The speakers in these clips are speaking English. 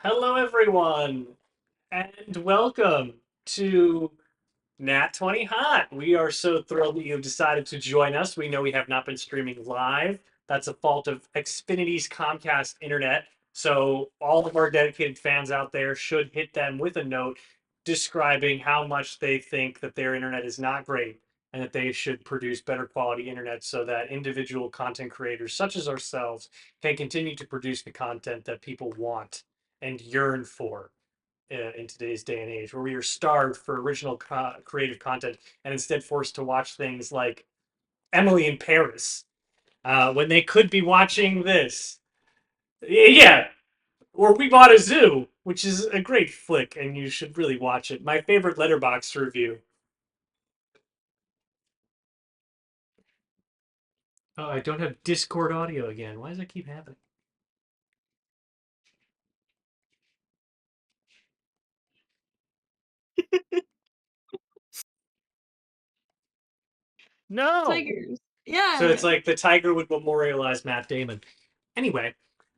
Hello, everyone, and welcome to Nat20Hot. We are so thrilled that you have decided to join us. We know we have not been streaming live. That's a fault of Xfinity's Comcast internet. So, all of our dedicated fans out there should hit them with a note describing how much they think that their internet is not great and that they should produce better quality internet so that individual content creators such as ourselves can continue to produce the content that people want and yearn for in today's day and age, where we are starved for original creative content and instead forced to watch things like Emily in Paris when they could be watching this. Yeah, or We Bought a Zoo, which is a great flick, and you should really watch it. My favorite Letterboxd review. Oh, I don't have Discord audio again. Why does that keep happening? No. Tigers. Yeah. So it's like the tiger would memorialize Matt Damon. Anyway,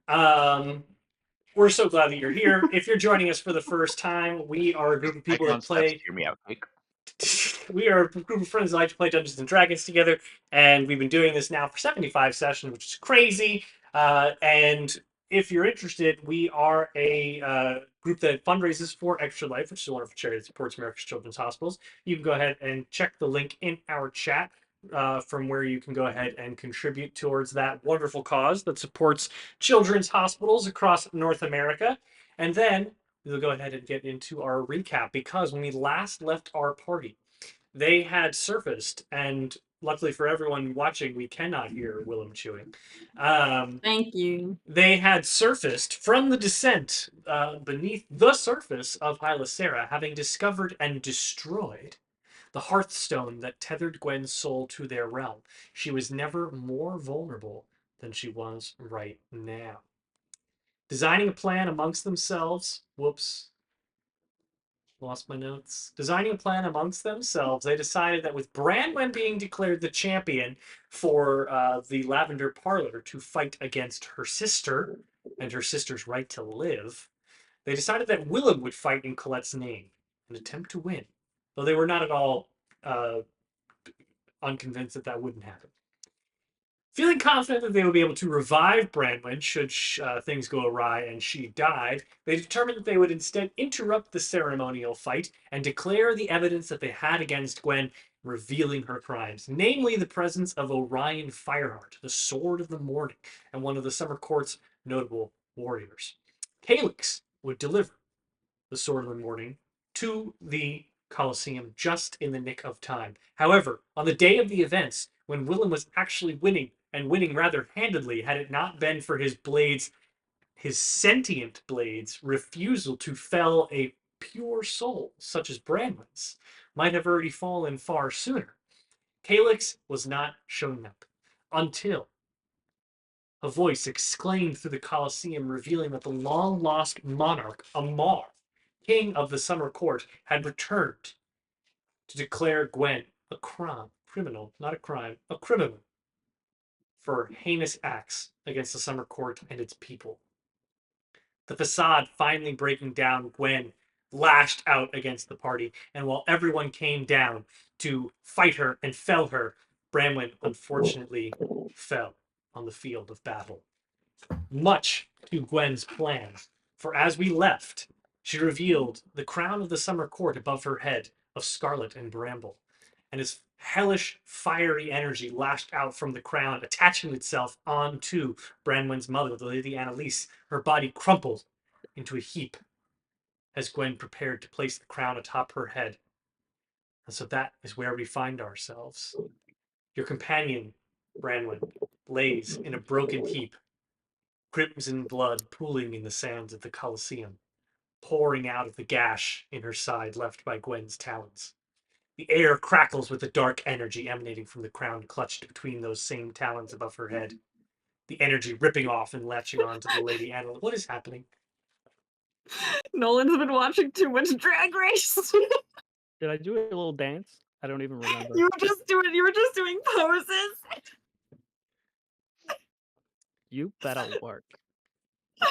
we're so glad that you're here. If you're joining us for the first time, we are a group of people that play. Hear me out, quick. We are a group of friends that like to play Dungeons and Dragons together, and we've been doing this now for 75 sessions, which is crazy. And if you're interested, we are a group that fundraises for Extra Life, which is a wonderful charity that supports America's Children's Hospitals. You can go ahead and check the link in our chat from where you can go ahead and contribute towards that wonderful cause that supports children's hospitals across North America. And then we'll go ahead and get into our recap because when we last left our party, they had surfaced, and luckily for everyone watching, we cannot hear Willem chewing. Thank you. They had surfaced from the descent beneath the surface of Hylasera, having discovered and destroyed the hearthstone that tethered Gwen's soul to their realm. She was never more vulnerable than she was right now. Designing a plan amongst themselves, whoops, lost my notes. Designing a plan amongst themselves, they decided that with Branwen being declared the champion for the Lavender Parlor to fight against her sister and her sister's right to live, they decided that Willem would fight in Colette's name and attempt to win, though they were not at all unconvinced that that wouldn't happen. Feeling confident that they would be able to revive Branwen should things go awry and she died, they determined that they would instead interrupt the ceremonial fight and declare the evidence that they had against Gwen, revealing her crimes, namely the presence of Orion Fireheart, the Sword of the Morning, and one of the Summer Court's notable warriors. Calyx would deliver the Sword of the Morning to the Colosseum just in the nick of time. However, on the day of the events, when Willem was actually winning, and winning rather handedly, had it not been for his blades, his sentient blades, refusal to fell a pure soul, such as Branwen's, might have already fallen far sooner. Calyx was not showing up until a voice exclaimed through the Colosseum, revealing that the long lost monarch, Amar, king of the Summer Court, had returned to declare Gwen a criminal, not a crime, a criminal for heinous acts against the Summer Court and its people. The facade finally breaking down, Gwen lashed out against the party, and while everyone came down to fight her and fell her, Branwen unfortunately fell on the field of battle. Much to Gwen's plan, for as we left, she revealed the crown of the Summer Court above her head of scarlet and bramble, and as hellish, fiery energy lashed out from the crown, attaching itself onto Branwen's mother, the Lady Annalise. Her body crumpled into a heap as Gwen prepared to place the crown atop her head. And so that is where we find ourselves. Your companion, Branwen, lays in a broken heap, crimson blood pooling in the sands of the Colosseum, pouring out of the gash in her side left by Gwen's talons. The air crackles with the dark energy emanating from the crown clutched between those same talons above her head. The energy ripping off and latching onto the Lady Anna. What is happening? Nolan's been watching too much Drag Race. Did I do a little dance? I don't even remember. You were just doing poses. You better work. I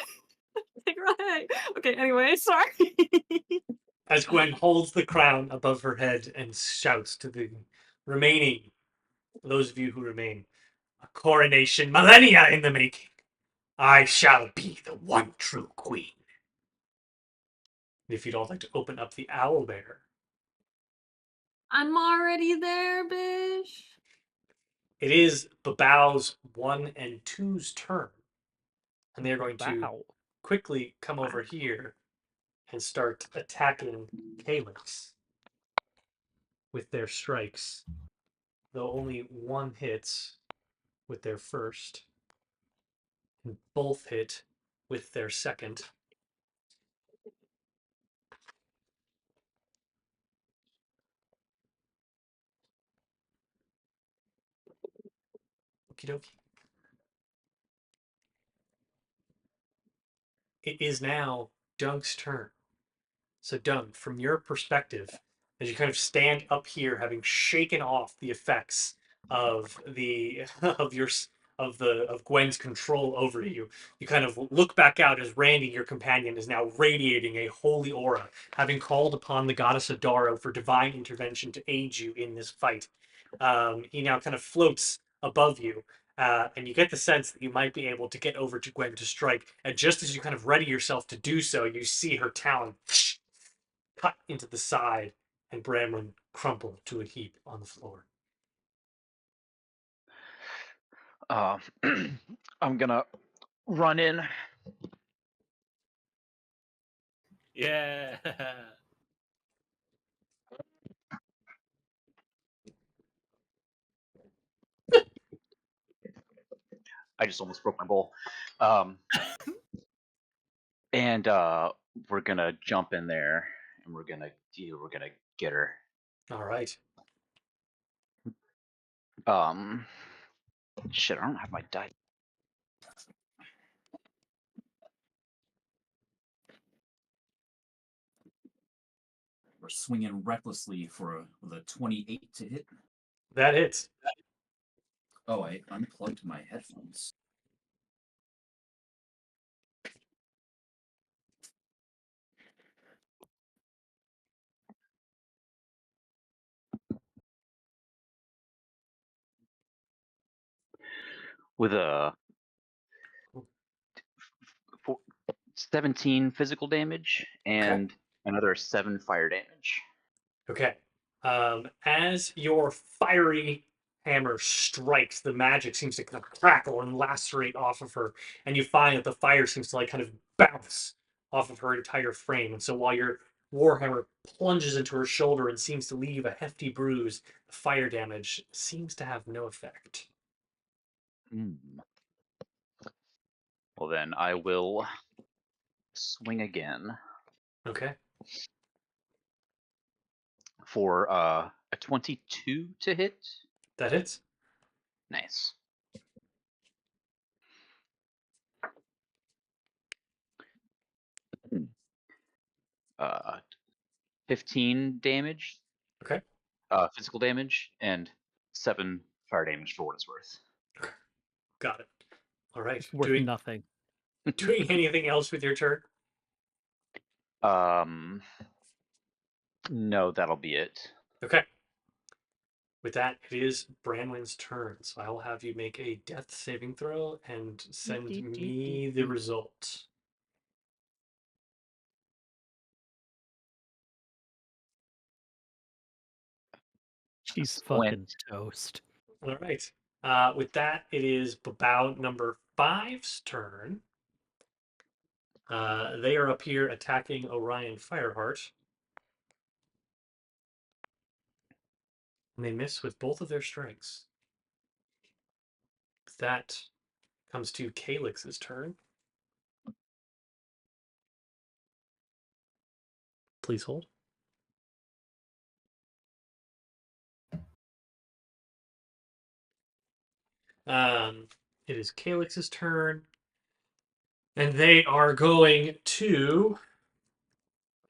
think right. Okay, anyway, sorry. As Gwen holds the crown above her head and shouts to the remaining, those of you who remain, a coronation millennia in the making. I shall be the one true queen. If you'd all like to open up the owl bear, I'm already there, bish. it is Babau's 1 and 2's turn. And they're going to Wow. quickly come over here and start attacking Calyx with their strikes. Though only one hits with their first, and both hit with their second. Okie dokie. It is now Dunk's turn. So, Dunk, from your perspective, as you kind of stand up here, having shaken off the effects of the of your of Gwen's control over you, you kind of look back out as Randy, your companion, is now radiating a holy aura, having called upon the goddess Adaro for divine intervention to aid you in this fight. He now kind of floats above you, and you get the sense that you might be able to get over to Gwen to strike. And just as you kind of ready yourself to do so, you see her talon cut into the side, and Branwen crumple to a heap on the floor. I'm gonna run in. Yeah. I just almost broke my bowl. And we're gonna jump in there, and we're gonna get her. All right. Shit, I don't have my die. We're swinging recklessly with a 28 to hit. That hits. Oh, I unplugged my headphones. With a 17 physical damage and another 7 fire damage. Okay. As your fiery hammer strikes, the magic seems to kind of crackle and lacerate off of her, and you find that the fire seems to like kind of bounce off of her entire frame. And so while your warhammer plunges into her shoulder and seems to leave a hefty bruise, the fire damage seems to have no effect. Well, then I will swing again. Okay. For a 22 to hit. That hits. Nice. 15 damage. Okay. Physical damage and 7 fire damage for what it's worth. Got it. All right. It's worth nothing. Doing anything else with your turn? No, that'll be it. Okay. With that, it is Branwen's turn. So I will have you make a death saving throw and send me the result. She's fucking toast. All right. With that, it is Babao number 5's turn. They are up here attacking Orion Fireheart. And they miss with both of their strikes. That comes to Calyx's turn. Please hold. It is Calyx's turn. And they are going to,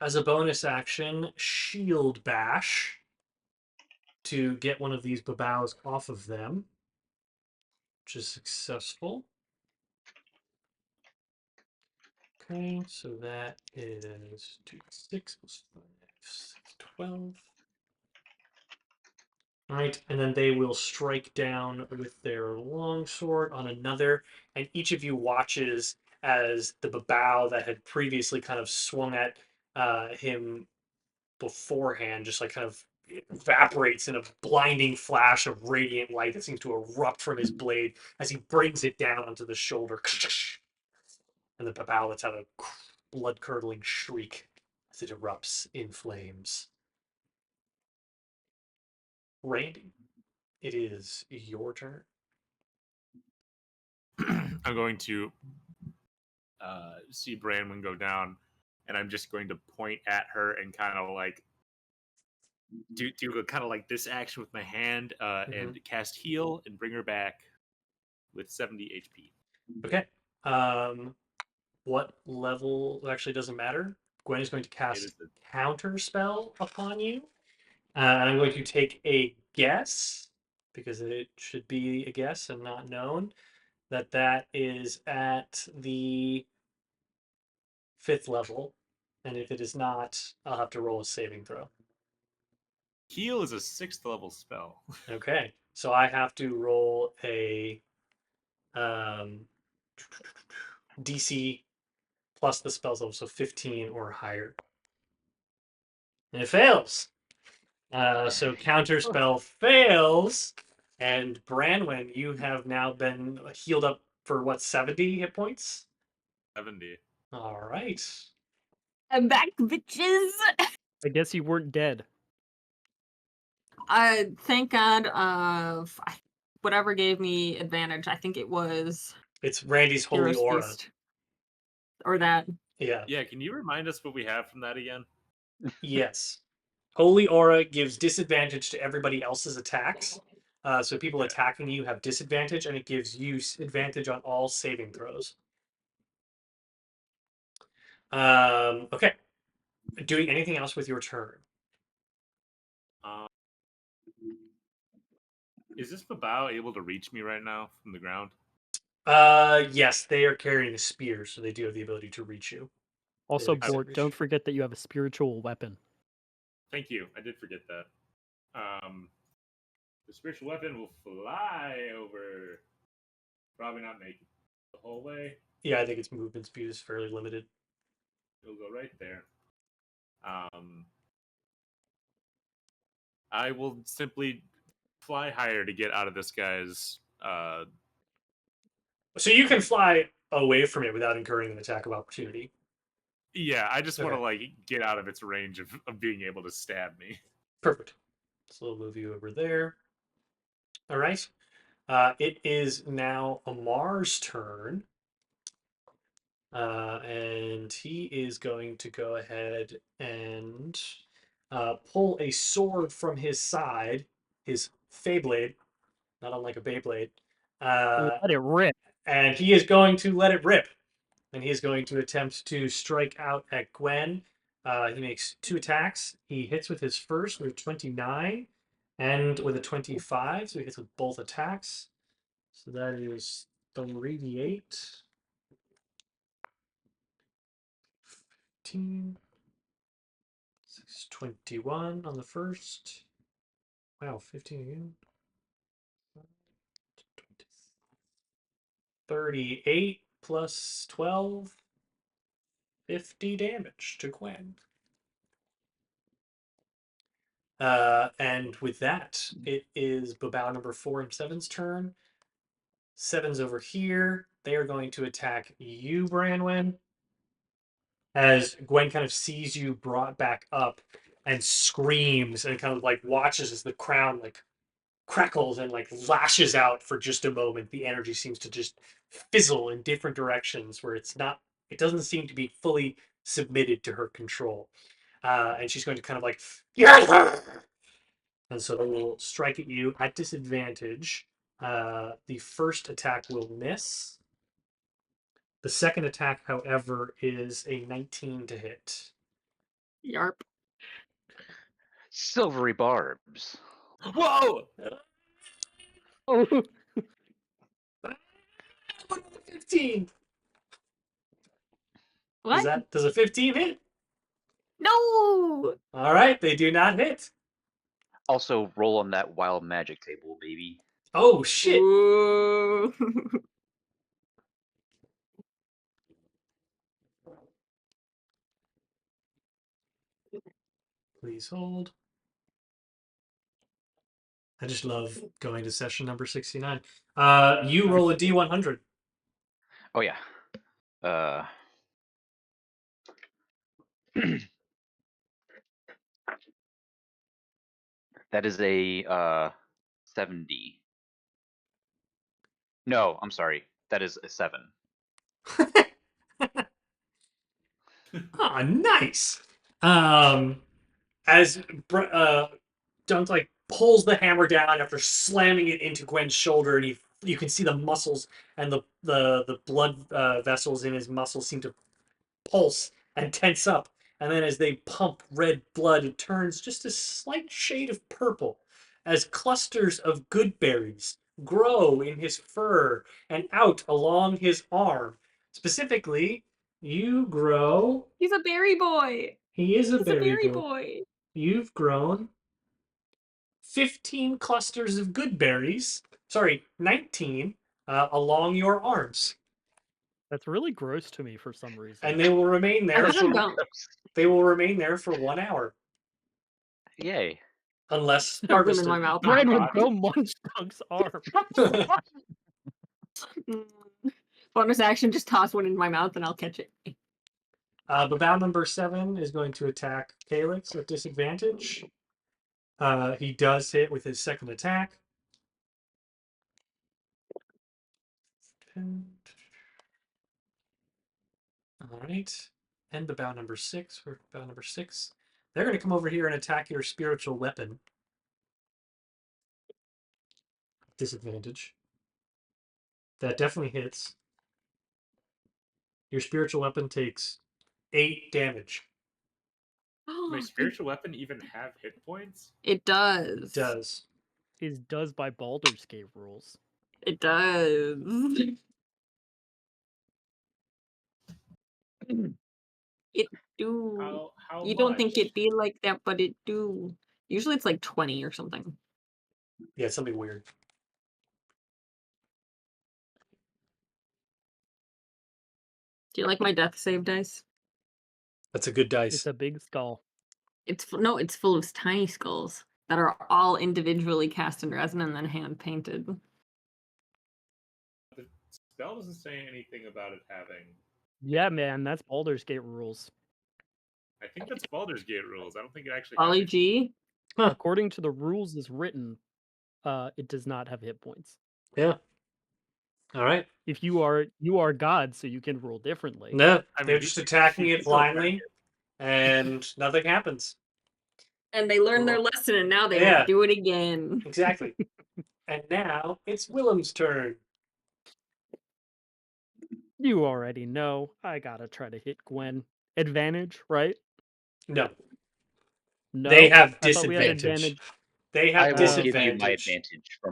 as a bonus action, Shield Bash to get one of these Babaos off of them, which is successful. Okay, so that is 2d6 plus 5, 6, 12. All right, and then they will strike down with their longsword on another, and each of you watches as the bow that had previously kind of swung at him beforehand just like kind of evaporates in a blinding flash of radiant light that seems to erupt from his blade as he brings it down onto the shoulder. And the bow lets out a blood-curdling shriek as it erupts in flames. Randy, it is your turn. I'm going to see Branwen go down, and I'm just going to point at her and kind of like do kind of like this action with my hand and cast heal and bring her back with 70 HP. Okay. What level? It actually doesn't matter. Gwen is going to It cast is the counter spell upon you. And I'm going to take a guess, because it should be a guess and not known, that is at the 5th level. And if it is not, I'll have to roll a saving throw. heal is a 6th level spell. Okay. So I have to roll a DC plus the spell's level, so 15 or higher. And it fails. So counterspell fails, and Branwen, you have now been healed up for what, 70 hit points? 70. All right. I'm back, bitches. I guess you weren't dead. Thank God. Whatever gave me advantage. I think it was It's Randy's holy Hero's aura. Feast. Or that. Yeah. Yeah, can you remind us what we have from that again? Yes. Holy aura gives disadvantage to everybody else's attacks. So people Okay. attacking you have disadvantage, and it gives you advantage on all saving throws. Okay. Doing anything else with your turn? Um, is this Babao able to reach me right now from the ground? Yes, they are carrying a spear, so they do have the ability to reach you. Also, Yeah, Bort, don't forget that you have a spiritual weapon. Thank you. I did forget that. The spiritual weapon will fly over. Probably not make it the whole way. Yeah, I think its movement speed is fairly limited. It'll go right there. I will simply fly higher to get out of this guy's. So you can fly away from it without incurring an attack of opportunity. Yeah, I just want to Okay. like get out of its range of being able to stab me. Perfect. So we'll move you over there. All right. It is now Amar's turn. And he is going to go ahead and pull a sword from his side, his Feyblade, not unlike a Beyblade. Let it rip. And he is going to let it rip. And he is going to attempt to strike out at Gwen. He makes 2 attacks. He hits with his first with 29 and with a 25. So he hits with both attacks. So that is 3d8. 15. 621 on the first. Wow, 15 again. 38 plus 12. 50 damage to Gwen. And with that, it is Babao number 4 and 7's turn. 7's over here. They are going to attack you, Branwen. As Gwen kind of sees you brought back up and screams and kind of like watches as the crown like crackles and like lashes out for just a moment. The energy seems to just fizzle in different directions where it doesn't seem to be fully submitted to her control. And she's going to kind of like, and so they will strike at you at disadvantage. The first attack will miss. The second attack, however, is a 19 to hit. Yarp. Silvery barbs. Whoa! Oh, 15. What? Does a 15 hit? No. All right, they do not hit. Also, roll on that wild magic table, baby. Oh shit! Ooh. Please hold. I just love going to session number 69. You roll a D100. Oh yeah. That is a 70. No, I'm sorry. That is a 7. Ah, nice. As Dunk like pulls the hammer down after slamming it into Gwen's shoulder, and you can see the muscles and the blood vessels in his muscles seem to pulse and tense up. And then as they pump red blood, it turns just a slight shade of purple as clusters of good berries grow in his fur and out along his arm. Specifically, you grow. He's a berry boy. He is a He's a berry berry boy. boy. You've grown 15 clusters of good berries. Sorry, 19 along your arms. That's really gross to me for some reason. And they will remain I there let him go. they will remain there for 1 hour. Yay. Unless Put them in harvested. my mouth. Gwen would go munch Dunk's arm. Bonus action, just toss one in my mouth and I'll catch it. Babao number 7 is going to attack Calyx at disadvantage. He does hit with his second attack. All right. And Babao number 6. For Babao number 6. They're going to come over here and attack your spiritual weapon. Disadvantage. That definitely hits. Your spiritual weapon takes 8 damage. Does my spiritual weapon even have hit points? It does. It does. Is does by Baldur's Gate rules. It does. It do. How You don't think much? it be like that, but it do. Usually it's like 20 or something. Yeah, it's something weird. Do you like my death save dice? That's a good dice. It's a big skull. No, it's full of tiny skulls that are all individually cast in resin and then hand painted. The spell doesn't say anything about it having. Yeah, man, that's Baldur's Gate rules. I think that's Baldur's Gate rules. I don't think it actually. Ollie has G. According to the rules as written, it does not have hit points. Yeah. All right. If you are God, so you can rule differently. No, I mean, they're just attacking it blindly, and nothing happens. And they learned their lesson and now they Yeah. won't do it again. Exactly. And now it's Willem's turn. You already know. I gotta try to hit Gwen. Advantage, right? No, No. they have I thought we had disadvantage. They I have will give you disadvantage. my advantage for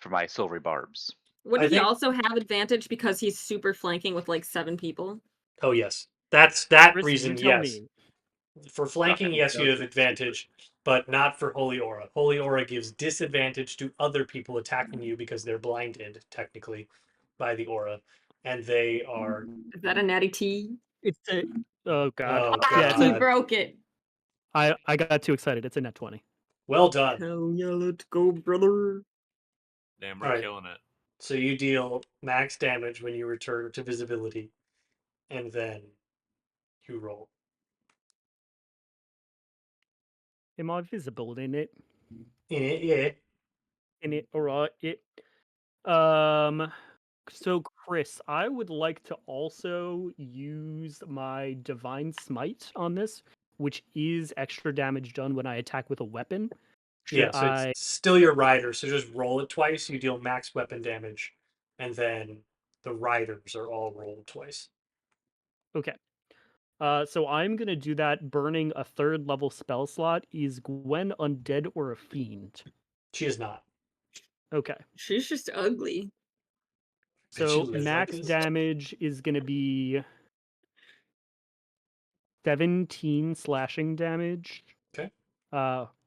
my silvery barbs. Would I he think- also have advantage because he's super flanking with like 7 people? Oh yes, that's that Chris, reason. you tell Yes, me. for flanking, Okay, yes, you have okay. advantage, but not for Holy Aura. Holy Aura gives disadvantage to other people attacking you because they're blinded technically by the aura, and they are. Is that a natty T? It's a oh god. Oh Yeah, it's He a, god! broke it. I got too excited. It's a net 20. Well done. Hell yeah, let's go, brother. Damn, we're Alright. killing it. So you deal max damage when you return to visibility, and then you roll. Am I visible in it? In it, yeah. In it or it? So Chris, I would like to also use my Divine Smite on this, which is extra damage done when I attack with a weapon. Yeah, Should so I? it's still your rider, so just roll it twice, you deal max weapon damage, and then the riders are all rolled twice. Okay. So I'm gonna do that, burning a 3rd level spell slot. Is Gwen undead or a fiend? She is not. Okay. She's just ugly. Did she So live like max this? damage is going to be 17 slashing damage. Okay.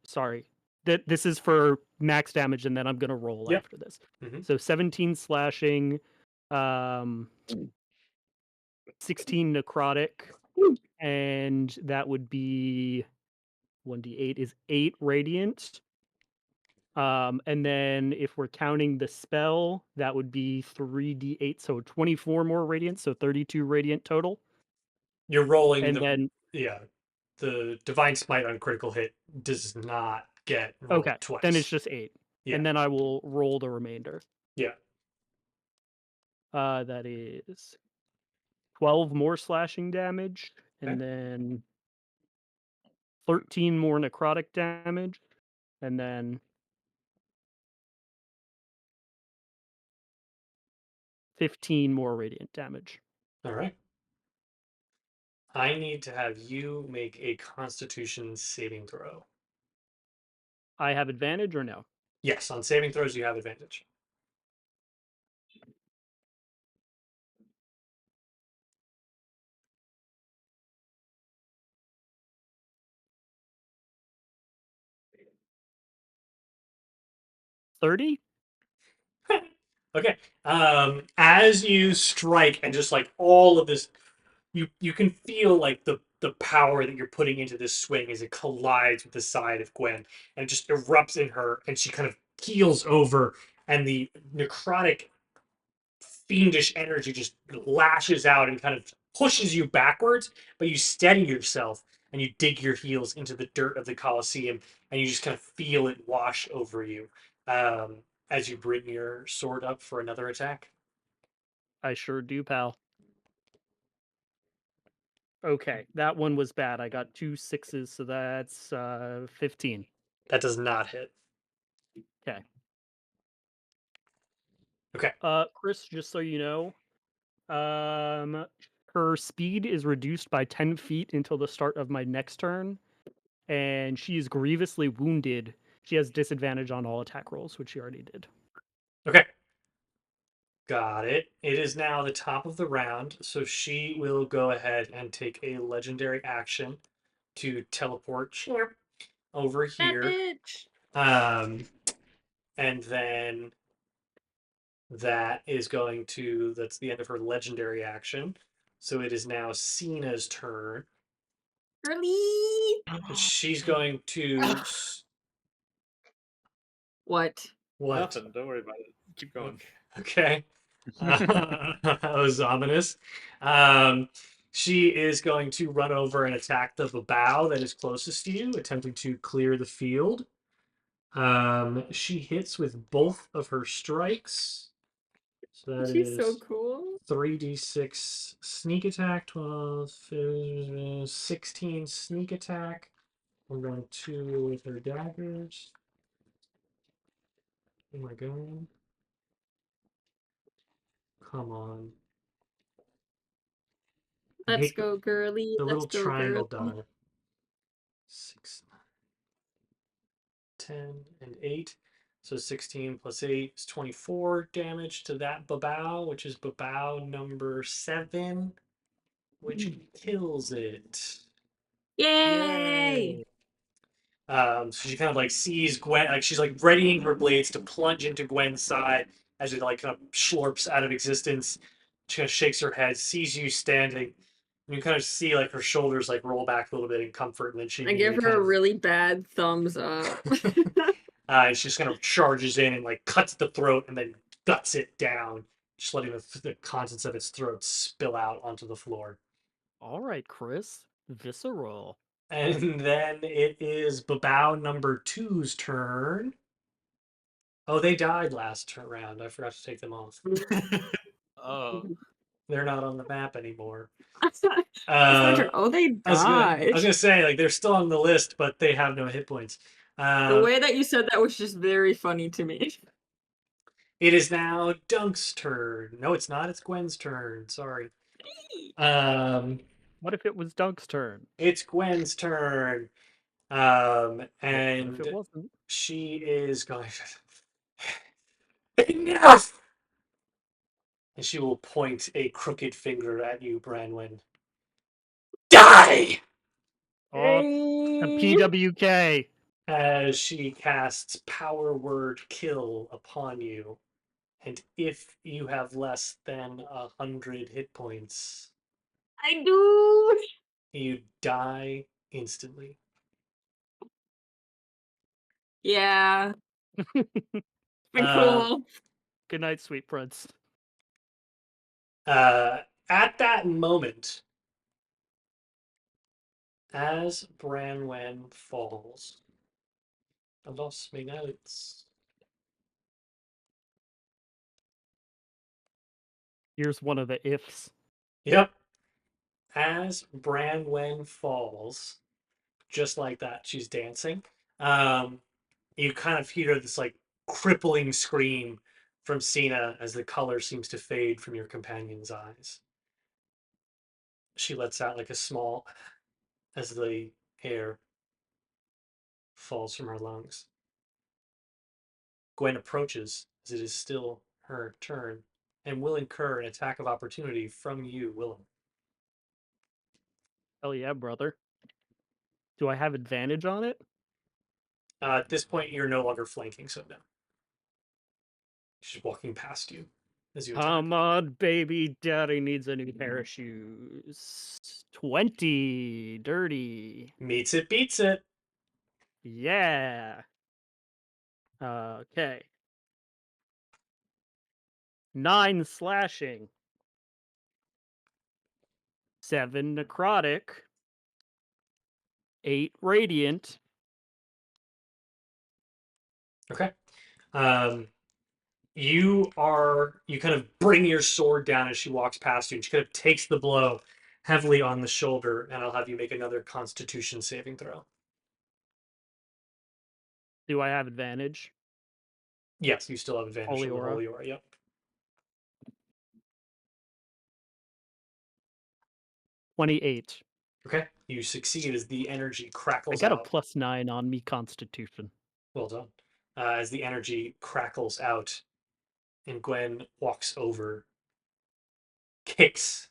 Sorry. This is for max damage, and then I'm going to roll Yep. after this. Mhm. So 17 slashing, 16 necrotic, and that would be 1d8 is 8 radiant. And then if we're counting the spell, that would be 3d8, so 24 more radiant, so 32 radiant total. You're rolling And the then the divine smite on critical hit does not get rolled okay, twice. then it's just 8. Yeah. And then I will roll the remainder. Yeah. That is 12 more slashing damage, and Okay. then 13 more necrotic damage, and then 15 more radiant damage. All right. I need to have you make a Constitution saving throw. I have advantage or no? Yes, on saving throws you have advantage. $30? Okay. As you strike and just like all of this, you can feel like the power that you're putting into this swing as it collides with the side of Gwen and it just erupts in her and she kind of keels over and the necrotic fiendish energy just lashes out and kind of pushes you backwards, but you steady yourself and you dig your heels into the dirt of the Colosseum and you just kind of feel it wash over you as you bring your sword up for another attack. I sure do, pal. Okay, that one was bad. I got 2 6s, so that's 15. That does not hit. Okay. Okay. Chris, just so you know, her speed is reduced by 10 feet until the start of my next turn, and she is grievously wounded. She has disadvantage on all attack rolls, which she already did. Okay. Got it. It is now the top of the round, so she will go ahead and take a legendary action to teleport over That here. bitch. And then that's the end of her legendary action. So it is now Cena's turn. Girly. And she's going to What? what? Nothing. Don't worry about it. Keep going. Okay. That was ominous. She is going to run over and attack the bow that is closest to you, attempting to clear the field. She hits with both of her strikes. So that She's is so cool. 3d6 sneak attack, 12, 15, 16 sneak attack. We're going 2 with her daggers. Oh my god. Come on. I Let's hate go, girly. the Let's little go, triangle girly. die. 6, 9, 10, and 8. So 16 plus 8 is 24 damage to that babao, which is babao number 7, which kills it. Yay! So she kind of like sees Gwen, like she's like readying her blades to plunge into Gwen's side as it like kind of slurps out of existence. She kind of shakes her head, sees you standing, and you kind of see like her shoulders like roll back a little bit in comfort, and then she I give immediately her a kind of really bad thumbs up. and she just kind of charges in and like cuts the throat and then guts it down, just letting the contents of its throat spill out onto the floor. All right, Chris. Visceral. And then it is Babao number 2's turn. Oh, they died last round. I forgot to take them off. Oh. They're not on the map anymore. It's my Uh, turn. Oh, they I was died. gonna say like they're still on the list, but they have no hit points. The way that you said that was just very funny to me. It is now Dunk's turn. No, it's not. It's Gwen's turn. Sorry. What if it was Dunk's turn? It's Gwen's turn. What if And it wasn't? she is going. Enough! And she will point a crooked finger at you, Branwen. Die! Oh, a PWK. As she casts Power Word Kill upon you. And if you have less than 100 hit points, I do. you die instantly. Yeah. Been Uh, cool. Good night, sweet prince. At that moment, as Branwen falls, I lost my notes. Here's one of the ifs. Yep. As Branwen falls, just like that, she's dancing. You kind of hear this like crippling scream from Cena as the color seems to fade from your companion's eyes. She lets out like a small as the air falls from her lungs. Gwen approaches as it is still her turn and will incur an attack of opportunity from you, Willem. Hell yeah, brother. Do I have advantage on it? At this point, you're no longer flanking, so no. She's walking past you as you attack. Come on, baby. Daddy needs a new pair of shoes. 20. Dirty. Meets it, beats it. Yeah. Okay. 9 slashing. 7 necrotic. 8 radiant. Okay. You kind of bring your sword down as she walks past you, and she kind of takes the blow heavily on the shoulder, and I'll have you make another Constitution saving throw. Do I have advantage? Yes, you still have advantage Holy from the aura. Holy Aura. Yep. 28. Okay. You succeed as the energy I crackles got a out. +9 on me Constitution. Well done. As the energy crackles out, and Gwen walks over, kicks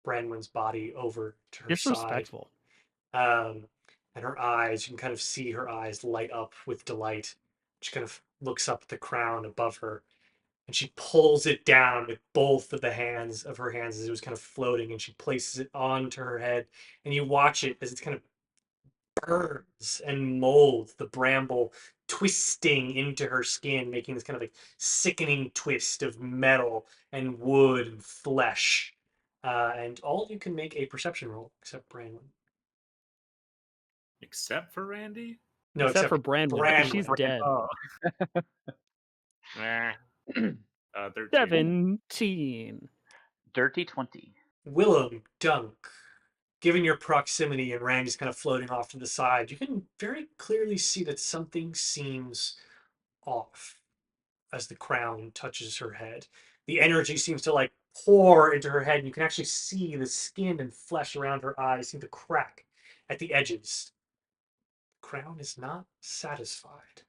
Branwen's body over to her side. Disrespectful. And her eyes, you can kind of see her eyes light up with delight. She kind of looks up at the crown above her, and she pulls it down with both of the hands of her hands as it was kind of floating, and she places it onto her head. And you watch it as it's kind of burns and molds, the bramble twisting into her skin, making this kind of like sickening twist of metal and wood and flesh. And all of you can make a perception roll except Branwen. Except for Randy? No, Except for Branwen, because she's Branwen. dead. Oh. Nah. 13. 17. Dirty 20. Willem, Dunk, given your proximity and Randy's kind of floating off to the side, you can very clearly see that something seems off as the crown touches her head. The energy seems to like pour into her head, and you can actually see the skin and flesh around her eyes seem to crack at the edges. The crown is not satisfied.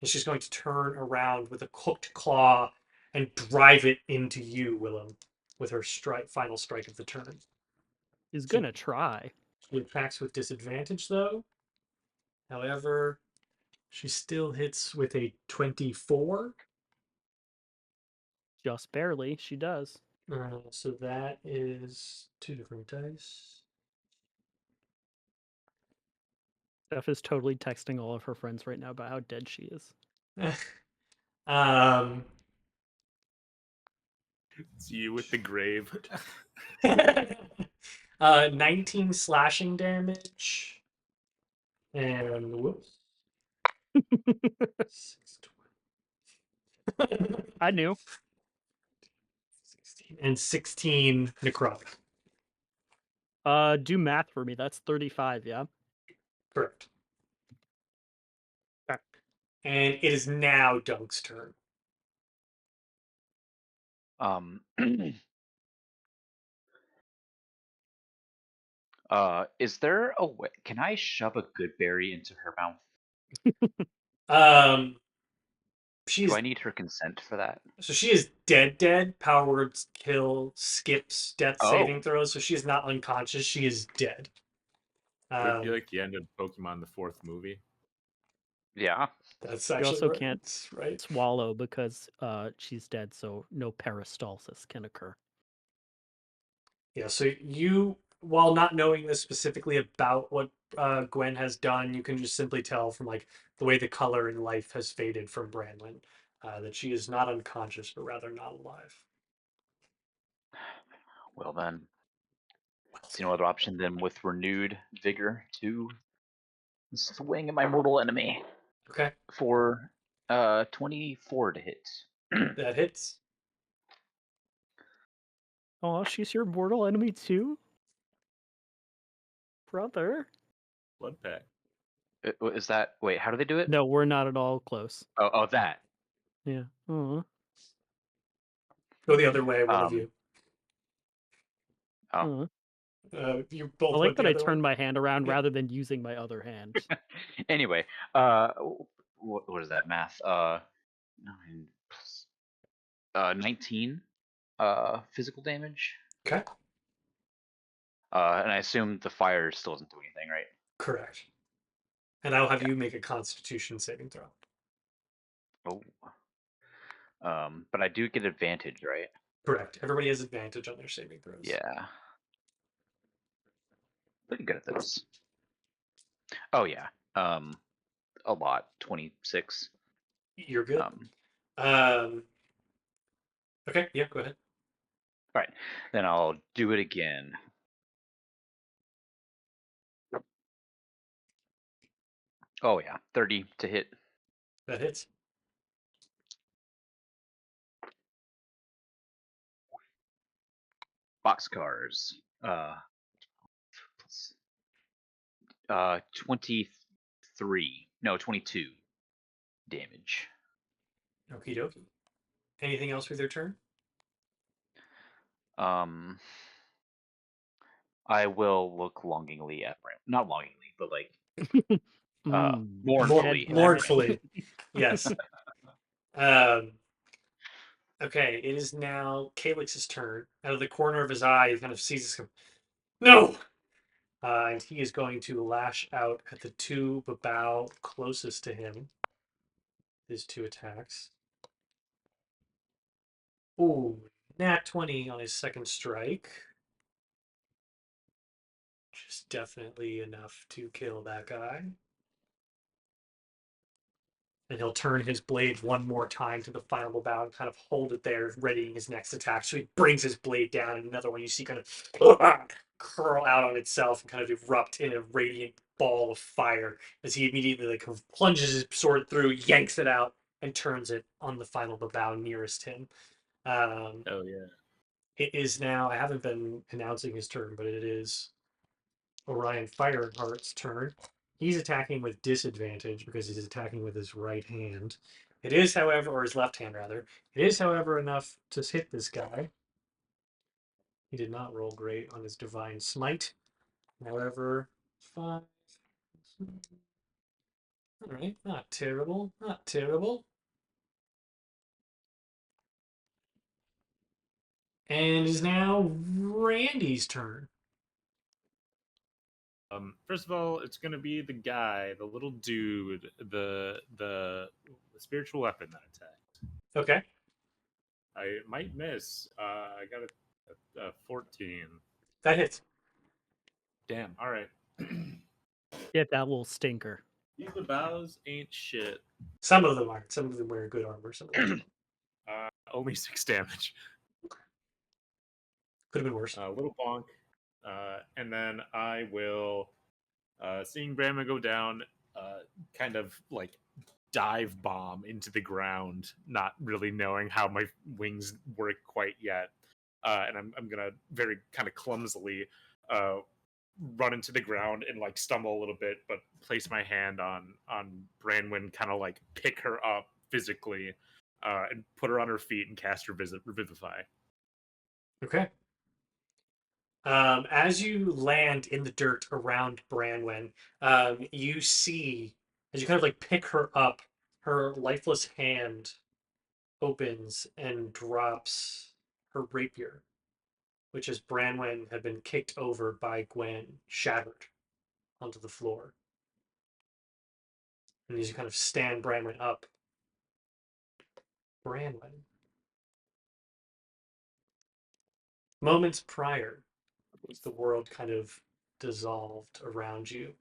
And she's going to turn around with a hooked claw and drive it into you, Willem, with her final strike of the turn. Is gonna try. She attacks with disadvantage, though. However, she still hits with a 24. Just barely. She does. So that is 2 different dice. Steph is totally texting all of her friends right now about how dead she is. It's you with the grave. 19 slashing damage. And whoops. 6, I knew. 16, and 16 necrotic. Do math for me. That's 35, yeah? Correct. Okay. And it is now Dunk's turn. Is there a way? Can I shove a good berry into her mouth? Um, she's I need her consent for that? so she is dead. Power words kill skips death saving Oh. throws, so she is not unconscious. She is dead. Would it be Um, like the end of Pokemon the fourth movie? Yeah. that's You actually also right. can't That's right. swallow because she's dead, so no peristalsis can occur. Yeah. So you, while not knowing this specifically about what Gwen has done, you can just simply tell from like the way the color in life has faded from Branwen that she is not unconscious, but rather not alive. Well then, see no other option than with renewed vigor to swing at my mortal enemy Okay, for 24 to hit. that hits. Oh, she's your mortal enemy too, brother. Blood pack. Is that wait? How do they do it? No, we're not at all close. Oh, that. Yeah. Oh. Go the other way, one of Um. you. Oh. You I both like went that the I other way. turned my hand around Yeah. rather than using my other hand. Anyway, what is that math? 9 plus 19 physical damage. Okay, And I assume the fire still doesn't do anything, right? correct. And I'll have Okay. you make a Constitution saving throw. Oh. But I do get advantage, right? Correct. Everybody has advantage on their saving throws. Yeah. Pretty good at those. Oh yeah. A lot. 26. You're good. Um. Okay. Yeah. Go ahead. All right. Then I'll do it again. Oh yeah. 30 to hit. That hits. Boxcars. 23. No, 22 damage. Okie dokie. Anything else with your turn? I will look longingly at Bram. Not longingly, but like Mm, mournfully. head Mournfully. Yes. Okay, it is now Calyx's turn. Out of the corner of his eye, he kind of sees this. No! And he is going to lash out at the two Babao closest to him. His two attacks. Ooh, nat 20 on his second strike. Which is definitely enough to kill that guy. And he'll turn his blade one more time to the final bow and kind of hold it there, readying his next attack. So he brings his blade down, and another one you see kind of curl out on itself and kind of erupt in a radiant ball of fire as he immediately like plunges his sword through, yanks it out, and turns it on the final bow nearest him. Oh yeah. It is now, I haven't been announcing his turn, but it is Orion Fireheart's turn. He's attacking with disadvantage because he's attacking with his right hand. It is, however, or his left hand rather. It is, however, enough to hit this guy. He did not roll great on his divine smite. However, 5. All right, not terrible, not terrible. And it is now Randy's turn. First of all, it's gonna be the guy, the little dude, the spiritual weapon that attacked. Okay, I might miss. I got a 14. that hits. Damn. All right. Get that little stinker. These bows ain't shit. Some of them aren't. Some of them wear good armor. Some of them Only 6 damage. could have been worse. Little bonk. And then I will, seeing Branwen go down, kind of like dive bomb into the ground, not really knowing how my wings work quite yet. And I'm gonna very kind of clumsily run into the ground and like stumble a little bit, but place my hand on Branwen, kind of like pick her up physically, and put her on her feet and cast Revivify. Okay. As you land in the dirt around Branwen, you see, as you kind of like pick her up, her lifeless hand opens and drops her rapier, which, as Branwen had been kicked over by Gwen, shattered onto the floor. And as you kind of stand Branwen up, Branwen. Moments prior, as the world kind of dissolved around you,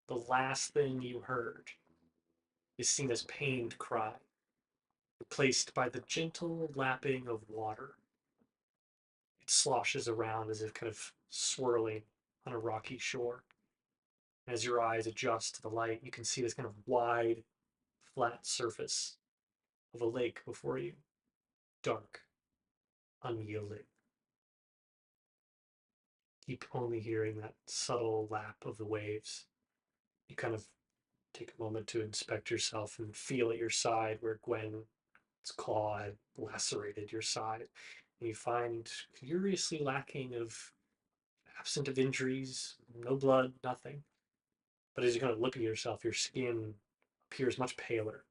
the last thing you heard is Cena's pained cry, replaced by the gentle lapping of water. It sloshes around as if kind of swirling on a rocky shore. As your eyes adjust to the light, you can see this kind of wide, flat surface of a lake before you. Dark, unyielding. Keep only hearing that subtle lap of the waves. You kind of take a moment to inspect yourself and feel at your side where Gwen's claw had lacerated your side. And you find curiously lacking of absent of injuries, no blood, nothing. But as you kind of look at yourself, your skin appears much paler.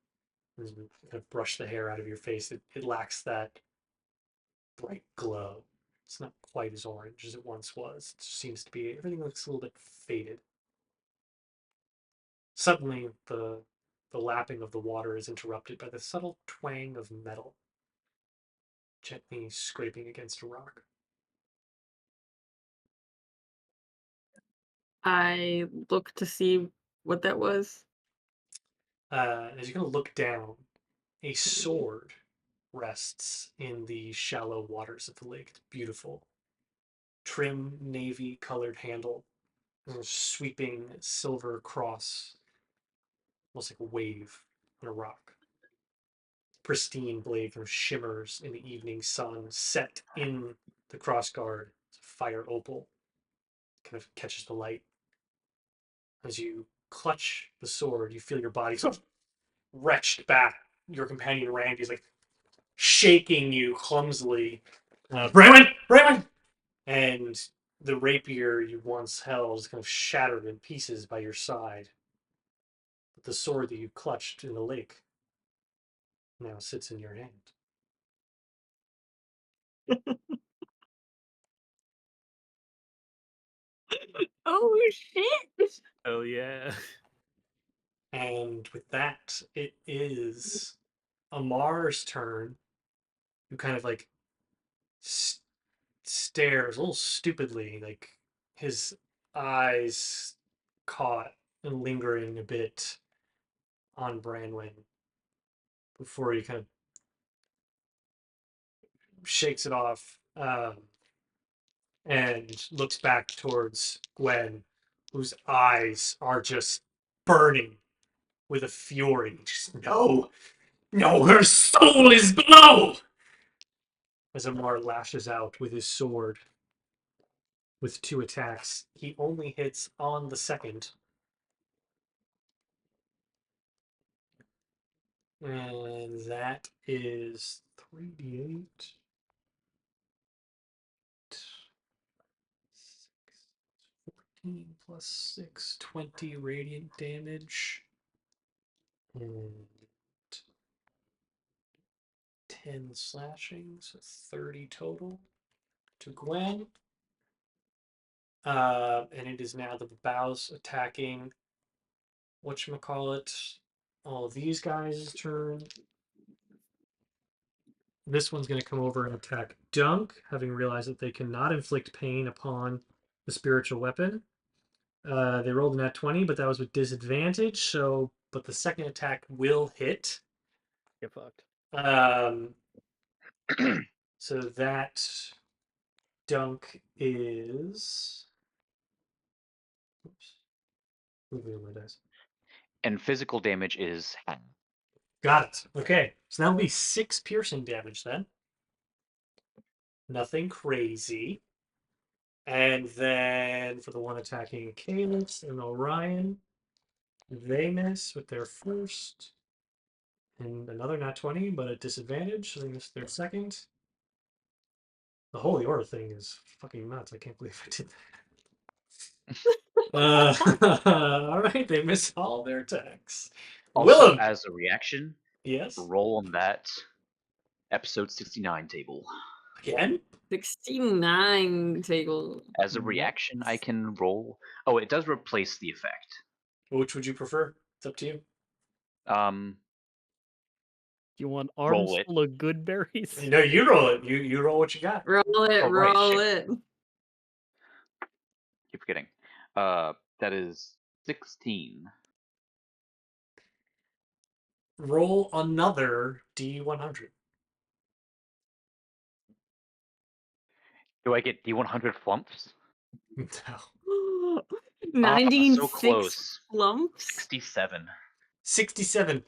As you kind of brush the hair out of your face, it lacks that bright glow. It's not quite as orange as it once was. It seems to be, everything looks a little bit faded. Suddenly, the lapping of the water is interrupted by the subtle twang of metal, gently scraping against a rock. I look to see what that was. As you kind of look down, a sword rests in the shallow waters of the lake. It's beautiful. Trim navy colored handle, and a sweeping silver cross, almost like a wave on a rock. Pristine blade kind of shimmers in the evening sun, set in the crossguard. It's a fire opal, kind of catches the light. As you clutch the sword, you feel your body sort of wretched back. Your companion Randy's like shaking you clumsily. Branwen! Branwen! And the rapier you once held is kind of shattered in pieces by your side. But the sword that you clutched in the lake now sits in your hand. Oh shit! Oh yeah. And with that, it is Amar's turn, who kind of like stares a little stupidly, like his eyes caught and lingering a bit on Branwen before he kind of shakes it off and looks back towards Gwen, whose eyes are just burning with a fury. Just, no, no, her soul is below! As Amar lashes out with his sword with 2 attacks. He only hits on the second. And that is 3d8. 14 plus 6, 20 radiant damage. And 10 slashing, so 30 total to Gwen. And it is now the Babao's attacking whatchamacallit, all of these guys' turn. This one's going to come over and attack Dunk, having realized that they cannot inflict pain upon the spiritual weapon. They rolled a nat 20, but that was with disadvantage, so but the second attack will hit. Get fucked. So that Dunk is. Oops. Moving my dice. And physical damage is half. Got it. Okay. So that will be 6 piercing damage then. Nothing crazy. And then for the one attacking Calyx and Orion, they miss with their first. And another nat 20, but at disadvantage, so they miss their second. The Holy Aura thing is fucking nuts. I can't believe I did that. All right, they miss all their attacks. Also, Willem! as a reaction, Yes? roll on that episode 69 table. Again? 69 table. As a What? reaction, I can roll. Oh, it does replace the effect. Which would you prefer? It's up to you. You want Roll arms it. full of good berries? No, you roll it. You roll what you got. Roll it, Oh, right, roll shit. it. Keep forgetting. That is 16. Roll another D100. Do I get D100 flumps? No. So 96 close. lumps. 67. 67.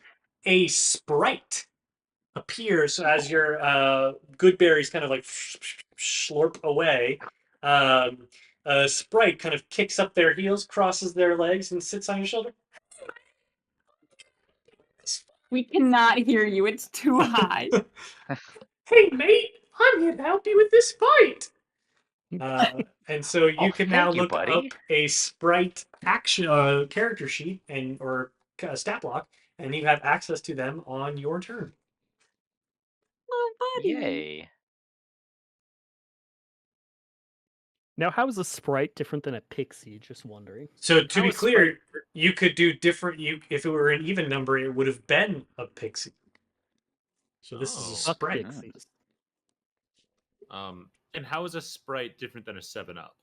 A sprite appears as your good berries kind of like slurp away. A sprite kind of kicks up their heels, crosses their legs, and sits on your shoulder. We cannot hear you. It's too high. Hey, mate, I'm here to help you with this fight. And so you Oh, can now thank you, look buddy. up a sprite action character sheet and or stat block, and you have access to them on your turn. Oh, buddy. Yay. Now, how is a sprite different than a pixie? Just wondering. So to How be is clear, you could do different. You if it were an even number, it would have been a pixie. So this is a Oh. Fuck sprite. pixies. And how is a sprite different than a 7-Up?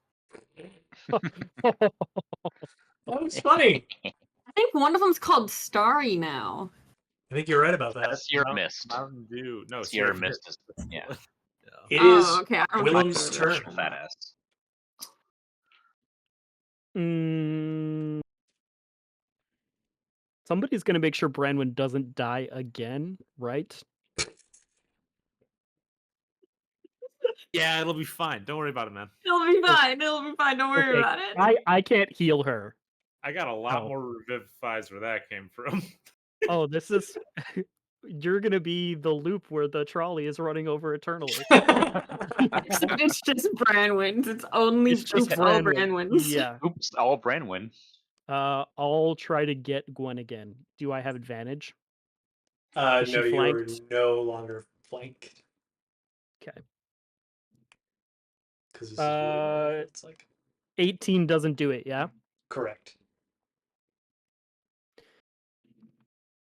That was funny. I think one of them's called Starry now. I think you're right about that. Sierra Mist. Mountain Dew. No, Sierra Mist is. Yeah. It Oh, is okay. I don't Willem's remember. turn. Professional fat ass. Somebody's gonna make sure Branwen doesn't die again, right? Yeah, it'll be fine. Don't worry about it, man. It'll be fine. It'll be fine. Don't worry Okay, about it. I can't heal her. I got a lot Oh. more revivifies where that came from. Oh, this is. You're gonna be the loop where the trolley is running over eternally. Except it's just Branwens. It's only It's just all Branwen. Branwens. Yeah. Oops, all Branwen. I'll try to get Gwen again. Do I have advantage? No, Is she you're flanked? no longer flanked. Okay. Because this is really what it's like. 18 doesn't do it, yeah? Correct.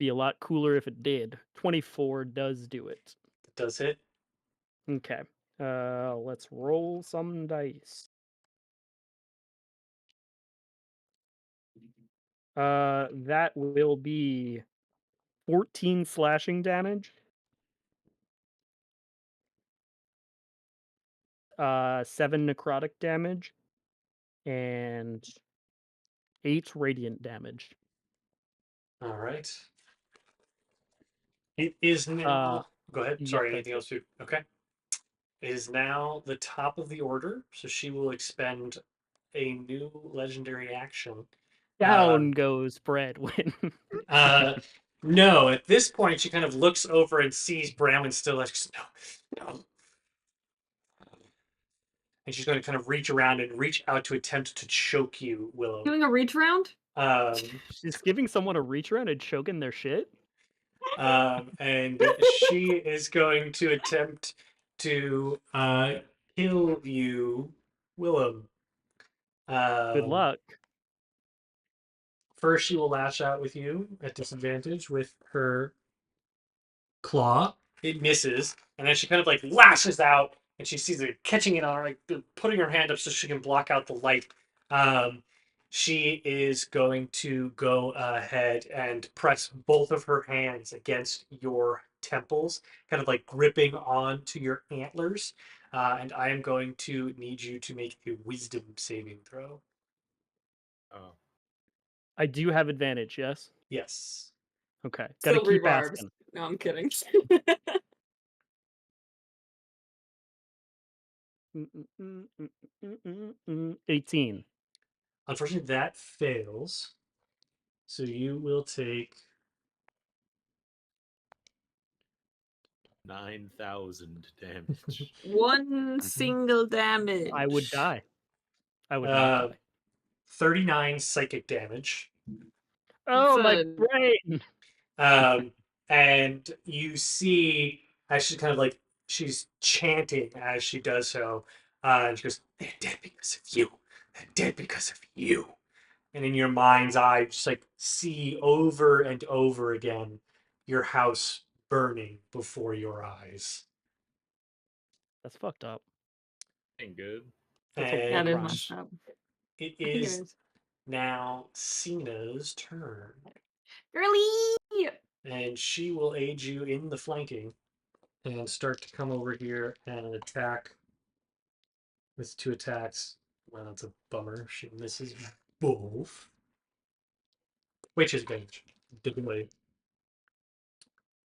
Be a lot cooler if it did. 24 does do it. It does hit. Okay. Let's roll some dice. That will be 14 slashing damage. 7 necrotic damage. And 8 radiant damage. All right. It is now. Go ahead. yeah, Sorry, that's anything else? Okay. It is now the top of the order, so she will expend a new legendary action. Down goes Branwen. No, at this point, she kind of looks over and sees Branwen still like, no. And she's going to kind of reach around and reach out to attempt to choke you, Willow. Doing a reach round? She's giving someone a reach around and choking their shit? And she is going to attempt to kill you, Willem. Good luck. First, she will lash out with you at disadvantage with her claw. It misses, and then she kind of like lashes out, and she sees it catching it on her, like putting her hand up so she can block out the light. She is going to go ahead and press both of her hands against your temples, kind of like gripping onto your antlers. And I am going to need you to make a wisdom saving throw. Oh. I do have advantage, yes? Yes. Okay. Gotta Silvery keep barbs. asking. No, I'm kidding. 18. Unfortunately, that fails. So you will take 9,000 damage. One single damage. I would die. I would not die. 39 psychic damage. Oh, my a- brain! And you see as she's kind of like she's chanting as she does so, and she goes, "They're dead because of you. They're dead because of you." And in your mind's eye, just like see over and over again your house burning before your eyes. That's fucked up. Ain't good. That's a war And That is crime. messed up. it I think it is is. now Cena's turn. Girly! And she will aid you in the flanking and start to come over here and attack with 2 attacks. Well, that's a bummer. She misses both. Which is advantage. Delay.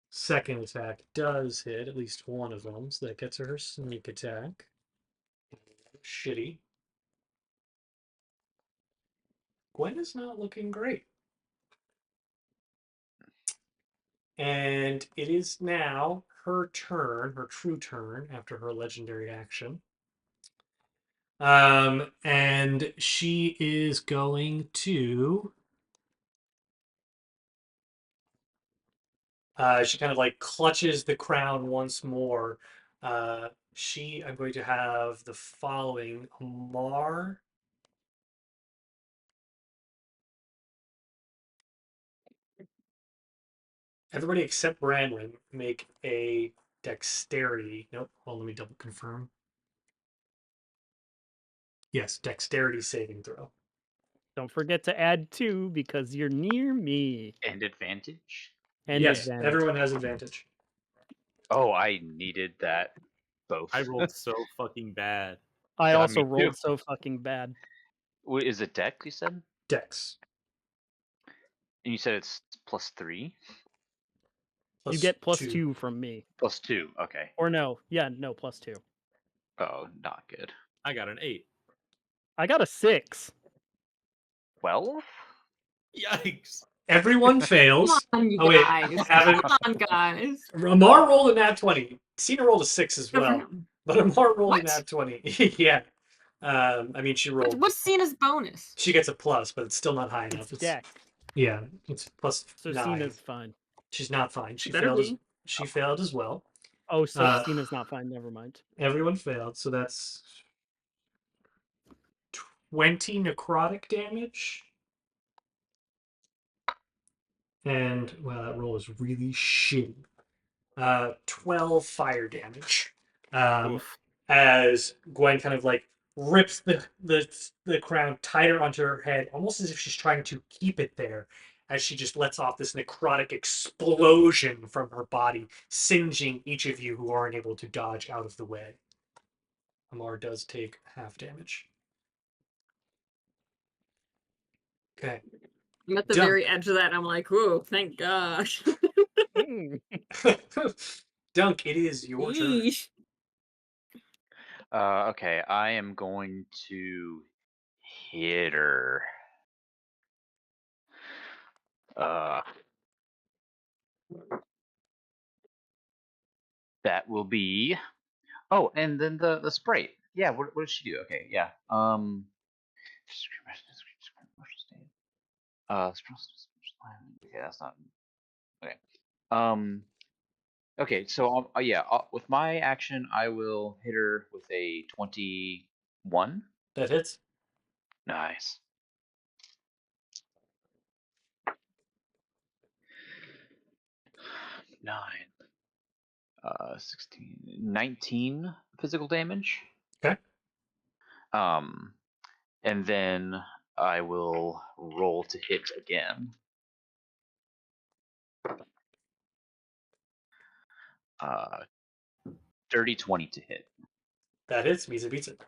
Second attack does hit at least one of them, so that gets her sneak attack. Shitty. Gwen is not looking great. And it is now her turn, her true turn, after her legendary action. And she is going to. She kind of like clutches the crown once more. I'm going to have the following. Mar. Everybody except Branwen make a dexterity. Nope. Hold on, let me double confirm. Yes, dexterity saving throw. Don't forget to add 2 because you're near me. And advantage. And Yes, advantage. everyone has advantage. Oh, I needed that. Both. I rolled so fucking bad. I God, also me too. rolled so fucking bad. Wait, is it deck? You said, Dex. and you said it's +3, You Plus get plus 2. 2 from me. +2. Okay. Or no. Yeah, no, plus 2. Oh, not good. I got an 8. I got a 6. 12. Yikes! Everyone Come fails. on, you Oh, wait. guys. Haven't. Come on, guys. Amar rolled a nat 20. Cena rolled a 6 as Good for well. him. But Amar rolled a What? nat 20. Yeah. I mean, she rolled. What's Cena's bonus? She gets a plus, but it's still not high enough. It's deck. Yeah, it's plus So 9. Cena's fine. She's not fine. She better be. She failed as well. Oh, so Uh, Cena's not fine. Never mind. Everyone failed, so that's 20 necrotic damage. And wow, that roll is really shitty. 12 fire damage. Oof. As Gwen kind of like rips the crown tighter onto her head, almost as if she's trying to keep it there, as she just lets off this necrotic explosion from her body, singeing each of you who aren't able to dodge out of the way. Amar does take half damage. Okay. I'm at the Dunk. very edge of that. And I'm like, whoa, thank God. Mm. Dunk, it is your turn. Yeesh. Okay, I am going to hit her. That will be. Oh, and then the sprite. Yeah, what does she do? Okay, yeah. Yeah, that's not okay. Okay, so yeah, with my action, I will hit her with a 21. That hits. Nice. Nine. 16, 19 physical damage. Okay. And then I will roll to hit again. Dirty 20 to hit. That hits. Misa beats it.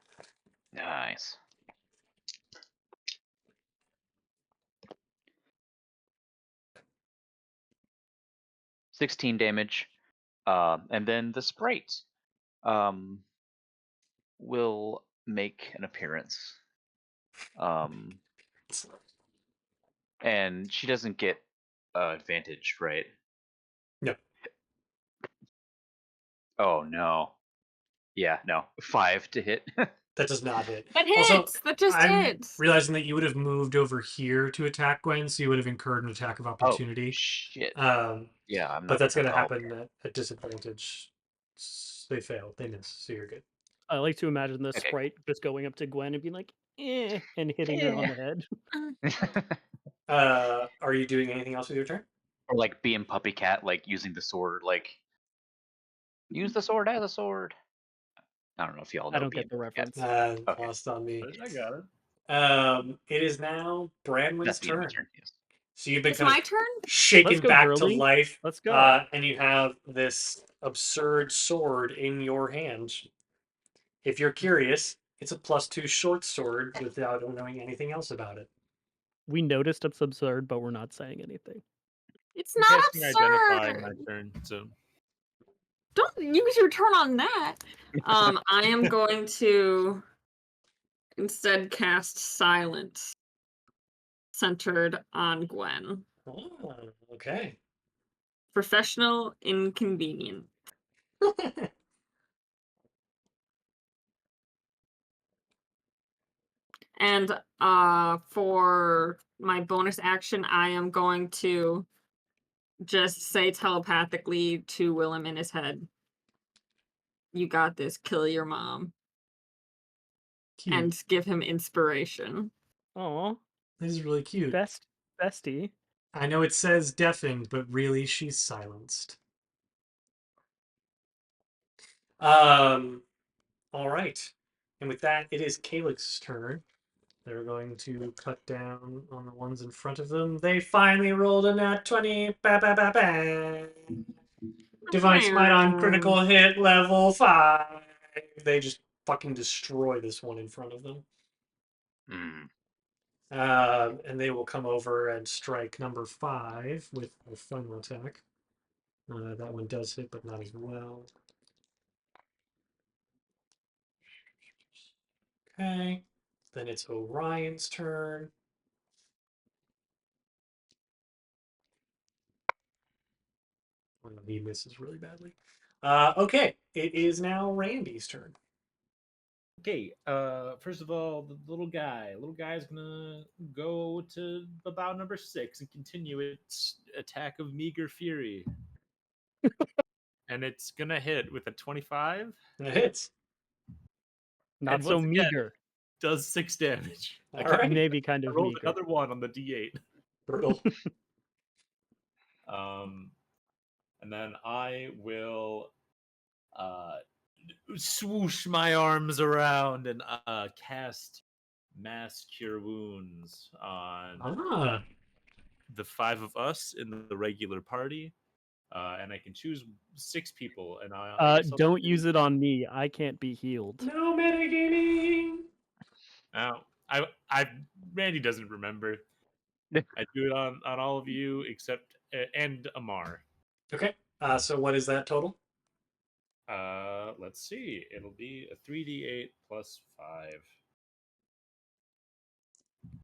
Nice. $16 damage. And then the sprite will make an appearance. And she doesn't get advantage, right? No. Oh no. Yeah, no. 5 to hit. That does not hit. That Also, hits. That just I'm hits. realizing that you would have moved over here to attack Gwen, so you would have incurred an attack of Oh opportunity. shit! Um, Yeah, I'm but not. that's going to Oh, happen at disadvantage. They fail. They miss. So you're good. I like to imagine the Okay. sprite just going up to Gwen and being like, and hitting her on the head. Are you doing anything else with your turn? Or like being puppy cat, like using the sword, like use the sword as a sword. I don't know if y'all know. I don't being get the puppy cat. reference. Okay. Lost on me. I got it. It is now Branwen's That's the end of my turn. turn. Yes. So you've been It's kind my of turn? shaken Let's go, back to girly. life, Let's go. and you have this absurd sword in your hand. If you're curious, it's a +2 short sword without knowing anything else about it. We noticed it's absurd, but we're not saying anything. It's I'm not casting identify in my absurd. turn, so Don't use your turn on that. I am going to instead cast silence centered on Gwen. Oh, okay. Professional inconvenient. And for my bonus action, I am going to just say telepathically to Willem in his head, "You got this, kill your mom." Cute. And give him inspiration. Aw, This is really cute. bestie. I know it says deafened, but really she's silenced. All right. And with that, it is Calyx's turn. They're going to cut down on the ones in front of them. They finally rolled a nat 20. Ba, ba, ba, ba. Divine Smite on critical hit level 5. They just fucking destroy this one in front of them. Mm. And they will come over and strike number 5 with a final attack. That one does hit, but not as well. Okay. Then it's Orion's turn. Well, he misses really badly. Okay. It is now Randy's turn. okay. First of all, the little guy's gonna go to about number 6 and continue its attack of meager fury, and it's gonna hit with a 25, And it hits. Not and so once again meager. does 6 damage. All right. Maybe kind I of rolled meager. another one on the D8. Brutal. And then I will swoosh my arms around and cast Mass Cure Wounds on Ah. the 5 of us in the regular party. And I can choose 6 people. And I guess I'll Don't do- use it on me. I can't be healed. No metagaming. Now, Randy doesn't remember. I do it on all of you except and Amar. Okay. So what is that total? Let's see. It'll be a 3d8 plus 5.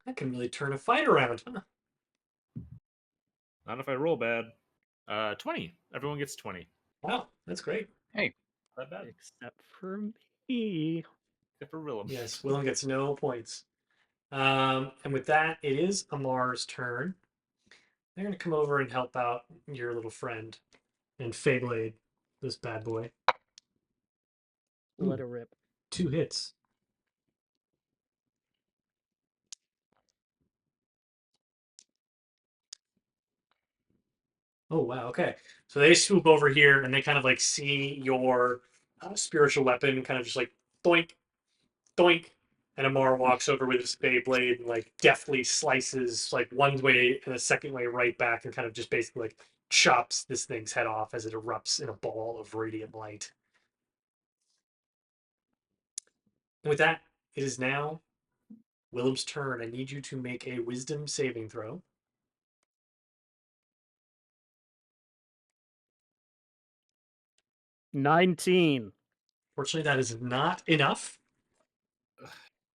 That can really turn a fight around, huh? Not if I roll bad. 20. Everyone gets 20. Wow, that's great. Hey, Not bad. Except for me. Except for Willem. Yes, Willem gets no points. And with that, it is Amar's turn. They're going to come over and help out your little friend and Feyblade, this bad boy. Let her rip. 2 hits. Oh, wow. Okay. So they swoop over here and they kind of like see your spiritual weapon kind of just like doink, doink. And Amar walks over with his Beyblade and like deftly slices like one way and a second way right back and kind of just basically like chops this thing's head off as it erupts in a ball of radiant light. And with that, it is now Willem's turn. I need you to make a wisdom saving throw. 19. Fortunately, that is not enough.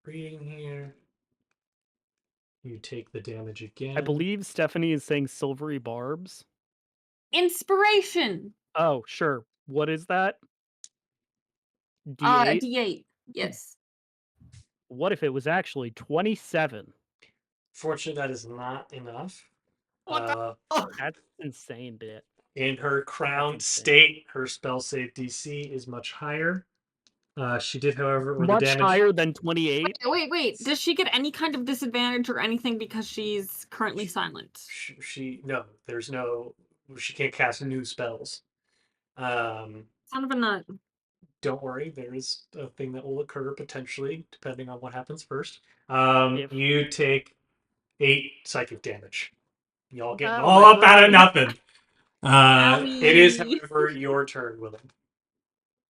Reading here. You take the damage again. I believe Stephanie is saying silvery barbs. Inspiration. Oh, sure. What is that? D8? D8. Yes. What if it was actually 27? Fortunately, that is not enough. What the? That's insane, bit. In her crowned insane. state, her spell save DC is much higher. She did, however, or the Much damage. higher than 28. Wait. Does she get any kind of disadvantage or anything because she's currently silent? No, there's no. She can't cast new spells. Son of a nut. Don't worry, there is a thing that will occur potentially, depending on what happens first. If- You take 8 psychic damage. Y'all getting Oh, all my up out of brain. nothing. It is, Owie. however, your turn, Willem.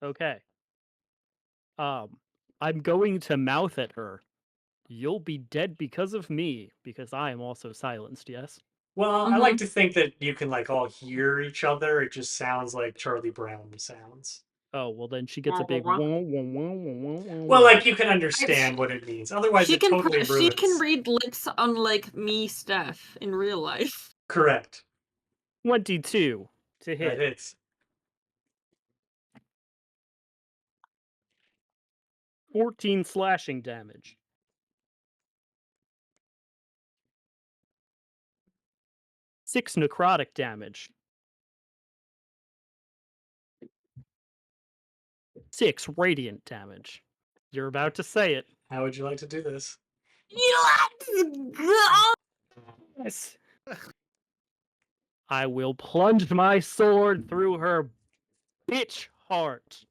Okay. I'm going to mouth at her. You'll be dead because of me, because I am also silenced, yes? Well, I like to think that you can like all hear each other. It just sounds like Charlie Brown sounds. Oh, well then she gets a Wah, big wah, wah. wah, wah, wah, wah, wah, wah, Well, wah. like you can understand what it means. Otherwise, it totally ruins. She can read lips unlike me, Steph, in real life. Correct. 22 to That hit. hits. 14 slashing damage. 6 necrotic damage. 6 radiant damage. You're about to say it. How would you like to do this? Let's go! Yes. I will plunge my sword through her bitch heart.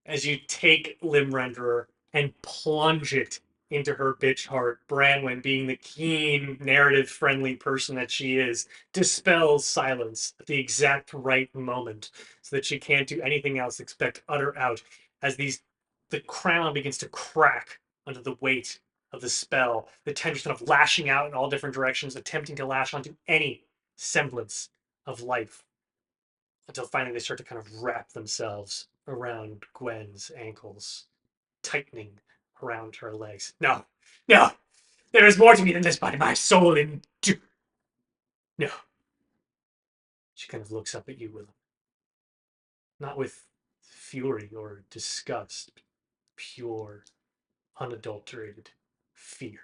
As you take Limrenderer and plunge it into her bitch heart, Branwen, being the keen, narrative-friendly person that she is, dispels silence at the exact right moment so that she can't do anything else except utter out as the crown begins to crack under the weight of the spell. The tendrils kind of lashing out in all different directions, attempting to lash onto any semblance of life until finally they start to kind of wrap themselves around Gwen's ankles, tightening around her legs. No, no, there is more to me than this body. My soul No. She kind of looks up at you, Willem. Not with fury or disgust, pure, unadulterated fear.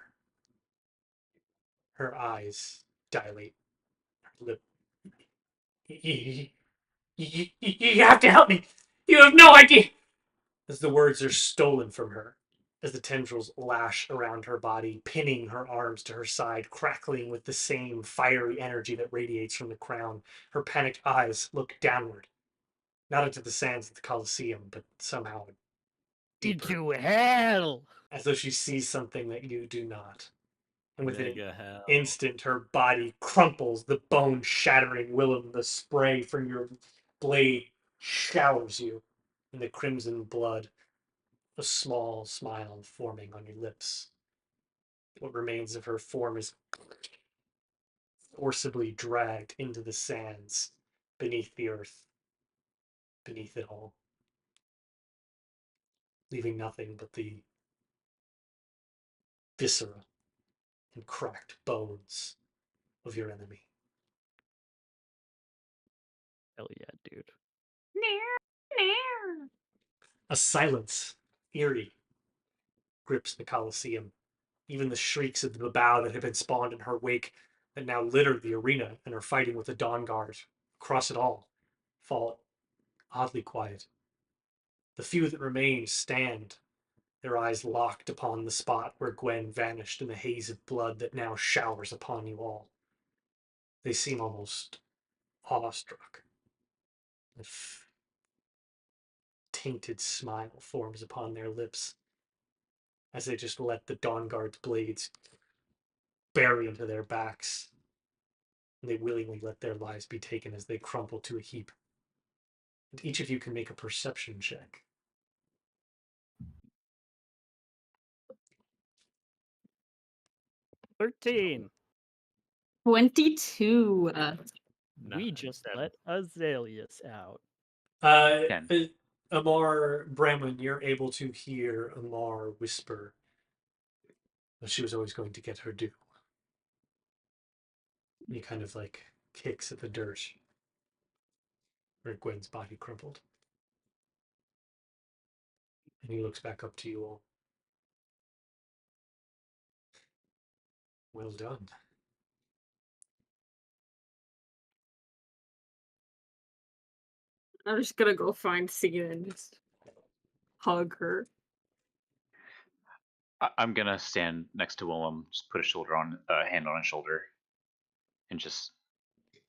Her eyes dilate, her lip. You have to help me. You have no idea. As the words are stolen from her, as the tendrils lash around her body, pinning her arms to her side, crackling with the same fiery energy that radiates from the crown, her panicked eyes look downward, not into the sands of the Colosseum, but somehow deeper, Into hell! as though she sees something that you do not. And within an Mega hell. instant, her body crumples, the bone shattering. Willem, the spray from your blade showers you in the crimson blood, a small smile forming on your lips. What remains of her form is forcibly dragged into the sands beneath the earth, beneath it all, leaving nothing but the viscera and cracked bones of your enemy. Hell yeah, dude. A silence, eerie, grips the Colosseum. Even the shrieks of the Babao that had been spawned in her wake, that now litter the arena and are fighting with the Dawn Guard across it all, fall oddly quiet. The few that remain stand, their eyes locked upon the spot where Gwen vanished in the haze of blood that now showers upon you all. They seem almost awestruck. A tainted smile forms upon their lips as they just let the Dawn Guard's blades bury into their backs, and they willingly let their lives be taken as they crumple to a heap. And each of you can make a perception check. 13. 22. We just let Azaleas out. Ken. Amar, Branwen, you're able to hear Amar whisper that she was always going to get her due. He kind of like kicks at the dirt where Gwen's body crumpled. And he looks back up to you all. Well done. I'm just gonna go find Cena and just hug her. I'm gonna stand next to Willem, just put a hand on his shoulder, and just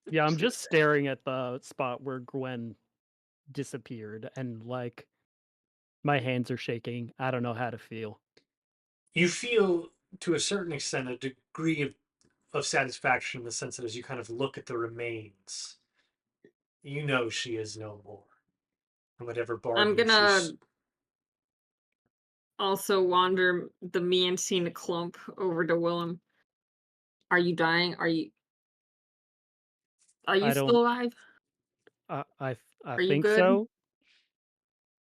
Yeah, I'm Just leave just staring at the spot where Gwen disappeared, and like my hands are shaking. I don't know how to feel. You feel, to a certain extent, a degree of satisfaction in the sense that as you kind of look at the remains, you know she is no more. And whatever I'm bargain gonna she's. also wander the me and Cena clump over to Willem. Are you dying? Are you I still don't. alive? I Are you think good? so.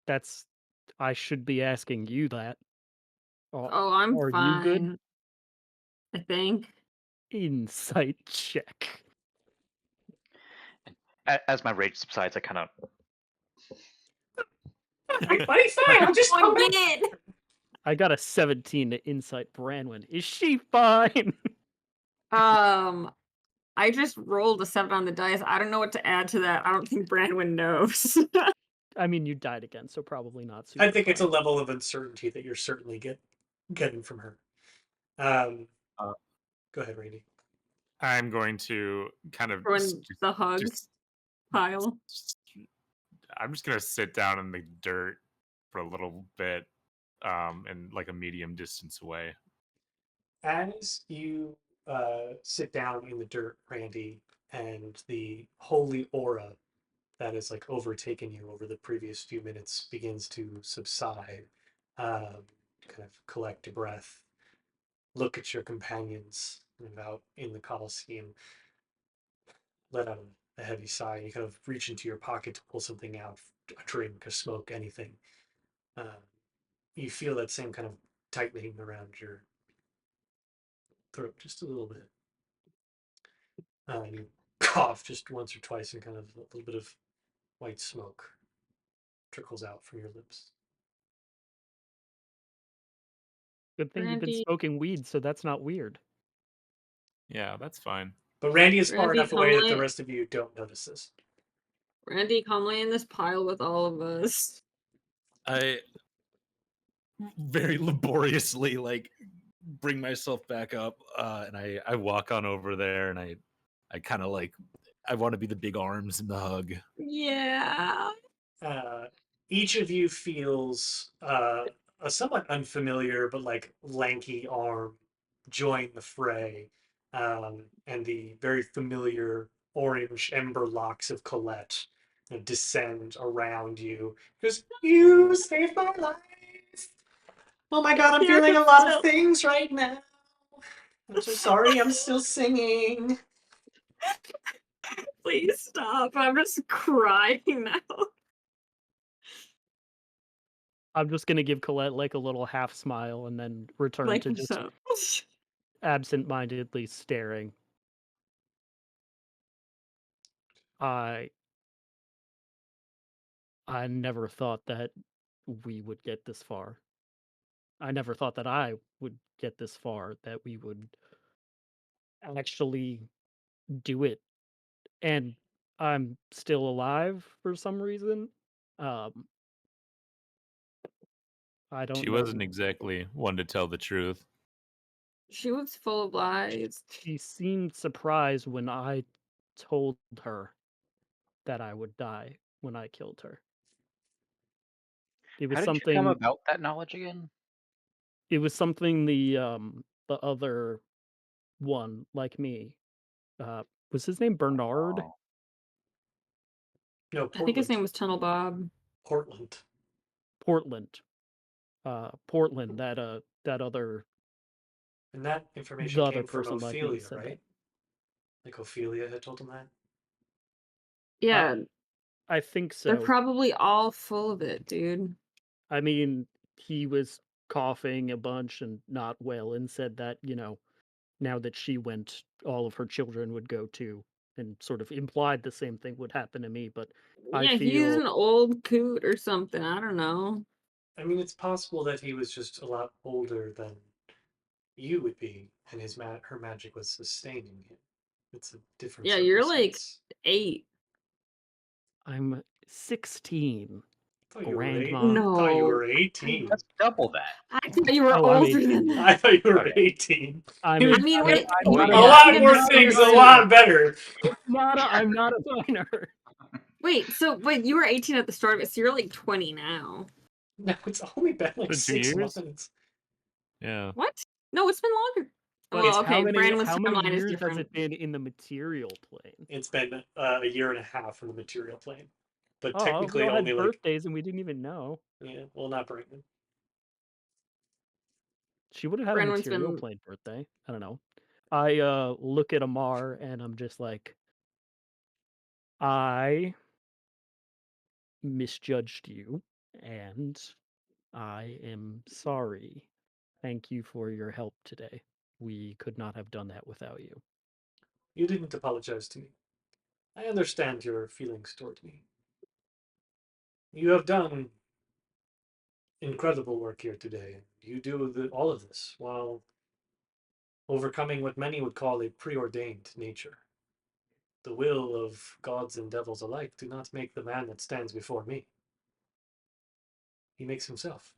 That's. I should be asking you that. Oh, I'm Are you good? fine. I think. Insight check. as my rage subsides, I kind of Everybody's fine. I'm just Oh, coming. I did. I got a 17 to insight Branwen. Is she fine? I just rolled a 7 on the dice. I don't know what to add to that. I don't think Branwen knows. I mean, you died again, so probably not super I think it's a fine. level of uncertainty that you're certainly getting from her. Go ahead, Randy. I'm going to kind of When the hugs just pile. I'm just gonna sit down in the dirt for a little bit, and like a medium distance away. As you sit down in the dirt, Randy, and the holy aura that has like overtaken you over the previous few minutes begins to subside, kind of collect a breath, look at your companions out in the Colosseum, let out a heavy sigh. You kind of reach into your pocket to pull something out, a drink, a smoke, anything. Uh, you feel that same kind of tightening around your throat just a little bit. And you cough just once or twice, and kind of a little bit of white smoke trickles out from your lips. Good thing you've been Randy, smoking weed, so that's not weird. Yeah, that's fine. But Randy is far Randy, enough away that the rest of you don't notice this. come lay in this pile with all of us. I very laboriously like bring myself back up, and I walk on over there, and I kind of like I want to be the big arms and the hug. Yeah. Uh, each of you feels a somewhat unfamiliar but like lanky arm join the fray, and the very familiar orange ember locks of Colette descend around you. Because you saved my life. Oh my god, I'm You're feeling a lot of so- things right now. I'm so sorry, I'm still singing. Please stop. I'm just crying now. I'm just gonna give Colette like a little half smile and then return Like to just so. absent-mindedly staring. I I never thought that we would get this far. I never thought that I would get this far, that we would actually do it. And I'm still alive for some reason. Um, I don't She wasn't know. exactly one to tell the truth. She was full of lies. She seemed surprised when I told her that I would die when I killed her. It was How did you come something about that knowledge again? it was something the other one like me. Was his name Bernard? Oh, No, I think his Portland. name was Tunnel Bob. Portland. Portland. Portland, that other And that the information other came from person like me Ophelia, said that. right? Like Ophelia had told him that? Yeah, I think they're so. probably all full of it, dude. I mean, he was coughing a bunch and not well and said that, now that she went, all of her children would go too, and sort of implied the same thing would happen to me, but I Yeah, he's feel an old coot or something. I don't know. I mean, it's possible that he was just a lot older than you would be, and her magic was sustaining him. It's a different Yeah, you're like circumstance. 8. I'm 16. I thought you were Grandma. I thought you No. were 18. That's double that. I thought you were Oh, I'm older 18. than that. I thought you were Okay. 18. I He was- mean, I mean, wait, Oh, wait, you're a yeah. lot 18 more at the things, a start. lot better. I'm not a minor. Wait, you were 18 at the start of it, so you're like 20 now. No, it's only been like Been 2 6 years? months. Yeah. What? No, it's been longer. But Well, okay, Branwen's how many timeline is years has different. it been in the material plane? It's been a year and a half from the material plane. But Oh, we technically all had only like, birthdays and we didn't even know. yeah, well, not Branwen. She would have had a Branwen's material been plane birthday. I don't know. I look at Amar and I'm just like, I misjudged you and I am sorry. Thank you for your help today. We could not have done that without you. You didn't apologize to me. I understand your feelings toward me. You have done incredible work here today. You do all of this while overcoming what many would call a preordained nature. The will of gods and devils alike do not make the man that stands before me. He makes himself.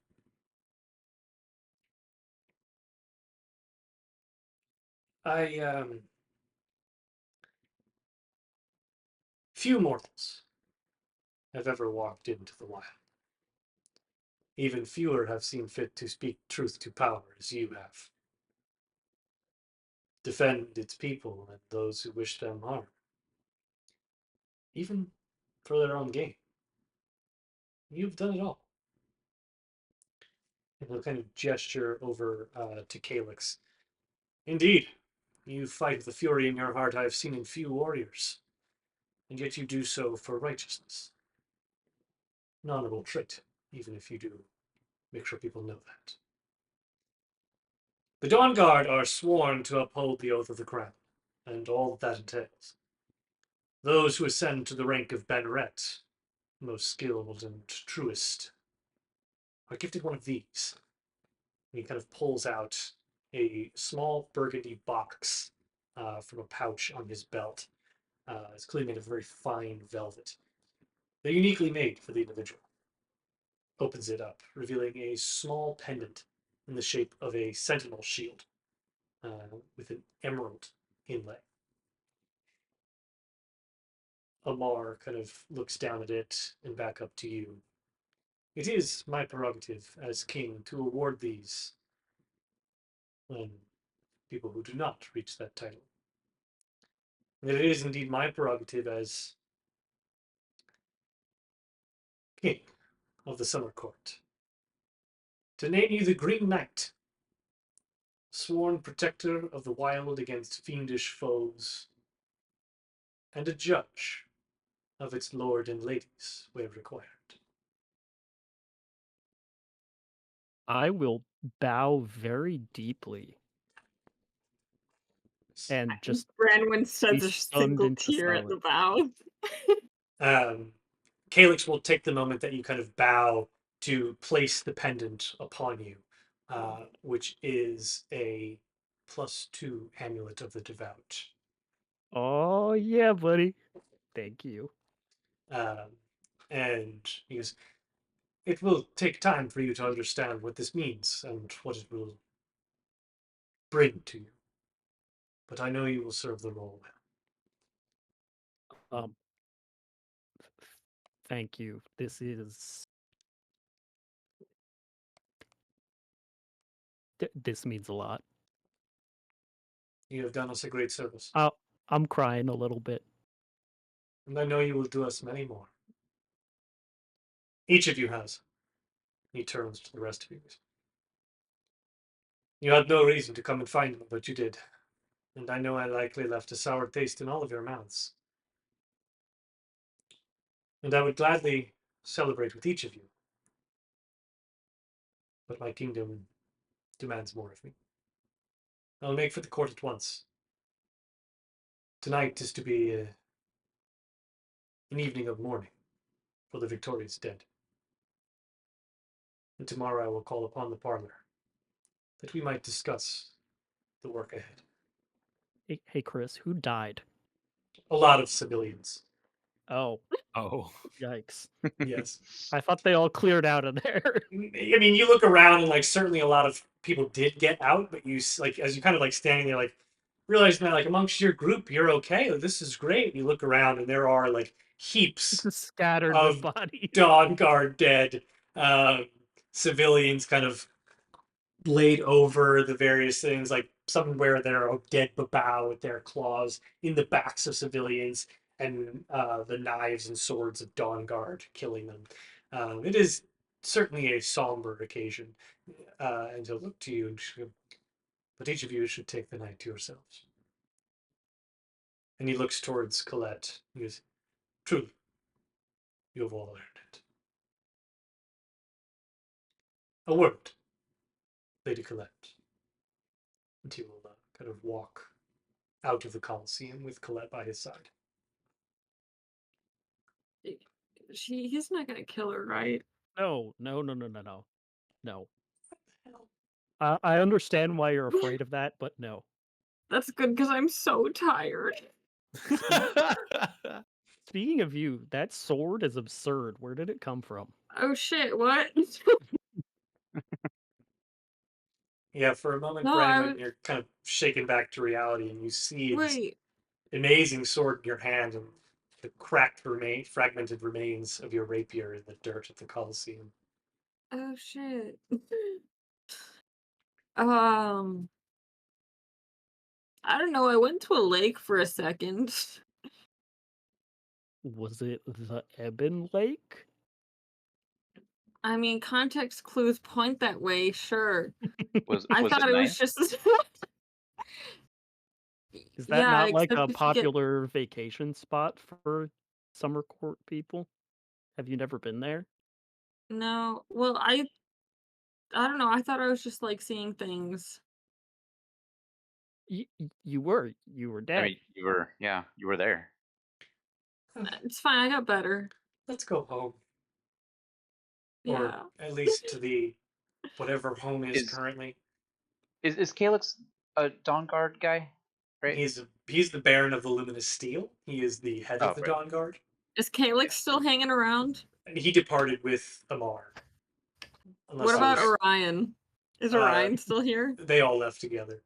Few mortals have ever walked into the wild. Even fewer have seen fit to speak truth to power as you have. Defend its people and those who wish them harm, even for their own gain. You've done it all. And he'll kind of gesture over to Calyx. Indeed, you fight with the fury in your heart I have seen in few warriors, and yet you do so for righteousness. An honorable trait, even if you do make sure people know that. The Dawn Guard are sworn to uphold the oath of the crown, and all that entails. Those who ascend to the rank of Banneret, most skilled and truest, are gifted one of these. And he kind of pulls out a small burgundy box from a pouch on his belt. It's clearly made of very fine velvet. They're uniquely made for the individual. Opens it up, revealing a small pendant in the shape of a sentinel shield with an emerald inlay. Amar kind of looks down at it and back up to you. It is my prerogative as king to award these when people who do not reach that title. And it is indeed my prerogative as king of the Summer Court to name you the Green Knight, sworn protector of the wild against fiendish foes, and a judge of its lord and ladies where required. I will bow very deeply and just Branwen be sheds a stunned single into tear at the silence. bow. Calyx will take the moment that you kind of bow to place the pendant upon you, which is a +2 amulet of the devout. Oh yeah, buddy. Thank you. And he goes, it will take time for you to understand what this means and what it will bring to you. But I know you will serve the role well. Um Thank you. This means a lot. You have done us a great service. I'm crying a little bit. And I know you will do us many more. Each of you has. He turns to the rest of you. You had no reason to come and find me, but you did. And I know I likely left a sour taste in all of your mouths. And I would gladly celebrate with each of you. But my kingdom demands more of me. I'll make for the court at once. Tonight is to be an evening of mourning for the victorious dead. And tomorrow I will call upon the parlor, that we might discuss the work ahead. Hey, Chris, who died? A lot of civilians. Oh, Oh. yikes. Yes. I thought they all cleared out of there. I mean, you look around and like certainly a lot of people did get out, but like as you kind of like standing there, like realizing that like amongst your group, you're okay. Like, this is great. You look around and there are like heaps Scattered with of bodies. Dawn Guard dead civilians kind of laid over the various things, like somewhere there are dead babao with their claws in the backs of civilians, and the knives and swords of Dawn Guard killing them. It is certainly a somber occasion, and he'll look to you and she'll, but each of you should take the night to yourselves. And he looks towards Colette. He goes, truly, you have all earned it. A word, Lady Colette. And he will kind of walk out of the Colosseum with Colette by his side. He's not gonna kill her, right? No. No. I understand why you're afraid of that, but no. That's good because I'm so tired. Speaking of you, that sword is absurd. Where did it come from? Oh shit, what? Yeah, for a moment, No, Branwen, you're kind of shaken back to reality, and you see this wait. amazing sword in your hand and the fragmented remains of your rapier in the dirt at the Colosseum. Oh shit. Um, I don't know. I went to a lake for a second. Was it the Ebon Lake? I mean, context clues point that way, sure. Was I was thought it it was nice? just Is that yeah, not like except a if you get popular vacation spot for summer court people? Have you never been there? no. Well, I don't know. I thought I was just like seeing things. You were I dead. mean, you were there. It's fine. I got better. Let's go home, or Yeah. at least to the whatever home is Is currently. is Calyx a Dawn Guard guy? Right? He's the Baron of the Luminous Steel. He is the head of Oh, the right. Dawn Guard, Is Calyx still hanging around? and he departed with Amar. What Unless about there's, Orion? Is uh, Orion still here? they all left together.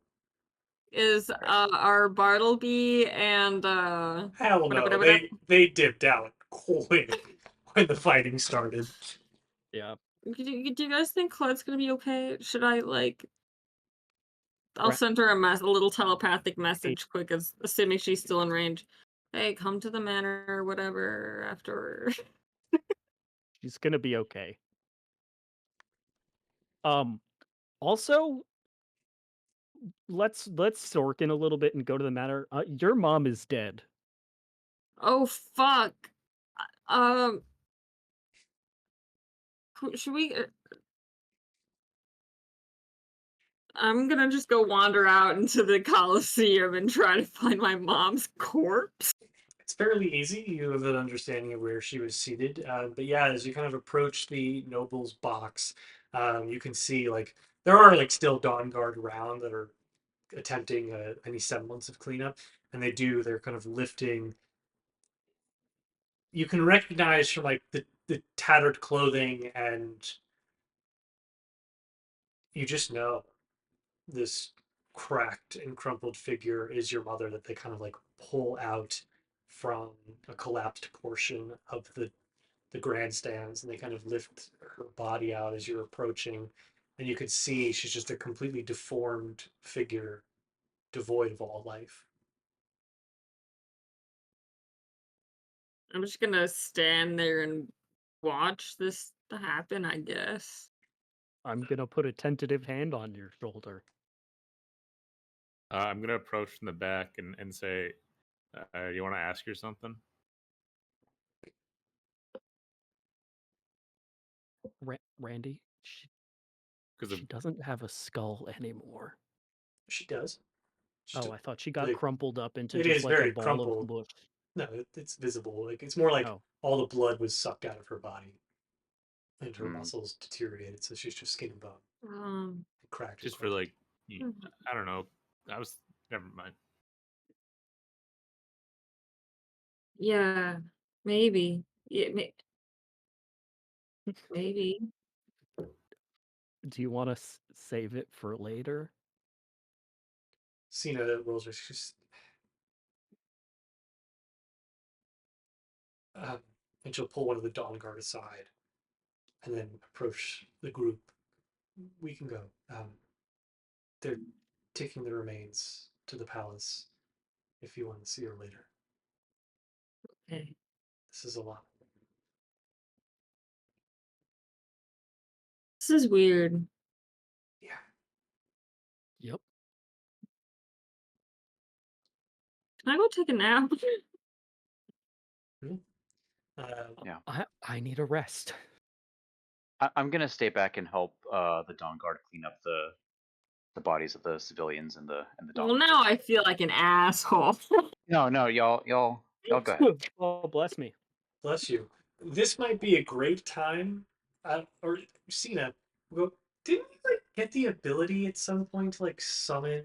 Is Alright. our Bartleby and Hell no, they dipped out when the fighting started. Yeah. do you guys think Claude's gonna be okay? Should I like I'll Right. send her a little telepathic message quick as assuming she's still in range. Hey, come to the manor or whatever after. She's gonna be okay. Also, let's Sorkin a little bit and go to the matter. Your mom is dead. Oh fuck. Um should we I'm gonna just go wander out into the Coliseum and try to find my mom's corpse. It's fairly easy. You have an understanding of where she was seated. But yeah, as you kind of approach the noble's box, you can see like there are like still Dawn Guard around that are attempting any semblance of cleanup, and they're kind of lifting. You can recognize from like the tattered clothing, and you just know this cracked and crumpled figure is your mother that they kind of like pull out from a collapsed portion of the grandstands, and they kind of lift her body out as you're approaching, and you can see she's just a completely deformed figure devoid of all life. I'm just gonna stand there and watch this happen, I guess. I'm gonna put a tentative hand on your shoulder. I'm gonna approach from the back and say, "You want to ask her something?" Randy, Because she doesn't have a skull anymore. She does. Oh, I thought she got like, crumpled up into it just is like a very ball crumpled. of mush. No, it's visible. Like it's more like Oh, all the blood was sucked out of her body and her Hmm. muscles deteriorated, so she's just skin and bone, Um, cracked. just for like, Mhm. I don't know, Never mind. Yeah, maybe. Yeah, maybe. Do you want to save it for later? Cena rolls her. She's, and she'll pull one of the Dawn Guard aside, and then approach the group. We can go. They're taking the remains to the palace. If you want to see her later, Okay. this is a lot. This is weird. Yeah. Yep. Can I go take a nap? Yeah. I need a rest. I'm gonna stay back and help the Dawn Guard clean up the bodies of the civilians and the Dawn Well, Guard. now I feel like an asshole. No, y'all go ahead. Oh, bless me. Bless you. This might be a great time. Or Cena, well, didn't you like get the ability at some point to like summon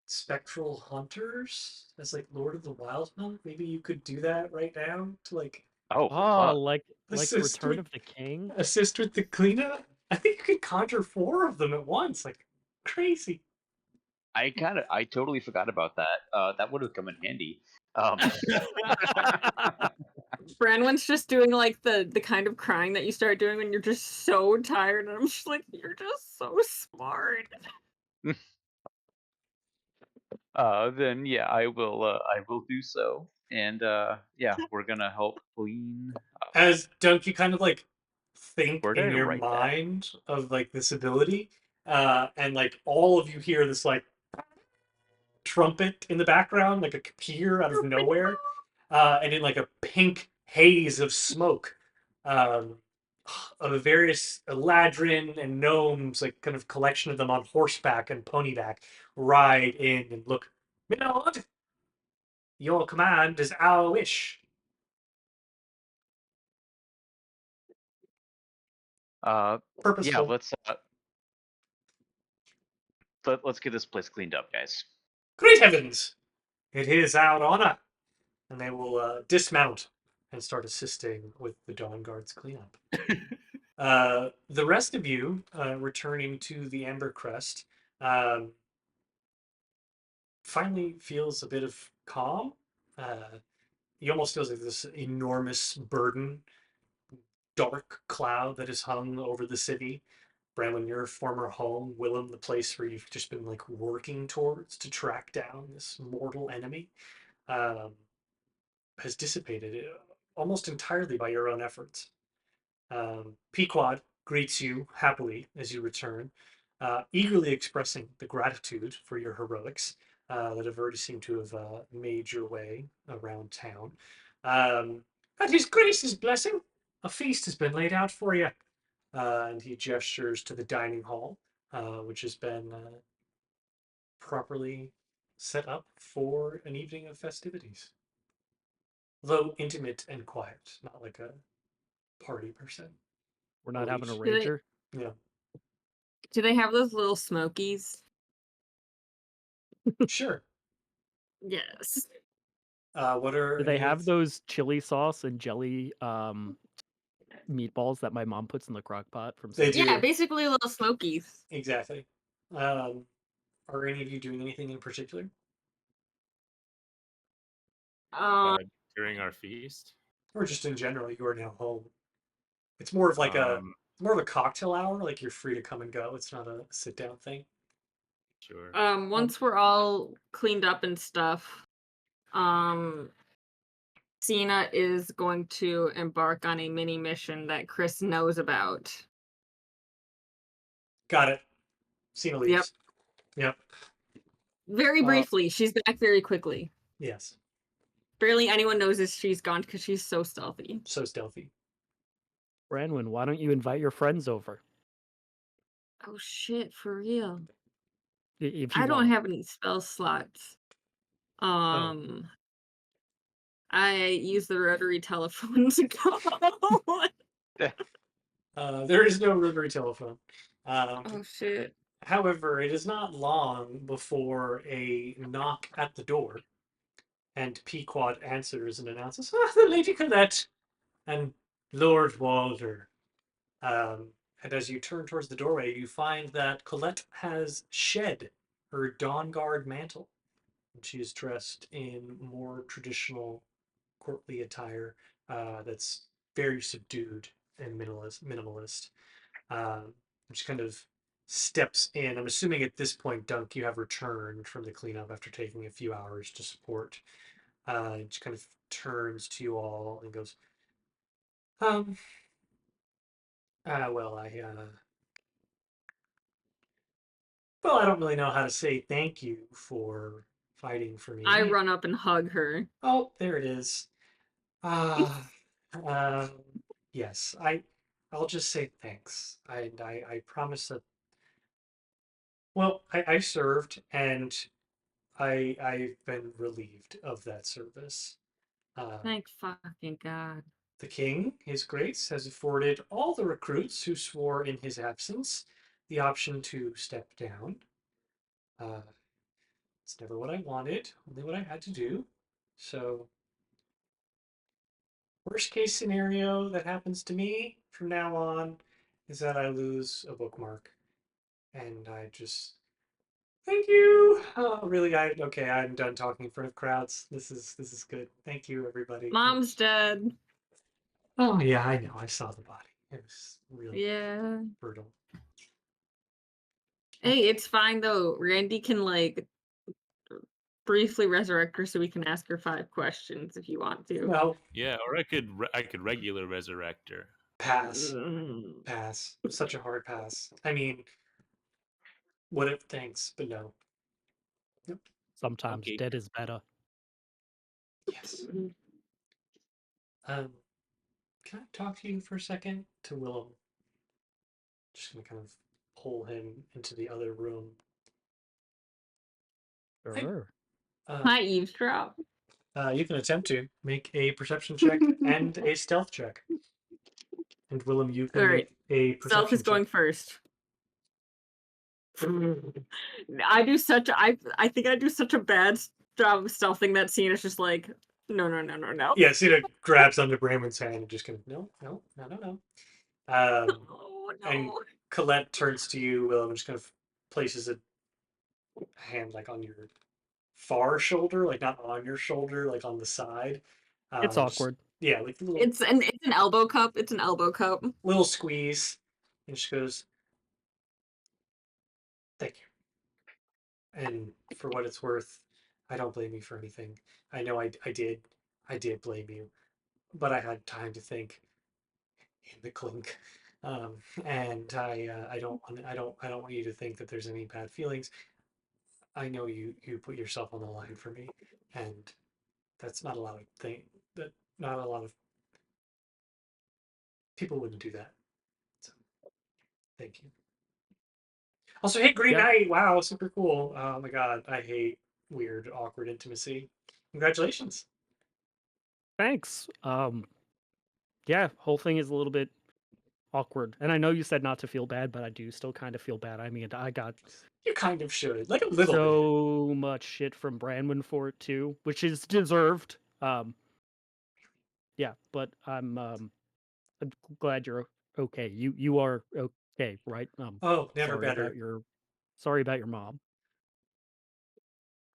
spectral hunters as like Lord of the Wild Hunt? Maybe you could do that right now to like Oh, Oh, like assist Return with, of the King. assist with the cleanup. I think you could conjure 4 of them at once. Like crazy. I totally forgot about that. That would have come in handy. Branwen's just doing like the kind of crying that you start doing when you're just so tired, and I'm just like, you're just so smart. Then yeah, I will do so. And yeah, we're gonna help clean. As Dunk, you kind of like think Where did in I your write that? mind of like this ability, and like all of you hear this like trumpet in the background, like appear out of nowhere, and in like a pink haze of smoke, um, of various Eladrin and gnomes, like kind of collection of them on horseback and ponyback, ride in and look. My lord, your command is our wish. Yeah, Purposeful. let's get this place cleaned up, guys. Great heavens! It is our honor. And they will dismount and start assisting with the Dawn Guard's cleanup. The rest of you returning to the Amber Crest finally feels a bit of calm. He almost feels like this enormous burden, dark cloud that is hung over the city. Branwen, your former home, Willem, the place where you've just been like working towards to track down this mortal enemy, um, has dissipated almost entirely by your own efforts. Pequod greets you happily as you return, eagerly expressing the gratitude for your heroics that have already seemed to have made your way around town. At his grace's blessing, a feast has been laid out for you. And he gestures to the dining hall, which has been properly set up for an evening of festivities. Though intimate and quiet, not like a party per se. We're not having a Do they- rager. Yeah, Do they have those little smokies? sure. Yes. What are Do they any have of- those chili sauce and jelly meatballs that my mom puts in the crock pot from They Sam's? do. Yeah, basically little smokies. Exactly. Are any of you doing anything in particular? Um, During our feast. Or just in general, you are now home. It's more of like a cocktail hour, like you're free to come and go. It's not a sit down thing. Sure. once we're all cleaned up and stuff, Cena is going to embark on a mini mission that Chris knows about. Got it. Cena leaves. Yep. Very briefly, she's back very quickly. Yes. Barely anyone knows if she's gone because she's so stealthy. So stealthy. Branwen, why don't you invite your friends over? Oh shit, for real. If you I don't want. have any spell slots. I use the rotary telephone to call. There is no rotary telephone. Oh shit. However, it is not long before a knock at the door, and Pequod answers and announces, "Ah, the Lady Colette and Lord Walder." And as you turn towards the doorway, you find that Colette has shed her Dawn Guard mantle. And she is dressed in more traditional courtly attire that's very subdued and minimalist. Which kind of steps in. I'm assuming at this point, Dunk, you have returned from the cleanup after taking a few hours to support. She kind of turns to you all and goes, um, well, well, I don't really know how to say thank you for fighting for me. I run up and hug her. Oh, there it is. Ah, um, yes, I'll just say thanks. I promise that. Well, I served, and I've been relieved of that service. Thank fucking God. The king, his grace, has afforded all the recruits who swore in his absence the option to step down. Uh, it's never what I wanted, only what I had to do. So, worst case scenario that happens to me from now on is that I lose a bookmark, and I just thank you. Oh, really? Okay. I'm done talking in front of crowds. This is good. Thank you, everybody. Mom's dead. Oh yeah, I know. I saw the body. It was really Yeah. brutal. Hey, it's fine though. Randy can like briefly resurrect her so we can ask her 5 questions if you want to. No, Yeah, or I could regular resurrect her. pass, Mm. pass. Such a hard pass. I mean, what it thanks, but no. Yep. Sometimes Okay. dead is better. Yes. Can I talk to you for a second? To Willem. Just gonna kind of pull him into the other room. Sure. Hi, eavesdrop. You can attempt to make a perception check and a stealth check. And Willem, you can All right. make a Stealth perception is going check. first. I think I do such a bad job of stealthing that scene. It's just like no. Yeah, Cena grabs onto Branwen's hand and just kind of no. Oh And no. Colette turns to you, Willem, and just kind of places a hand like on your far shoulder, like not on your shoulder, like on the side. It's Just- awkward. yeah, like a It's an elbow cup. It's an elbow cup. little squeeze, and she goes, "Thank you." And for what it's worth, I don't blame you for anything. I know I did blame you, but I had time to think in the clink. And I don't want you to think that there's any bad feelings. I know you put yourself on the line for me, and that's not a lot of thing that not a lot of people wouldn't do that. So thank you. Also, hey, Green Yeah. Knight! Wow, super cool. Oh my god, I hate weird, awkward intimacy. Congratulations. Thanks. Yeah, whole thing is a little bit awkward. And I know you said not to feel bad, but I do still kind of feel bad. I mean, I got You kind of should, like a little bit. so much shit from Branwen for it too, which is deserved. Yeah, but I'm glad you're okay. You are okay, right? Oh, never Sorry better. about your mom.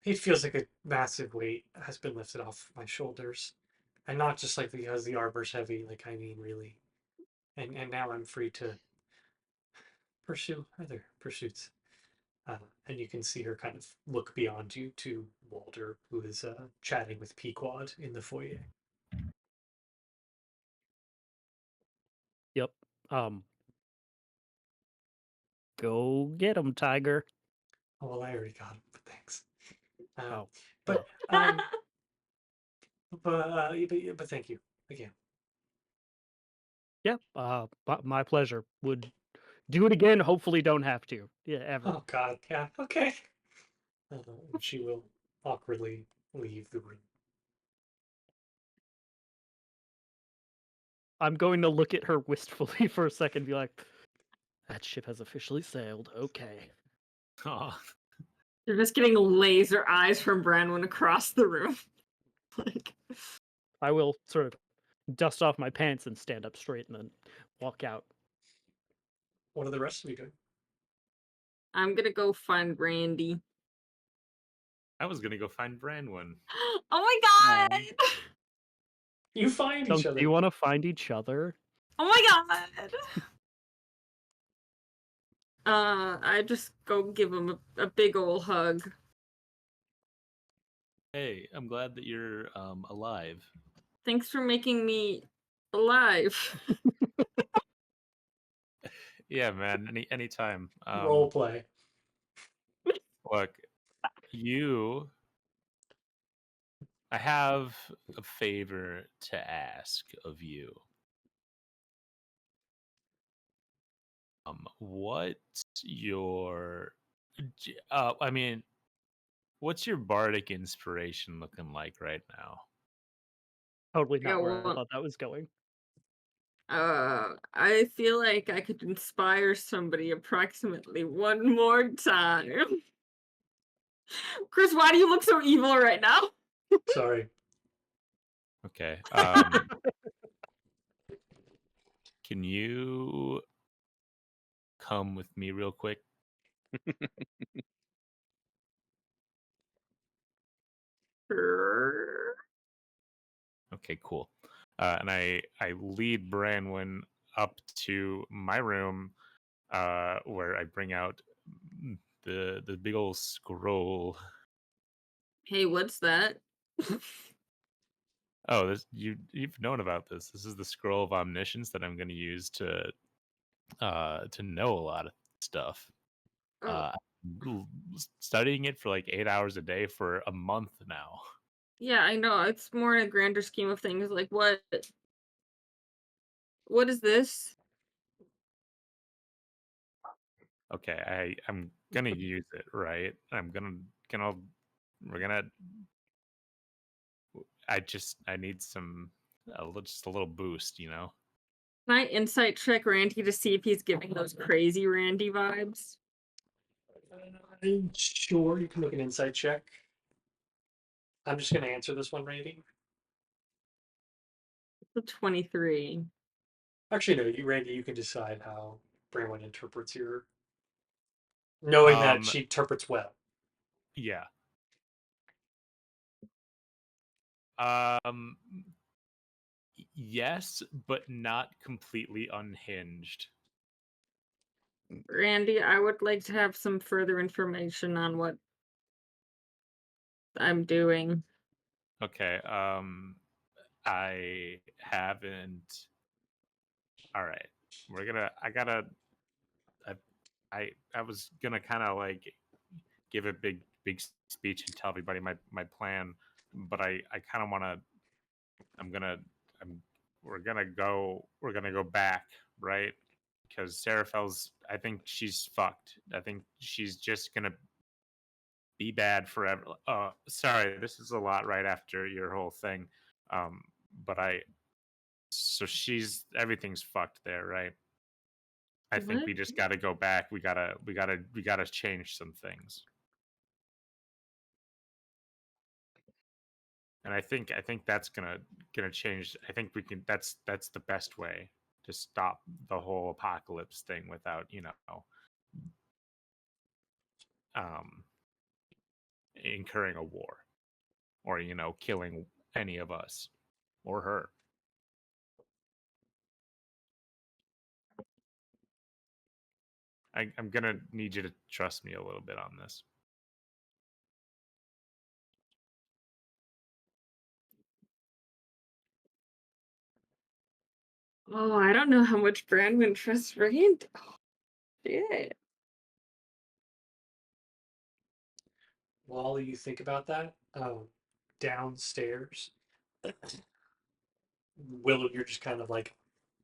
It feels like a massive weight has been lifted off my shoulders, and not just like because the arbor's heavy. Like I mean, really. And now I'm free to pursue other pursuits. And you can see her kind of look beyond you to Walter, who is chatting with Pequod in the foyer. Yep. Go get him, Tiger. Oh, well, I already got him, but thanks. Oh, But um, but thank you again. yeah. My pleasure. Would do it again. Hopefully, don't have to. Yeah, ever. Oh God, yeah, okay. She will awkwardly leave the room. I'm going to look at her wistfully for a second, and be like, "That ship has officially sailed." Okay. Aw. You're just getting laser eyes from Branwen across the room. Like, I will sort of dust off my pants and stand up straight and then walk out. What are the rest of you doing? I'm gonna go find Randy. I was gonna go find Branwen. Oh my god! You find Don't each other. you want to find each other? Oh my god! I just go give him a big ol' hug. Hey, I'm glad that you're alive. Thanks for making me alive. Yeah, man. Anytime. Role play. Look, I have a favor to ask of you. What's your I mean, what's your bardic inspiration looking like right now? Totally Yeah, not where I well, thought that was going. I feel like I could inspire somebody approximately one more time. Chris, why do you look so evil right now? Sorry. Okay. Can you come with me real quick? Okay, cool. And I lead Branwen up to my room, where I bring out the big old scroll. Hey, what's that? Oh, you've known about this. This is the scroll of omniscience that I'm going to use to know a lot of stuff. Oh, Studying it for like 8 hours a day for a month now. yeah, I know. It's more in a grander scheme of things. Like, what is this? Okay, I'm gonna use it, right? We're gonna. I need just a little boost, you know. Can I insight check Randy to see if he's giving those crazy Randy vibes? Sure, you can make an insight check. I'm just going to answer this one, Randy. The 23. Actually, no, Randy, you can decide how Branwen interprets your. Knowing that she interprets well. Yeah. Um. Yes, but not completely unhinged. Randy, I would like to have some further information on what I'm doing. Okay. I haven't. All right. I was gonna kind of like give a big speech and tell everybody my plan, but I kind of want to. I'm gonna. I'm. We're gonna go back, right? Because Seraphil's. I think she's fucked. I think she's just gonna be bad forever. Sorry, this is a lot right after your whole thing. Um, but so everything's fucked there, right? I think What? we just got to go back. We gotta change some things. And I think that's gonna change. I think we can. That's the best way to stop the whole apocalypse thing without um, incurring a war or killing any of us or her. I'm gonna need you to trust me a little bit on this. Oh, I don't know how much Branwen trusts Randy. Oh, shit. While you think about that, downstairs, Willem, you're just kind of like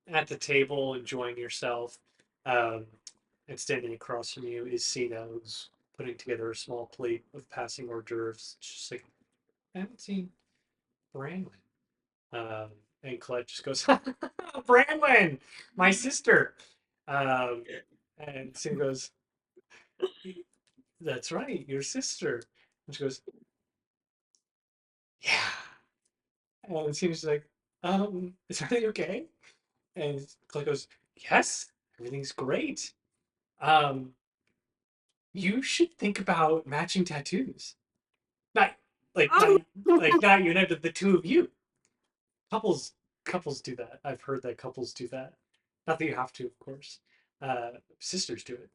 at the table enjoying yourself. Um, and standing across from you is Cena, who's putting together a small plate of passing hors d'oeuvres. She's like, I haven't seen Branwen. And Colette just goes, Branwen, my sister. And Cena goes, That's right, your sister. And she goes, yeah. And she's like, is everything okay? And Clay goes, yes, everything's great. Um, you should think about matching tattoos. Not Oh, not you, not the two of you. Couples couples do that. I've heard that couples do that. Not that you have to, of course. Sisters do it.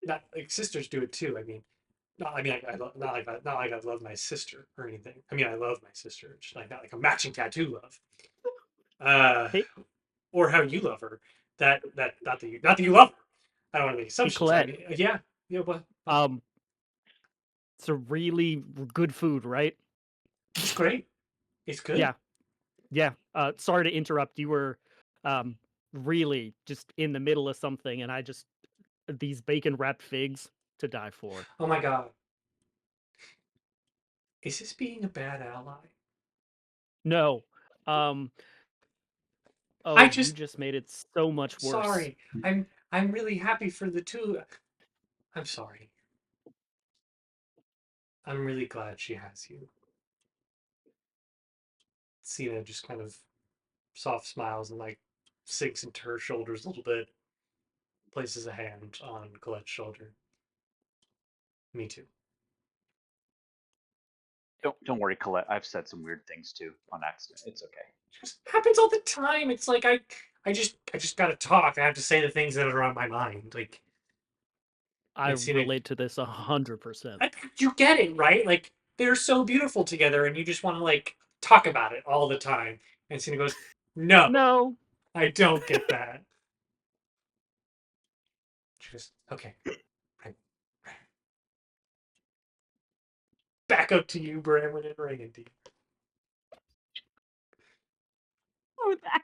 Not like sisters do it too. I mean, not like I love my sister or anything. I mean, I love my sister. It's like not like a matching tattoo love. Uh, Hey, or how you love her. That not that you love her. I don't want to make hey, assumptions. I Colette. mean, yeah, yeah. What? It's a really good food, right? It's great. It's good. Yeah, yeah. Sorry to interrupt. You were really just in the middle of something, and I just these bacon wrapped figs to die for. Oh my god. Is this being a bad ally? No. Um. I Oh, you just just made it so much worse. sorry. I'm really happy for the two. I'm sorry. I'm really glad she has you. Cena just kind of soft smiles and like sinks into her shoulders a little bit, places a hand on Colette's shoulder. Me too. Don't worry, Colette. I've said some weird things too on accident. It's okay. It just happens all the time. It's like I just gotta talk. I have to say the things that are on my mind. Like I and Cena, relate to this 100%. you get it, right? Like they're so beautiful together, and you just want to like talk about it all the time. And Cena goes, "No, No. I don't get that." She goes, "Okay, right, right. Back up to you, Branwen and Randy." oh, that.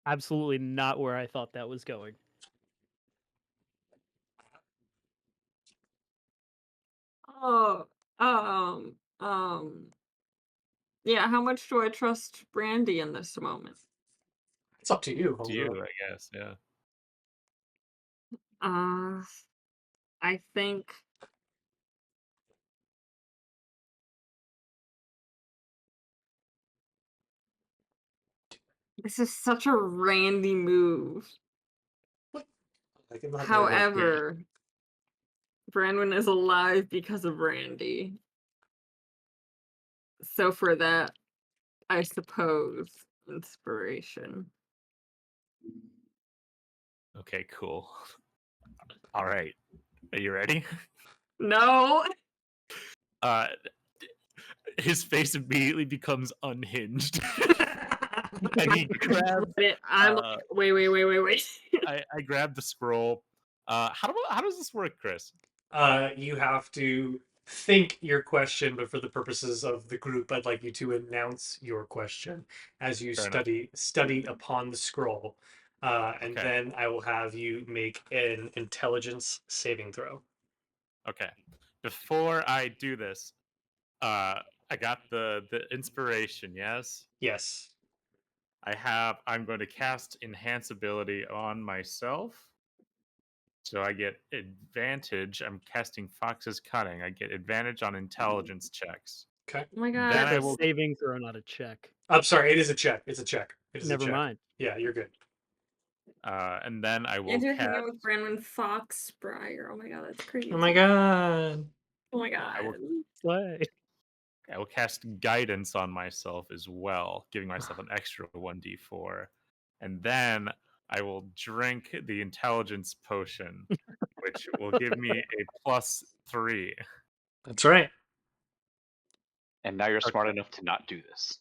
Absolutely not where I thought that was going. Oh, yeah. How much do I trust Brandy in this moment? It's up to you, To homegirl. you, I guess. Yeah. Uh, I think this is such a Randy move. What? Like, I'm not gonna, like, However, Branwen is alive because of Randy. So for that, I suppose inspiration. Okay, cool. All right. Are you ready? No. Uh, his face immediately becomes unhinged, and he grabs. I'm wait. I grab the scroll. How does this work, Chris? You have to think your question, but for the purposes of the group, I'd like you to announce your question as you Fair enough. study upon the scroll, and Okay. then I will have you make an intelligence saving throw. Okay. Before I do this, I got the inspiration. Yes. Yes. I'm going to cast enhance ability on myself. So I get advantage. I'm casting Fox's Cunning. I get advantage on intelligence checks. Okay. Oh my god. Then That's I a will. saving throw, not a check. I'm sorry. It is a check. It's a check. It is Never a check. mind. Yeah, you're good. And then I will And you're cast. hanging out with Branwen Fox Briar. Oh my god, that's crazy. Oh my god. Oh my god. Slay. I will cast guidance on myself as well, giving myself an extra 1d4. And then I will drink the intelligence potion, which will give me a +3. That's right. And now you're smart Okay. enough to not do this.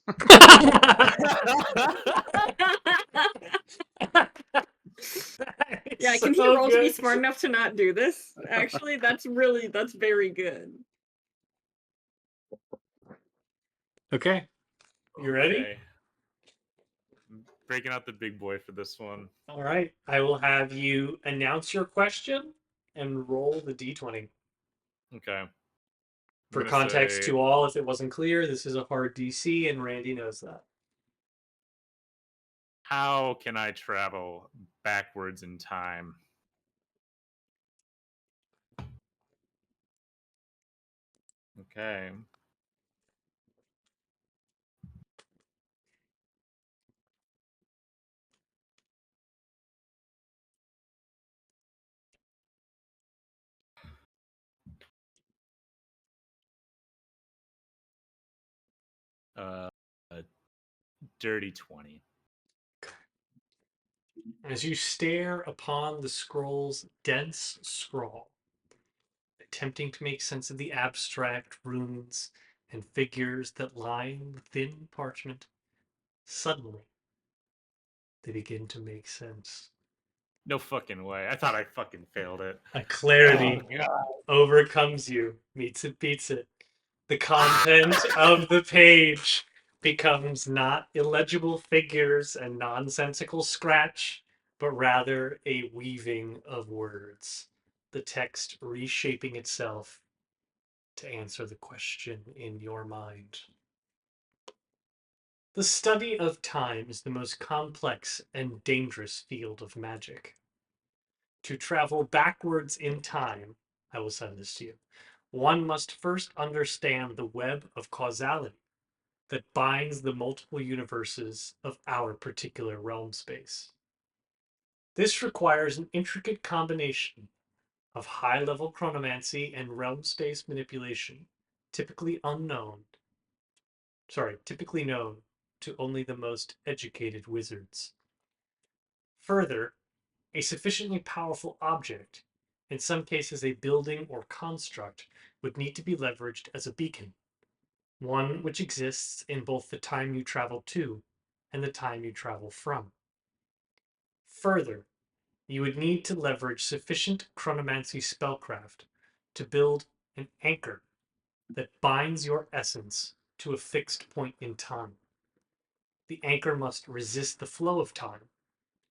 Yeah, can he roll to be smart enough to not do this? Actually, that's very good. Okay. You ready? Okay. I'm breaking out the big boy for this one. All right. I will have you announce your question and roll the d20. Okay. I'm For gonna context say, to all, if it wasn't clear, this is a hard DC, and Randy knows that. how can I travel backwards in time? Okay. A dirty 20. As you stare upon the scroll's dense scrawl, attempting to make sense of the abstract runes and figures that line the thin parchment, suddenly they begin to make sense. No fucking way. I thought I fucking failed it. A clarity Oh, God. overcomes you, meets it, beats it. The content of the page becomes not illegible figures and nonsensical scratch, but rather a weaving of words. The text reshaping itself to answer the question in your mind. The study of time is the most complex and dangerous field of magic. To travel backwards in time, I will send this to you, one must first understand the web of causality that binds the multiple universes of our particular realm space. This requires an intricate combination of high-level chronomancy and realm space manipulation, typically typically known to only the most educated wizards. Further, a sufficiently powerful object, in some cases a building or construct, would need to be leveraged as a beacon, one which exists in both the time you travel to and the time you travel from. Further, you would need to leverage sufficient chronomancy spellcraft to build an anchor that binds your essence to a fixed point in time. The anchor must resist the flow of time,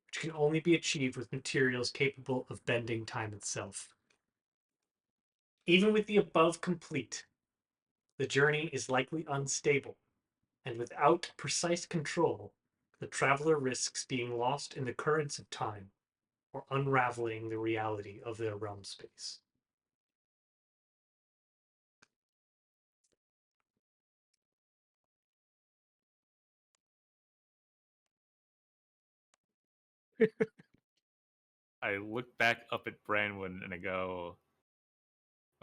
which can only be achieved with materials capable of bending time itself. Even with the above complete, the journey is likely unstable, and without precise control, the traveler risks being lost in the currents of time or unraveling the reality of their realm space. I look back up at Branwen and I go,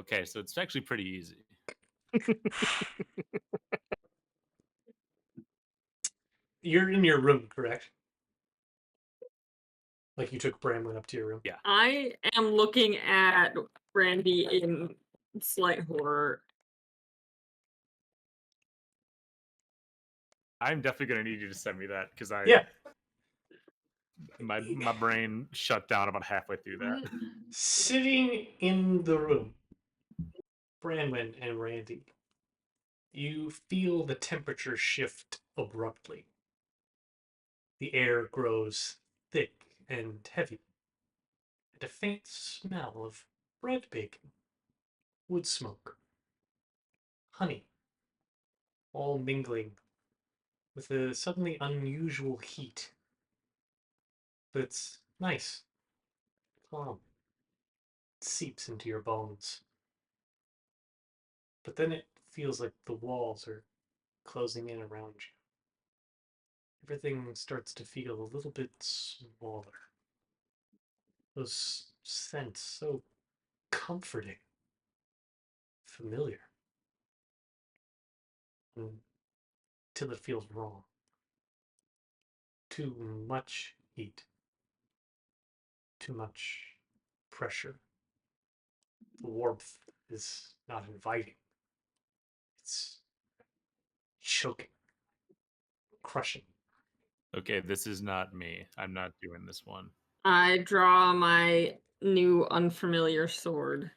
okay, so it's actually pretty easy. You're in your room, correct? Like you took Bramlin up to your room? Yeah. I am looking at Randy in slight horror. I'm definitely gonna need you to send me that because Yeah. my brain shut down about halfway through that. Sitting in the room, Branwen and Randy, you feel the temperature shift abruptly. The air grows thick and heavy, and a faint smell of bread baking, wood smoke, honey, all mingling with a suddenly unusual heat. But it's nice, calm, it seeps into your bones. But then it feels like the walls are closing in around you. Everything starts to feel a little bit smaller. Those scents so comforting, familiar, until it feels wrong. Too much heat, too much pressure. The warmth is not inviting. It's choking, crushing. Okay, this is not me. I'm not doing this one. I draw my new unfamiliar sword.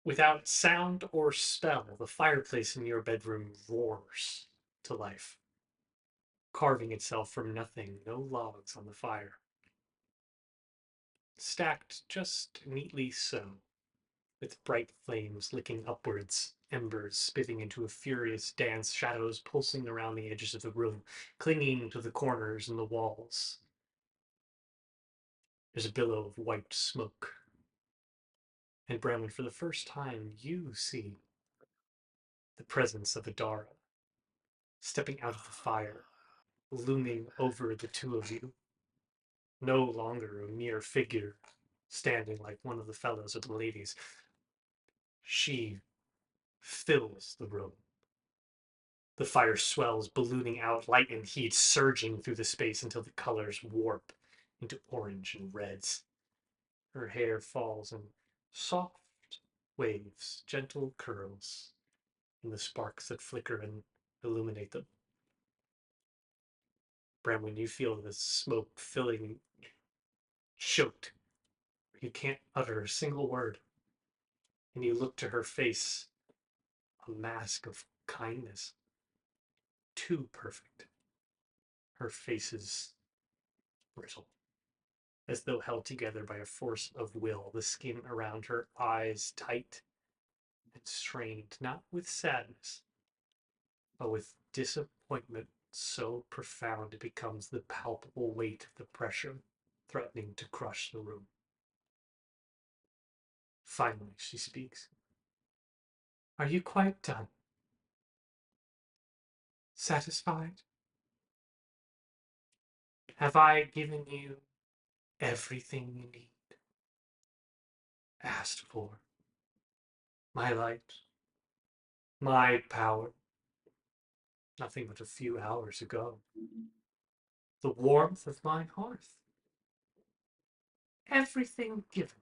Without sound or spell, the fireplace in your bedroom roars to life, carving itself from nothing, no logs on the fire. Stacked just neatly so, with bright flames licking upwards, embers spitting into a furious dance, shadows pulsing around the edges of the room, clinging to the corners and the walls. There's a billow of white smoke. And Branwen, for the first time, you see the presence of Adara, stepping out of the fire, looming over the two of you. No longer a mere figure standing like one of the fellows or the ladies. She fills the room. The fire swells, ballooning out, light and heat surging through the space until the colors warp into orange and reds. Her hair falls in soft waves, gentle curls, in the sparks that flicker and illuminate them. Branwen, you feel the smoke filling, choked. You can't utter a single word. And you look to her face, a mask of kindness. Too perfect. Her face is brittle, as though held together by a force of will, the skin around her eyes tight and strained, not with sadness, but with disappointment so profound it becomes the palpable weight of the pressure threatening to crush the room. Finally, she speaks. Are you quite done? Satisfied? Have I given you everything you need? Asked for? My light? My power? Nothing but a few hours ago. The warmth of my hearth? Everything given,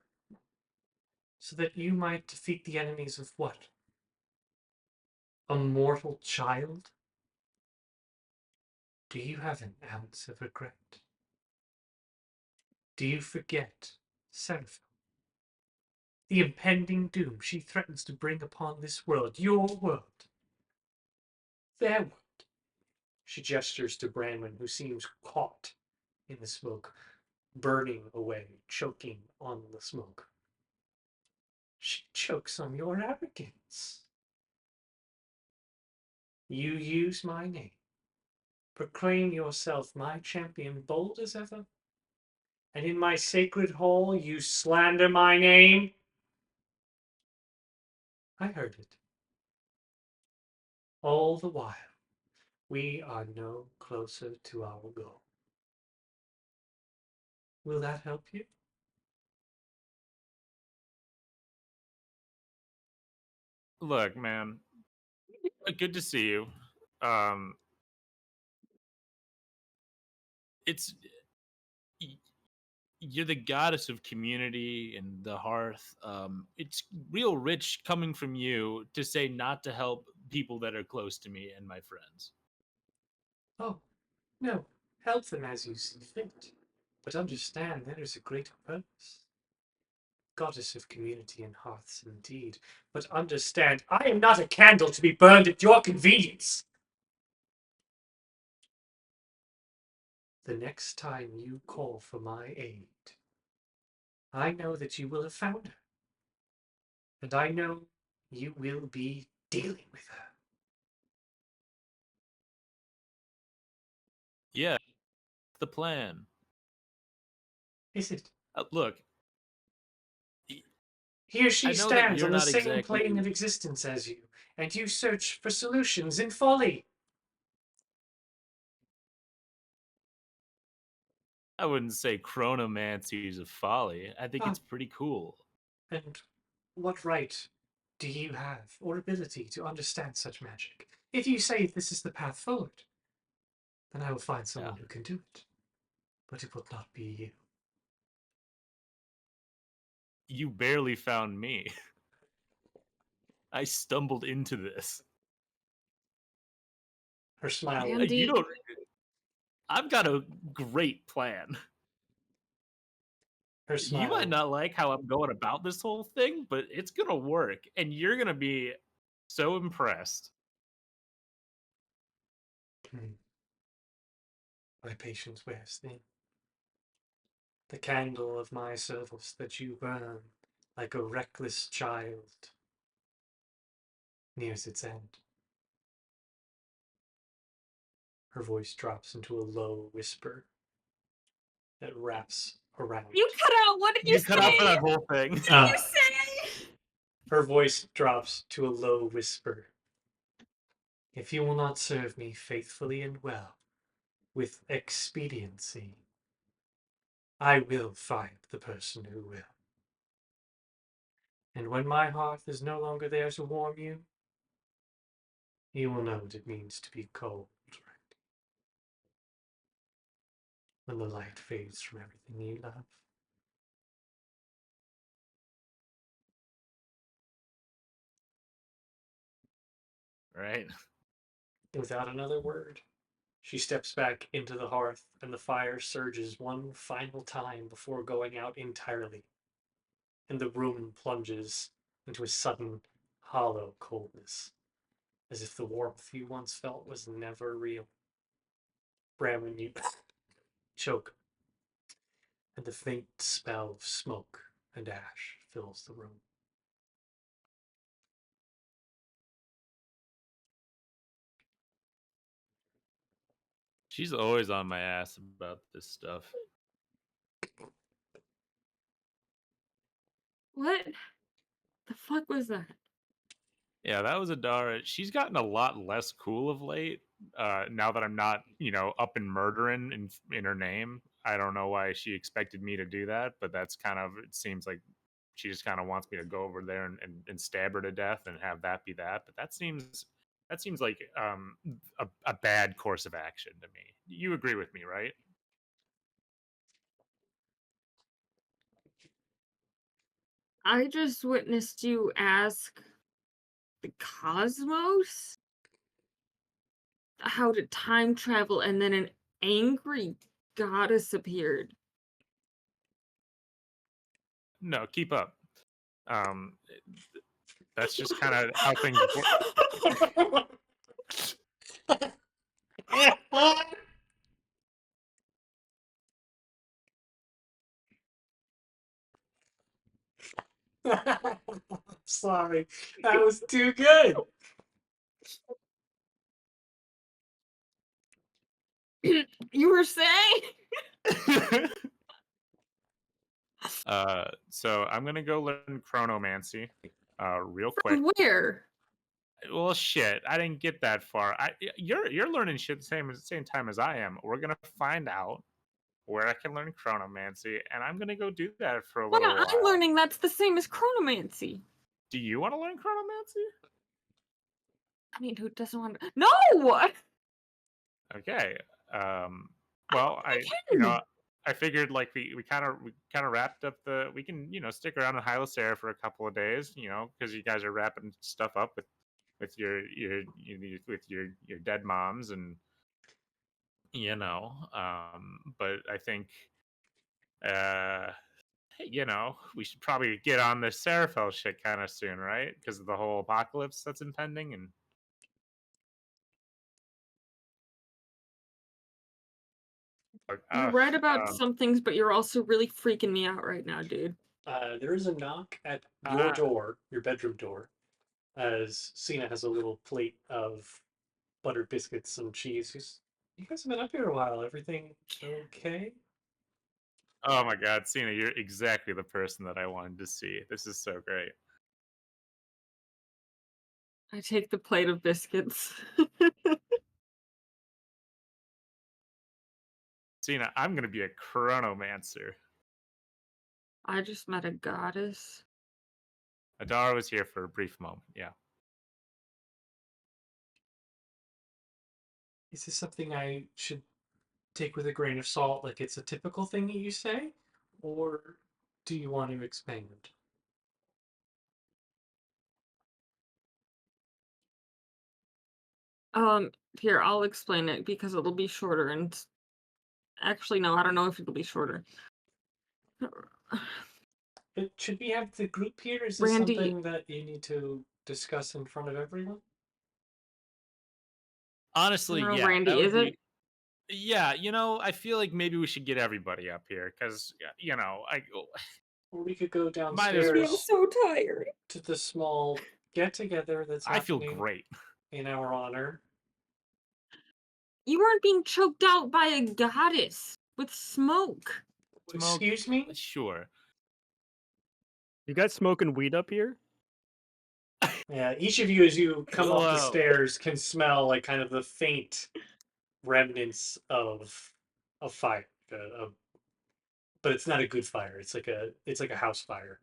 so that you might defeat the enemies of what? A mortal child? Do you have an ounce of regret? Do you forget Seraphim? The impending doom she threatens to bring upon this world, your world, their world. She gestures to Branwen, who seems caught in the smoke, burning away, choking on the smoke. She chokes on your arrogance. You use my name, proclaim yourself my champion, bold as ever, and in my sacred hall you slander my name. I heard it. All the while, we are no closer to our goal. Will that help you? Look, man, good to see you. It's you're the goddess of community and the hearth. It's real rich coming from you to say not to help people that are close to me and my friends. Oh, no, help them as you see fit. But understand there is a greater purpose. Goddess of community and hearths indeed. But understand, I am not a candle to be burned at your convenience. The next time you call for my aid, I know that you will have found her. And I know you will be dealing with her. Yeah, the plan. Is it? Look, Here she I know that stands you're on the not same exactly. plane of existence as you, and you search for solutions in folly. I wouldn't say chronomancy is a folly. I think it's pretty cool. And what right do you have or ability to understand such magic? If you say this is the path forward, then I will find someone who can do it. But it will not be you. You barely found me. I stumbled into this. Her smile. Andy. You don't. I've got a great plan. Her smile. You might not like how I'm going about this whole thing, but it's gonna work, and you're gonna be so impressed. My patience wears thin. The candle of my service that you burn like a reckless child nears its end. Her voice drops into a low whisper that wraps around. You cut out. What did you say? cut out for that whole thing. What did you say? Her voice drops to a low whisper If you will not serve me faithfully and well, with expediency, I will find the person who will. And when my hearth is no longer there to warm you, you will know what it means to be cold, right? When the light fades from everything you love. Right. Without another word, she steps back into the hearth, and the fire surges one final time before going out entirely, and the room plunges into a sudden, hollow coldness, as if the warmth you once felt was never real. Branwen, you choke, and the faint smell of smoke and ash fills the room. She's always on my ass about this stuff. What the fuck was that? Yeah, that was Adara. She's gotten a lot less cool of late. Now that I'm not, up and murdering in her name. I don't know why she expected me to do that, but that's kind of, it seems like she just kind of wants me to go over there and stab her to death and have that be that. But that seems like a bad course of action to me. You agree with me, right? I just witnessed you ask the cosmos how to time travel, and then an angry goddess appeared. No, keep up. Um, that's just kind of how things work. Sorry, that was too good. You were saying? So I'm gonna go learn chronomancy, real quick. From where? Well, shit, I didn't get that far. You're learning shit the same time as I am. We're gonna find out where I can learn chronomancy, and I'm gonna go do that for a Well, little I'm while. learning that's the same as chronomancy. Do you want to learn chronomancy? I mean, who doesn't want to? No! Okay. Well, can. I figured like we kind of wrapped up we can stick around in Hylasera for a couple of days, because you guys are wrapping stuff up with with your dead moms and but I think uh we should probably get on this Seraphel shit kind of soon, right? Because of the whole apocalypse that's impending and You're right about some things, but you're also really freaking me out right now, dude. There is a knock at your door, your bedroom door, as Cena has a little plate of buttered biscuits and cheese. You guys have been up here a while. Everything okay? oh my god, Cena, you're exactly the person that I wanted to see. This is so great. I take the plate of biscuits. Cena, I'm gonna be a chronomancer. I just met a goddess. Adara was here for a brief moment, yeah. Is this something I should take with a grain of salt, like it's a typical thing that you say? Or do you want to expand? Here, I'll explain it because it'll be shorter and actually no, I don't know if it'll be shorter. Should we have the group here? Is this Randy. something that you need to discuss in front of everyone? Honestly, No, yeah. Randy, that would is it? Yeah, I feel like maybe we should get everybody up here because, Or we could go Might as downstairs well. I'm so tired. to the small get together that's I feel happening great. in our honor. You weren't being choked out by a goddess with smoke. Smoke, Excuse me? sure. You guys smoking weed up here? Yeah, each of you, as you come up the Whoa. stairs, can smell like kind of the faint remnants of fire. But it's not a good fire. It's like a house fire.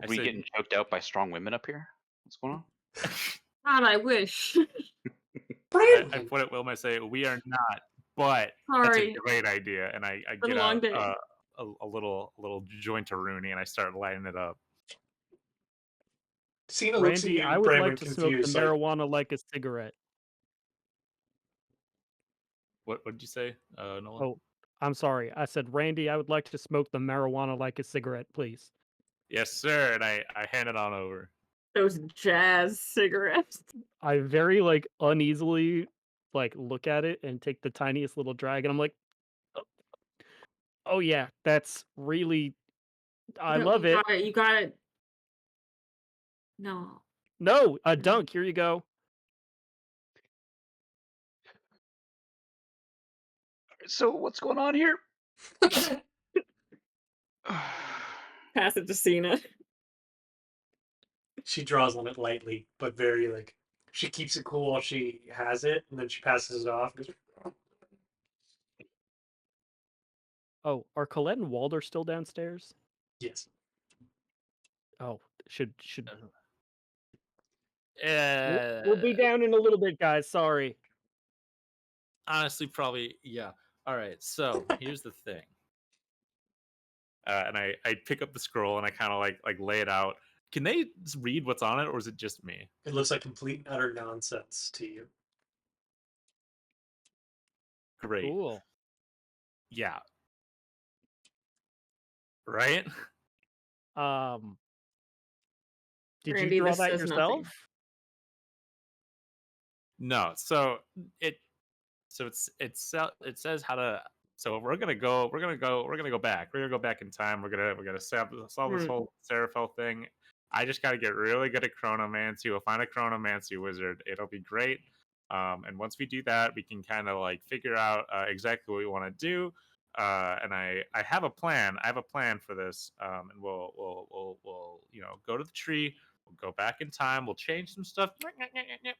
Are we getting choked out by strong women up here? What's going on? God, I wish. I Branwen! put it, Willem, I say, we are not, but that's a Sorry. great idea. And I Been get a long out day. a little joint-a-rooney and I start lighting it up. Cena looks at Randy, you, I would like Branwen, to smoke the confused. Like, marijuana like a cigarette. What did you say, Nolan? Oh, I'm sorry. I said, Randy, I would like to smoke the marijuana like a cigarette, please. Yes, sir. And I hand it on over. Those jazz cigarettes. I very uneasily look at it and take the tiniest little drag, and I'm like, oh yeah, that's really. I love it. You got it. No. No, a dunk. Here you go. So what's going on here? Pass it to Cena. she draws on it lightly, but very she keeps it cool while she has it, and then she passes it off. Oh, are Colette and Walder still downstairs? Yes. Oh, should Uh, we'll be down in a little bit, guys. Sorry. honestly, probably, yeah. All right, so here's the thing. And I pick up the scroll and I kind of like lay it out. Can they read what's on it, or is it just me? It looks like complete and utter nonsense to you. Great. Cool. Yeah. Right? Did Randy, you draw this that says yourself? nothing. No. So it says how to. So we're gonna go back. We're gonna go back in time. We're gonna solve this whole Seraphel thing. I just gotta get really good at chronomancy. We'll find a chronomancy wizard. It'll be great. And once we do that, we can kind of figure out exactly what we want to do. And I have a plan. I have a plan for this. And we'll go to the tree. We'll go back in time. We'll change some stuff,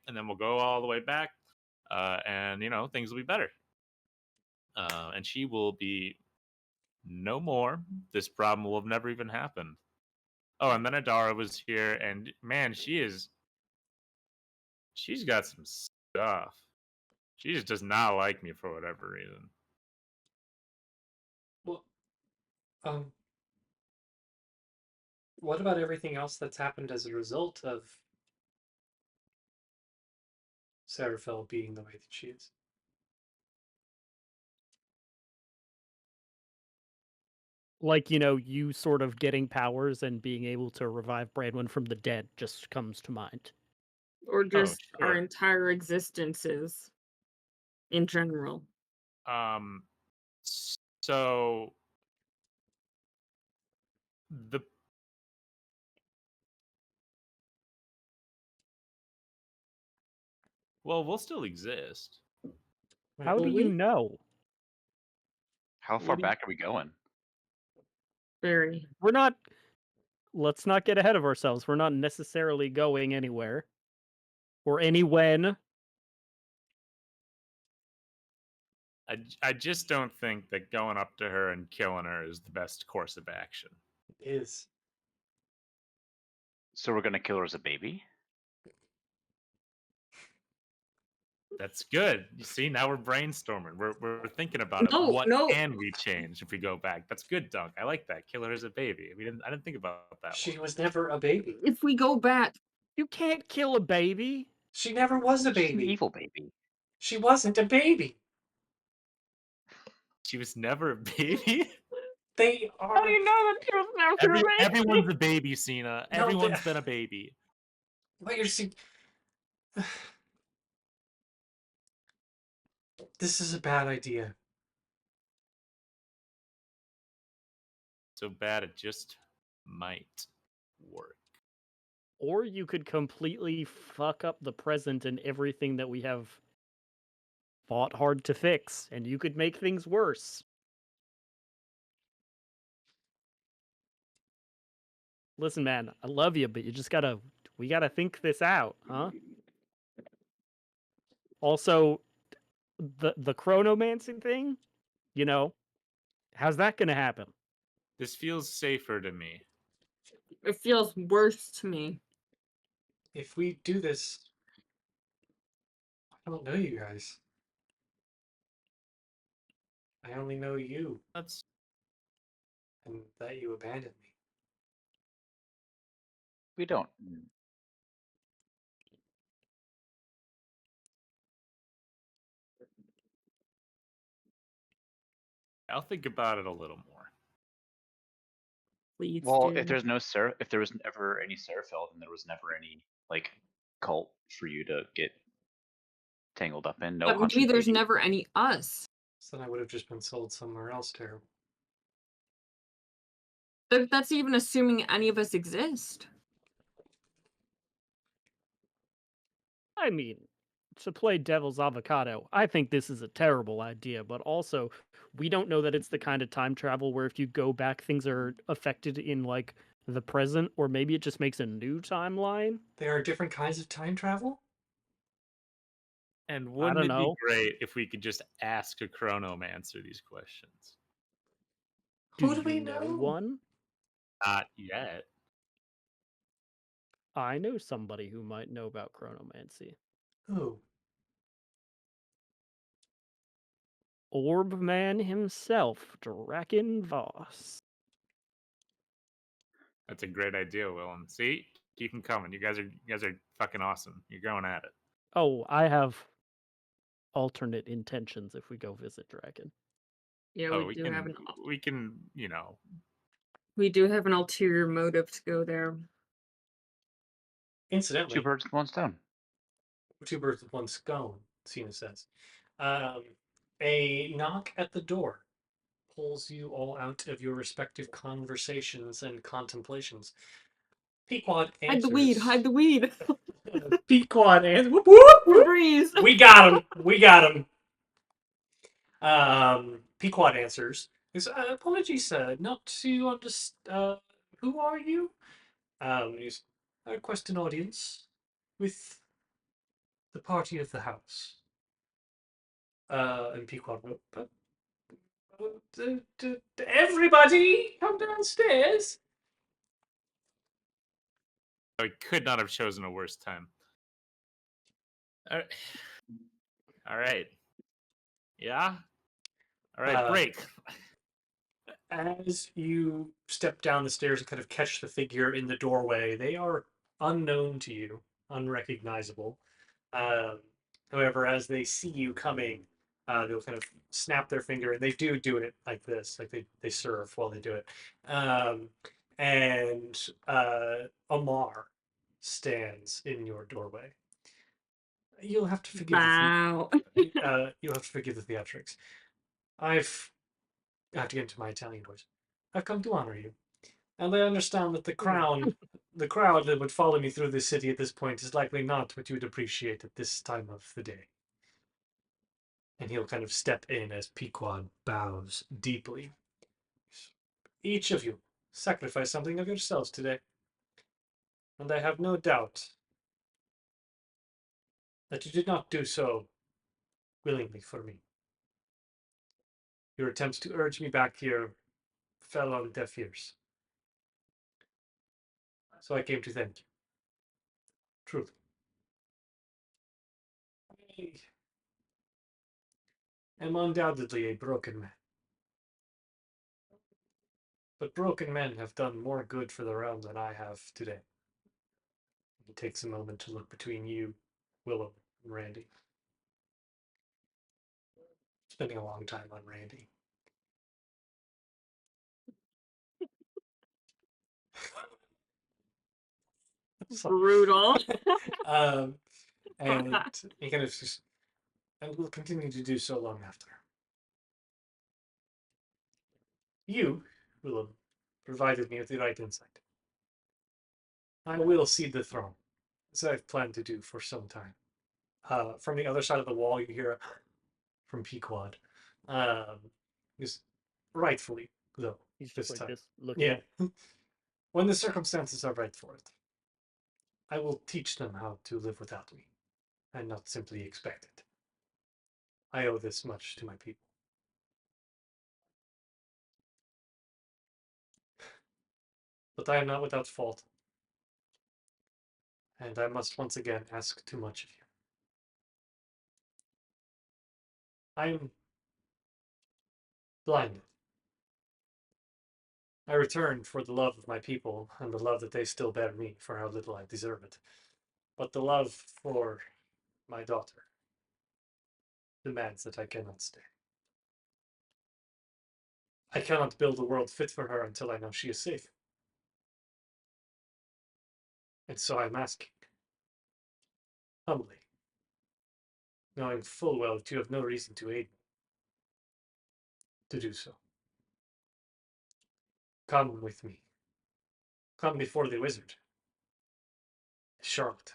and then we'll go all the way back. And things will be better. And she will be no more. This problem will have never even happened. Oh, and then Adara was here, and man, she's got some stuff. She just does not like me for whatever reason. Well, what about everything else that's happened as a result of Seraphel being the way that she is? You sort of getting powers and being able to revive Branwen from the dead just comes to mind. Or just our sure. entire existences in general. So the we'll still exist. How do Will you we? know? How far back are we going? Very. We're not. Let's not get ahead of ourselves. We're not necessarily going anywhere. Or anywhen. I just don't think that going up to her and killing her is the best course of action. It is. So we're gonna kill her as a baby? That's good. You see, now we're brainstorming. We're thinking about it. No, What no. can we change if we go back? That's good, Dunk. I like that. Kill her as a baby. I didn't think about that She one. was never a baby. If we go back, You can't kill a baby. She never was a She's an baby. evil baby. She wasn't a baby. She was never a baby. They how are. do you know that she was never a baby? Everyone's a baby, Cena. No, Everyone's been a baby. What you're seeing. This is a bad idea. So bad it just might work. Or you could completely fuck up the present and everything that we have fought hard to fix, and you could make things worse. Listen, man, I love you, but we gotta think this out, huh? Also, the chronomancing thing, you know, how's that gonna happen? This feels safer to me. It feels worse to me. If we do this, I don't know you guys. I only know you That's and that you abandoned me. We don't. I'll think about it a little more. Please Well, do. if there was never any Seraphil, then there was never any like cult for you to get tangled up in. No But hunter maybe there's baby. never any us. So then I would have just been sold somewhere else terrible. That's even assuming any of us exist. I mean, to play devil's avocado, I think this is a terrible idea, but also we don't know that it's the kind of time travel where if you go back, things are affected in like the present, or maybe it just makes a new timeline. There are different kinds of time travel? And I wouldn't don't it be know. great if we could just ask a chronomancer these questions? Who Do do we you know know? one? Not yet. I know somebody who might know about chronomancy. Who? Orb Man himself, Draken Voss. That's a great idea, Willem. See, keep them coming. You guys are fucking awesome. You're going at it. Oh, I have alternate intentions if we go visit Draken. Yeah, Oh, we do have you know, we do have an ulterior motive to go there. Incidentally, Two birds with one stone. two birds with one stone, Cena says. A knock at the door pulls you all out of your respective conversations and contemplations. Pequod Hide answers. the weed, hide the weed. Pequod answers. Whoop, whoop, whoop. Breeze. We got him. We got him. Pequod answers. He says, apologies, sir, not to understand. Who are you? He's, I request an audience with the party of the house. And Pequod wrote, but everybody come downstairs. I could not have chosen a worse time. All right. All right. Yeah. All right. Break. As you step down the stairs and kind of catch the figure in the doorway, they are unknown to you, unrecognizable. Um, However, as they see you coming, they'll kind of snap their finger, and they do it like this, like they serve while they do it. And Amar stands in your doorway. You'll have to forgive Wow. you'll have to forgive the theatrics. I have to get into my Italian voice. I've come to honor you, and I understand that the crowd that would follow me through this city at this point is likely not what you would appreciate at this time of the day. And he'll kind of step in as Pequod bows deeply. Each of you sacrifice something of yourselves today, and I have no doubt that you did not do so willingly for me. Your attempts to urge me back here fell on deaf ears. So I came to thank you. Truly. I am undoubtedly a broken man. But broken men have done more good for the realm than I have today. He takes a moment to look between you, Willem, and Randy. Spending a long time on Randy. Brutal. um, and he kind of just, and will continue to do so long after. You, Willem, provided me with the right insight. I will cede the throne, as I've planned to do for some time. From the other side of the wall, you hear from Pequod. Just rightfully, though. He's This just like time. this looking. Yeah. When the circumstances are right for it, I will teach them how to live without me, and not simply expect it. I owe this much to my people. But I am not without fault, and I must once again ask too much of you. I am blinded. I returned for the love of my people, and the love that they still bear me for how little I deserve it. But the love for my daughter demands that I cannot stay. I cannot build a world fit for her until I know she is safe. And so I'm asking, humbly, knowing full well that you have no reason to aid me, to do so. Come with me. Come before the wizard, Charlotte,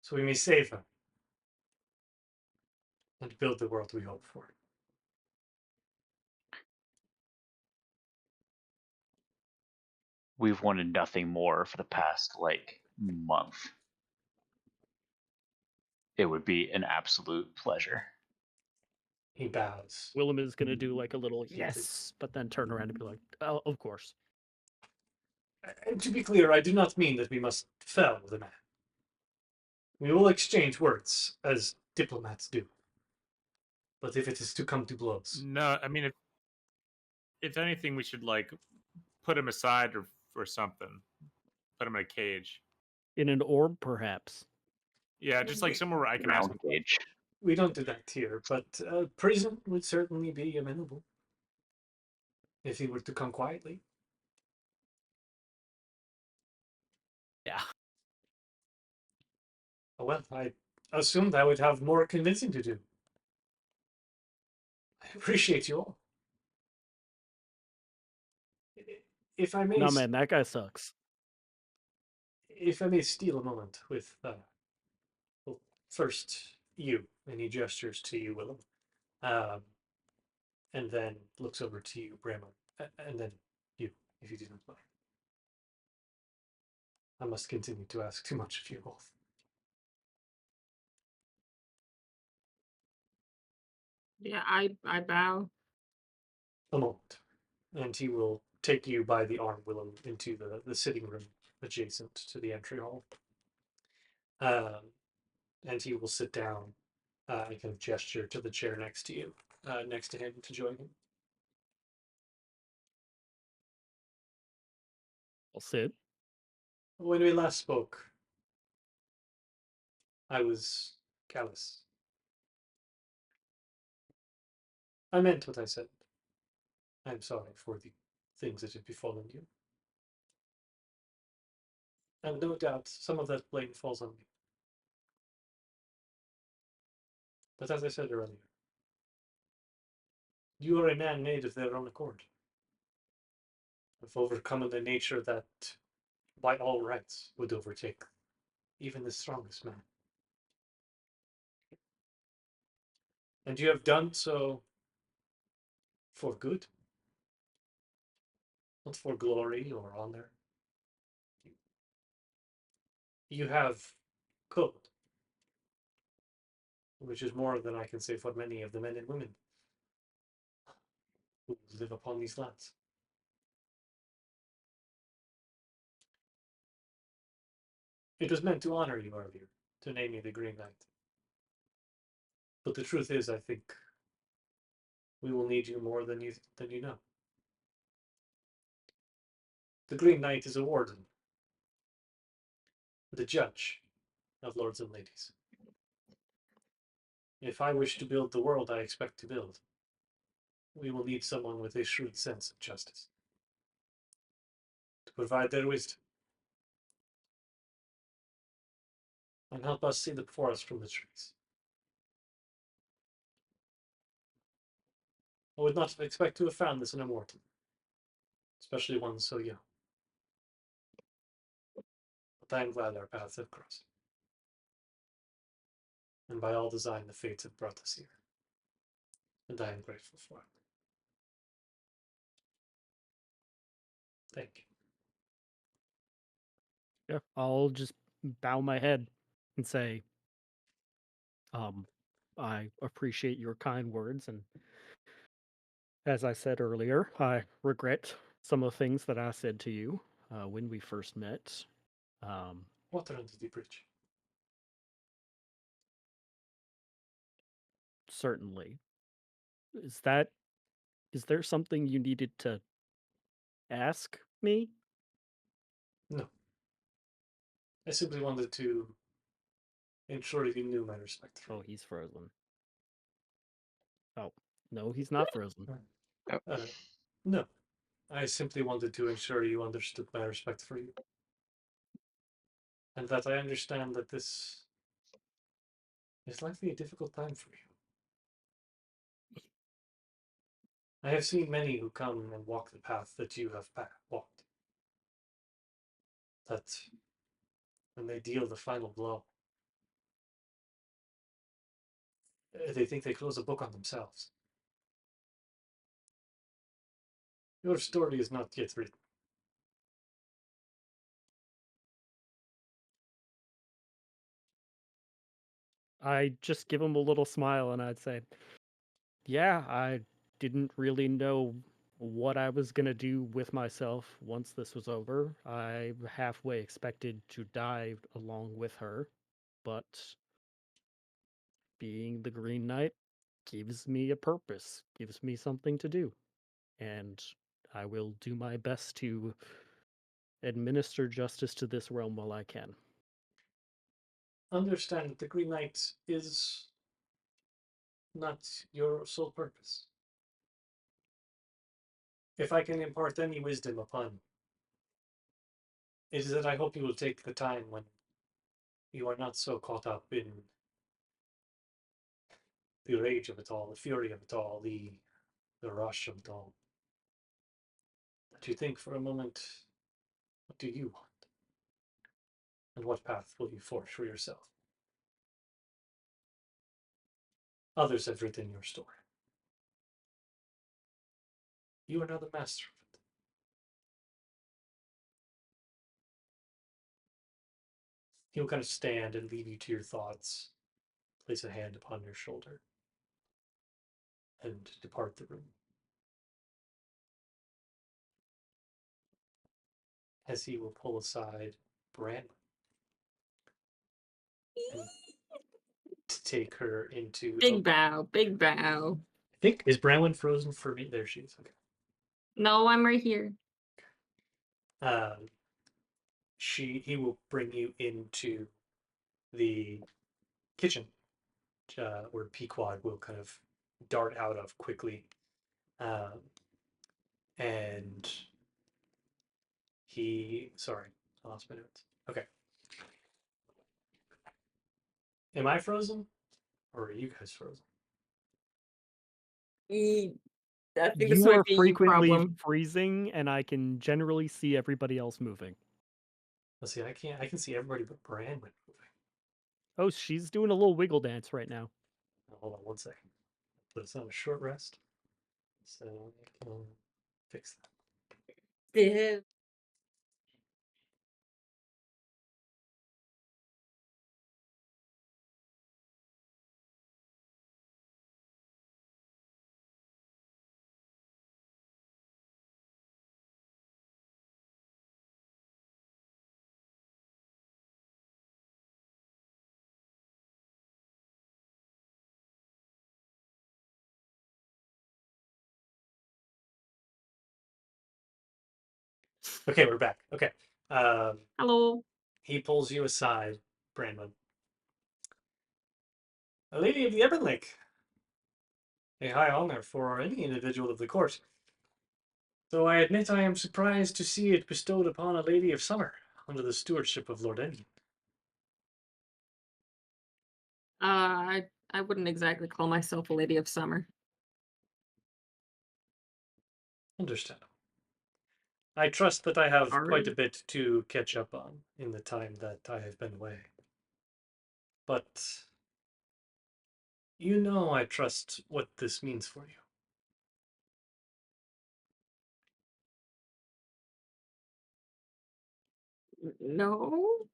so we may save her and build the world we hope for. We've wanted nothing more for the past month. It would be an absolute pleasure. He bows. Willem is gonna do like a little yes, but then turn around and be like, "Oh, of course." And to be clear, I do not mean that we must fell the man. We will exchange words, as diplomats do. But if it is to come to blows, No, I mean, if anything, we should put him aside or something. Put him in a cage. In an orb, perhaps. Yeah, just somewhere where I can ask him. Round cage. we don't do that here, but prison would certainly be amenable. If he were to come quietly. Yeah. Well, I assumed I would have more convincing to do. I appreciate you all. If I may, No, man, that guy sucks. if I may steal a moment with, well, first you, and he gestures to you, Willem, and then looks over to you, Branwen, and then you, if you do not mind. I must continue to ask too much of you both. Yeah, I bow. A moment, and he will take you by the arm, Willem, into the sitting room adjacent to the entry hall. And he will sit down and kind of gesture to the chair next to you, next to him, to join him. I'll sit. When we last spoke, I was callous. I meant what I said. I'm sorry for the things that have befallen you. And no doubt some of that blame falls on me. But as I said earlier, you are a man made of their own accord. Have overcome the nature that, by all rights, would overtake even the strongest man. And you have done so for good, not for glory or honor. You have code, which is more than I can say for many of the men and women who live upon these lands. It was meant to honor you earlier, to name you the Green Knight. But the truth is, I think we will need you more than you know. The Green Knight is a warden, the judge of lords and ladies. If I wish to build the world I expect to build, we will need someone with a shrewd sense of justice to provide their wisdom and help us see the forest from the trees. I would not expect to have found this in a mortal, especially one so young. But I am glad our paths have crossed. And by all design, the fates have brought us here. And I am grateful for it. Thank you. Yeah, I'll just bow my head and say, um, I appreciate your kind words, and as I said earlier, I regret some of the things that I said to you when we first met. Um, Water under the bridge. Certainly. Is that is there something you needed to ask me? No. I simply wanted to ensure you knew my respect for Oh, he's frozen. Oh, no, he's not frozen. you. No. I simply wanted to ensure you understood my respect for you. And that I understand that this is likely a difficult time for you. I have seen many who come and walk the path that you have walked. That when they deal the final blow, they think they close a book on themselves. Your story is not yet written. I just give him a little smile and I'd say, yeah, I didn't really know what I was going to do with myself once this was over. I halfway expected to die along with her, but being the Green Knight gives me a purpose, gives me something to do. And I will do my best to administer justice to this realm while I can. Understand that the Green Knight is not your sole purpose. If I can impart any wisdom upon you, it is that I hope you will take the time when you are not so caught up in the rage of it all, the fury of it all, the rush of it all, that you think for a moment, what do you want? And what path will you forge for yourself? Others have written your story. You are now the master of it. He will kind of stand and leave you to your thoughts, place a hand upon your shoulder, and depart the room. As he will pull aside Branwen and to take her into. Big bow, big bow. I think, is Branwen frozen for me? There she is. Okay. No, I'm right here. Um, he will bring you into the kitchen, where Pequod will kind of dart out of quickly, um, and sorry, I lost my notes. Okay, am I frozen, or are you guys frozen? I think this You might are be a frequently problem. freezing, and I can generally see everybody else moving. Let's see. I can't. I can see everybody but Branwen moving. Oh, she's doing a little wiggle dance right now. Hold on one second. Put us on a short rest, so I can fix that. Yeah. Okay, we're back. Okay. Hello. He pulls you aside, Branwen. A lady of the Ebon Lake. A high honor for any individual of the court. Though I admit I am surprised to see it bestowed upon a lady of summer under the stewardship of Lord Ennion. I wouldn't exactly call myself a lady of summer. Understandable. I trust that I have quite a Sorry. bit to catch up on in the time that I have been away. But you know I trust what this means for you. No.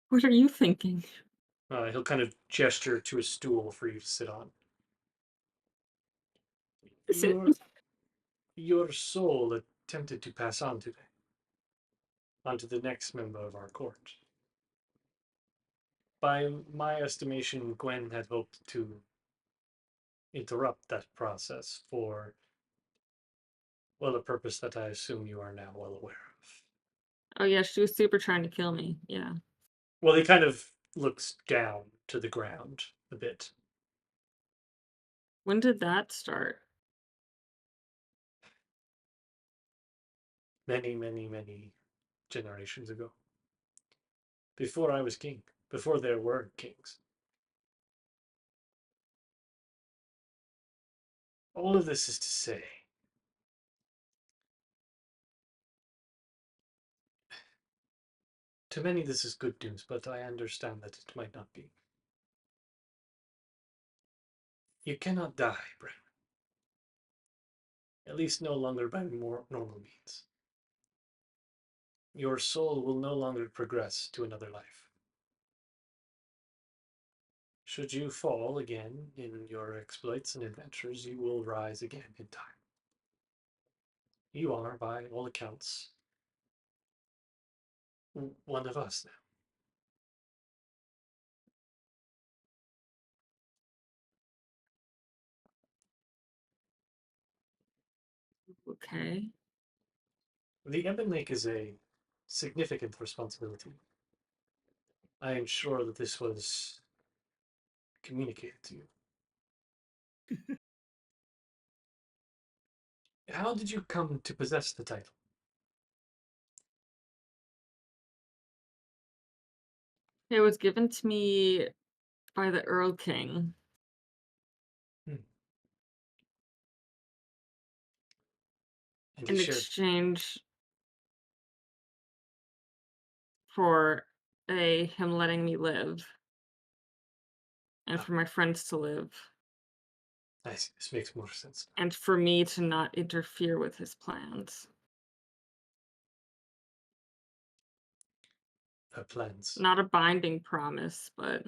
What are you thinking? He'll kind of gesture to a stool for you to sit on. Sit. Your soul attempted to pass on today, onto the next member of our court. By my estimation, Gwen had hoped to interrupt that process for, well, a purpose that I assume you are now well aware of. Oh yeah, she was super trying to kill me. Yeah. Well, he kind of looks down to the ground a bit. When did that start? Many, many, many generations ago. Before I was king. Before there were kings. All of this is to say, to many this is good news, but I understand that it might not be. You cannot die, Branwen. At least no longer by more normal means. Your soul will no longer progress to another life. Should you fall again in your exploits and adventures, you will rise again in time. You are, by all accounts, one of us now. Okay. The Ebon Lake is a significant responsibility. I am sure that this was communicated to you. How did you come to possess the title? It was given to me by the Earl King. And In exchange for him letting me live and for my friends to live I see. This makes more sense. and for me to not interfere with his plans. Plans. Not a binding promise, but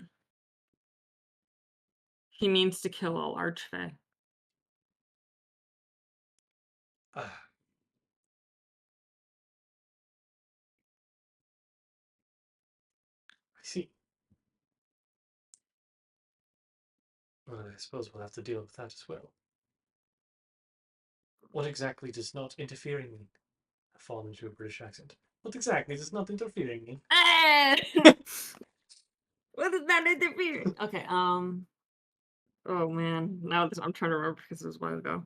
he means to kill all Archfey. Ah. I see. Well, I suppose we'll have to deal with that as well. What exactly does not interfering mean? I've fallen into a British accent. What exactly does not interfering mean? What is that interfering? Okay, oh man, now I'm trying to remember because it was a while ago.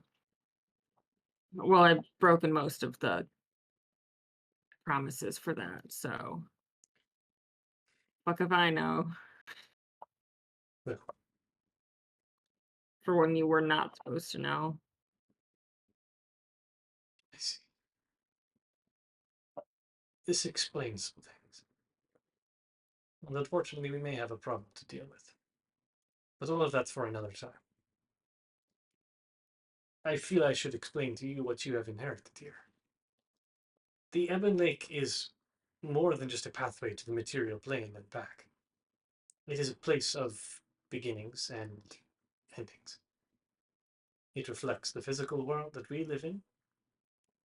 Well, I've broken most of the promises for that, so fuck if I know. Well, For when you were not supposed to know. I see. This explains some things. And unfortunately, we may have a problem to deal with. But all of that's for another time. I feel I should explain to you what you have inherited here. The Ebon Lake is more than just a pathway to the material plane and back. It is a place of beginnings and endings. It reflects the physical world that we live in,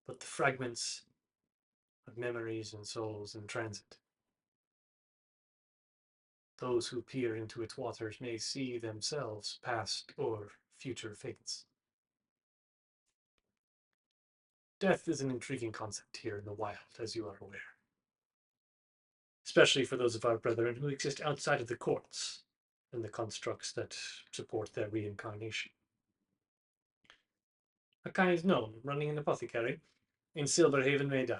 but the fragments of memories and souls in transit. Those who peer into its waters may see themselves past or future fates. Death is an intriguing concept here in the wild, as you are aware. Especially for those of our brethren who exist outside of the courts and the constructs that support their reincarnation. A kind gnome running an apothecary in Silverhaven may die.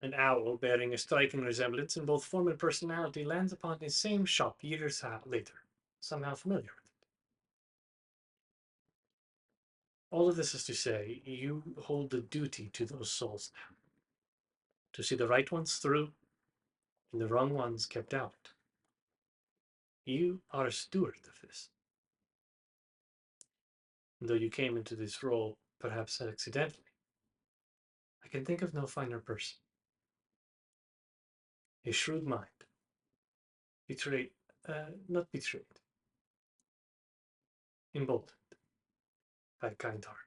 An owl bearing a striking resemblance in both form and personality lands upon his same shop years later, somehow familiar with it. All of this is to say, you hold a duty to those souls now, to see the right ones through and the wrong ones kept out. You are a steward of this. And though you came into this role perhaps accidentally, I can think of no finer person. A shrewd mind. Betrayed, not betrayed. Emboldened by a kind heart.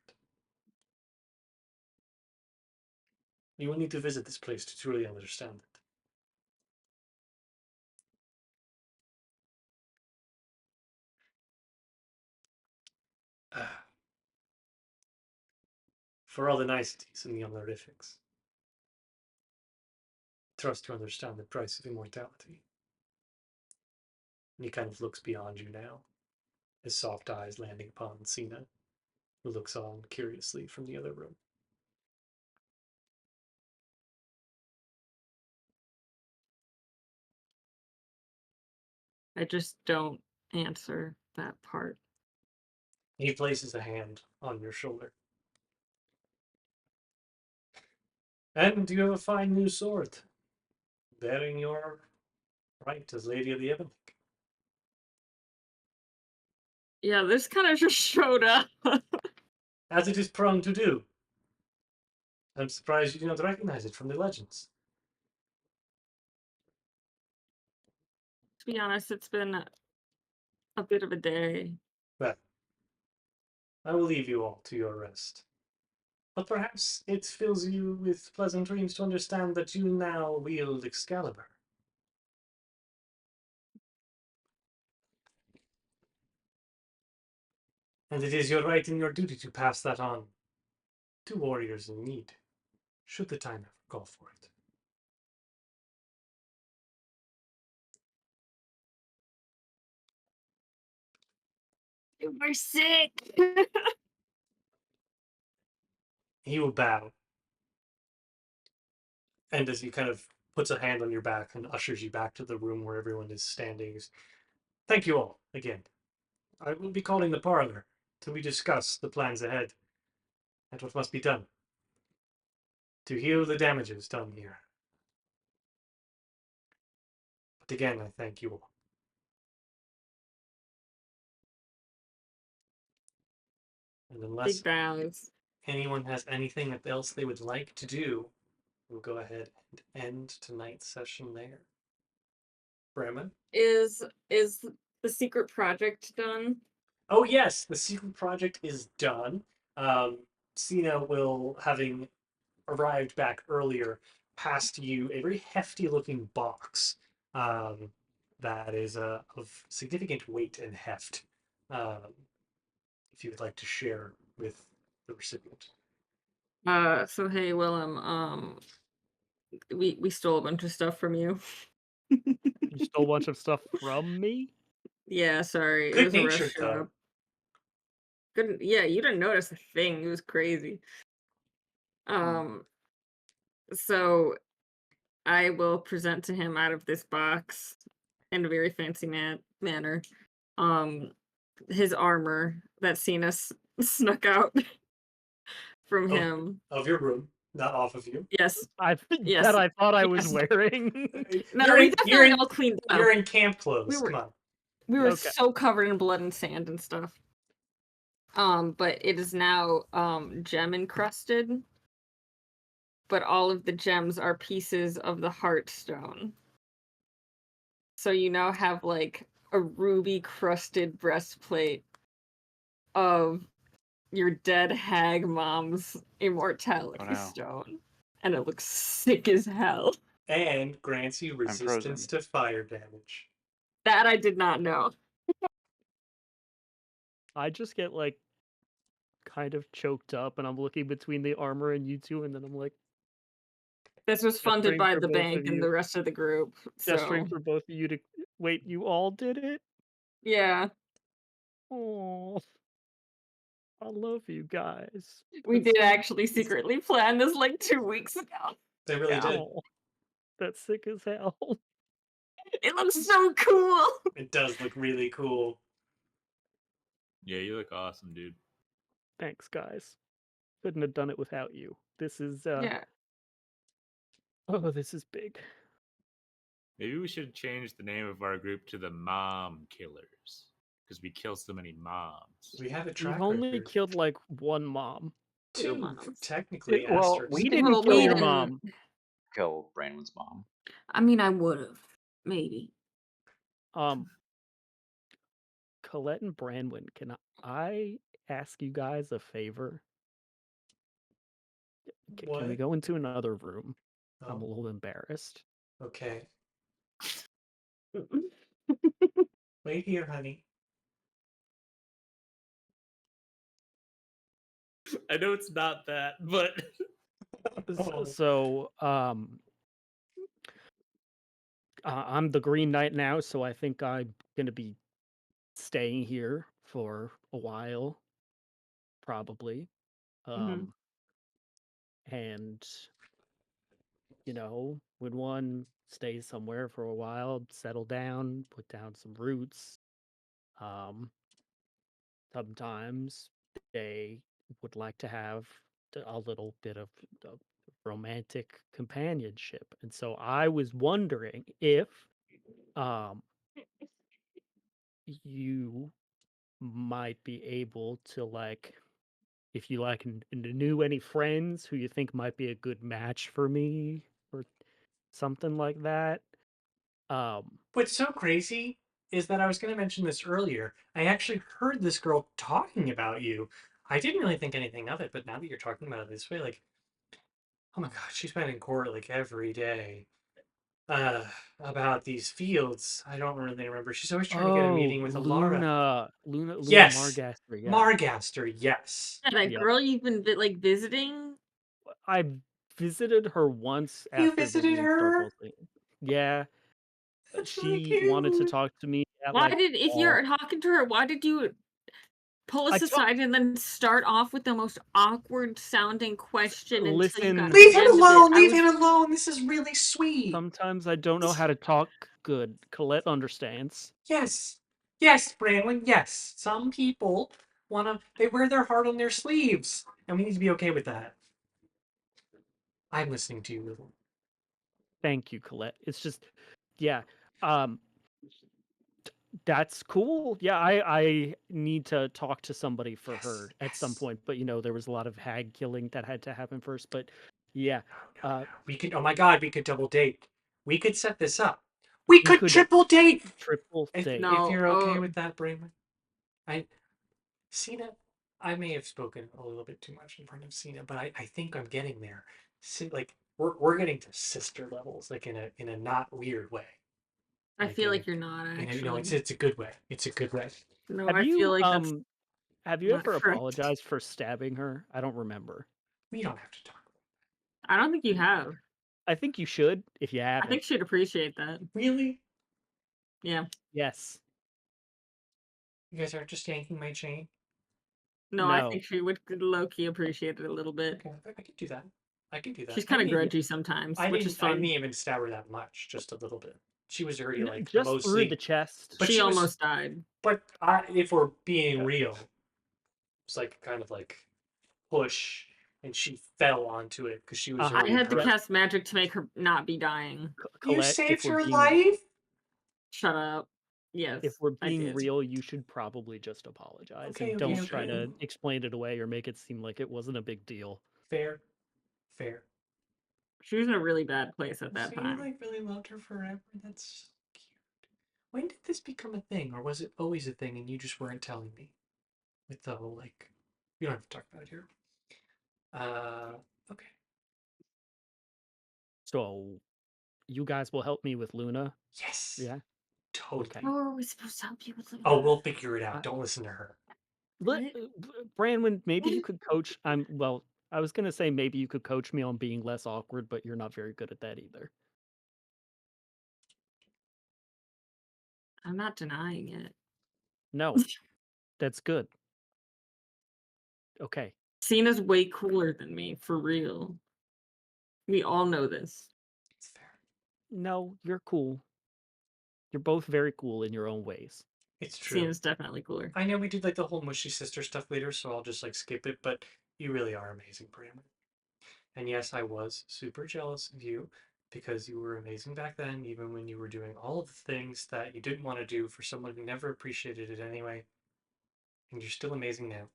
You will need to visit this place to truly understand it. For all the niceties and the honorifics, trust to understand the price of immortality. And he kind of looks beyond you now, his soft eyes landing upon Cena, who looks on curiously from the other room. I just don't answer that part. He places a hand on your shoulder. And you have a fine new sword, bearing your right as Lady of the Ebon. Yeah, this kind of just showed up. As it is prone to do. I'm surprised you do not recognize it from the legends. To be honest, it's been a bit of a day. Well, I will leave you all to your rest. But perhaps it fills you with pleasant dreams to understand that you now wield Excalibur. And it is your right and your duty to pass that on to warriors in need, should the time ever call for it. We're sick. He will bow. And as he kind of puts a hand on your back and ushers you back to the room where everyone is standing, thank you all again. I will be calling the parlor till we discuss the plans ahead and what must be done to heal the damages done here. But again, I thank you all. And unless Big bows. anyone has anything else they would like to do, we'll go ahead and end tonight's session there. Branwen? Is the secret project done? Oh yes, the secret project is done. Cena will, having arrived back earlier, pass to you a very hefty looking box that is of significant weight and heft. If you would like to share with the recipient. So hey Willem, we stole a bunch of stuff from you. You stole a bunch of stuff from me? Yeah, sorry. It Good was a natured restaurant. though. Good, yeah, you didn't notice a thing. It was crazy. So I will present to him out of this box in a very fancy manner. His armor that Cena snuck out from Oh. him. Of your room, not off of you. Yes. That Yes. I thought I was Yes. wearing. No, You're we in, definitely you're in, all cleaned up. you're in camp clothes. We were- Come on. We were Okay. so covered in blood and sand and stuff. But it is now gem encrusted. But all of the gems are pieces of the Heartstone. So you now have like a ruby crusted breastplate of your dead hag mom's immortality stone. And it looks sick as hell. And grants you frozen. resistance to fire damage. That I did not know. I just get like kind of choked up and I'm looking between the armor and you two and then I'm like This was funded gesturing by for the both bank of and you. the rest of the group. Gesturing So for both of you to wait, you all did it? yeah. Oh, I love you guys. We That's did so actually nice. secretly plan this like 2 weeks ago. They really did. Oh, that's sick as hell. It looks so cool. It does look really cool. Yeah, you look awesome, dude. Thanks, guys. Couldn't have done it without you. This is Yeah. oh, this is big. Maybe we should change the name of our group to the Mom Killers because we kill so many moms. We have a track We've only record. killed like one mom. Two Two, moms. technically, Well, Asterisk. we didn't Well, kill we your didn't- mom. kill Branwen's mom. I mean, I would have. Maybe. Um, Colette and Branwen, can I ask you guys a favor? Can we What? go into another room? I'm a Oh, little embarrassed. okay. Wait here, honey. I know it's not that, but Oh. So, I'm the Green Knight now, so I think I'm gonna be staying here for a while, probably. Mhm. And when one stays somewhere for a while, settle down, put down some roots, um, sometimes they would like to have a little bit of romantic companionship. And so I was wondering if um, you might be able to, like, if you knew any friends who you think might be a good match for me or something like that. What's so crazy is that I was going to mention this earlier. I actually heard this girl talking about you. I didn't really think anything of it, but now that you're talking about it this way, like, oh my god, she's been in court like every day. Uh, about these fields. I don't really remember. She's always trying to get a Oh, meeting with Alara. Luna Yes, Margaster, yeah. Margaster. Yes. Yeah, that Yep. girl you've been visiting. I visited her once You after the visited Loon her? Circle thing. Yeah, That's really she wanted to cute. talk to me at Why like did, if all. you're talking to her, why did you pull I us told aside and then start off with the most awkward sounding question until you got listen. to Leave the him end of it? alone. I Leave was him alone. This is really sweet. Sometimes I don't know how to talk good. Colette understands. Yes. Yes, Branwen, yes. Some people they wear their heart on their sleeves. And we need to be okay with that. I'm listening to you, Willem. Thank you, Colette. It's just, yeah. Um, that's cool. Yeah, I need to talk to somebody for Yes, her at some yes. point, but there was a lot of hag killing that had to happen first. But yeah, No, no, uh, no. We could, oh my god, we could double date. We could set this up. We we could could triple date. triple date. If no. you're okay Oh, with that, Branwen. I Cena, I may have spoken a little bit too much in front of Cena, but I think I'm getting there. Like we're getting to sister levels, like in a not weird way. I Like feel like you're not it's actually. it's a good way. It's a good way. No, Have I feel you like that's have you not ever correct. apologized for stabbing her? I don't remember. We don't have to talk. I don't think you have. I think you should if you I think haven't. she'd appreciate that. Really? Yeah. Yes. You guys aren't just yanking my chain? No, I No. think she would low key appreciate it a little bit. Okay, I can do that. I can do that. She's kind of grudgy sometimes, which is I didn't fun. even stab her that much, just a little bit. She was already like Just through the mostly, chest. but She she was. almost died. But if we're being real, it's like kind of like push, and she fell onto it because she was Uh-huh. I already had to hurt. cast magic to make her not be dying. You Colette, saved her life. Shut up. if Yes, we're I being did. real, you should probably just apologize Okay, and okay, don't You try okay. to should. explain it away or make it seem like it wasn't a big deal. Fair, fair. She was in a really bad place at that So you time. like really loved her forever. That's so cute. When did this become a thing, or was it always a thing and you just weren't telling me? With the whole like, you don't have to talk about it here. Okay. So you guys will help me with Luna? Yes. Yeah? Totally. Okay. How are we supposed to help you with Oh, Luna? we'll figure it out. I- Don't listen to her. What? Branwen, maybe you could coach. I was gonna say maybe you could coach me on being less awkward, but you're not very good at that either. I'm not denying it. No, that's good. Okay. Cena's way cooler than me, for real. We all know this. It's fair. No, you're cool. You're both very cool in your own ways. It's true. Cena's definitely cooler. I know we did like the whole mushy sister stuff later, so I'll just like skip it. But you really are amazing, Brandon. And yes, I was super jealous of you because you were amazing back then, even when you were doing all of the things that you didn't want to do for someone who never appreciated it anyway. And you're still amazing now.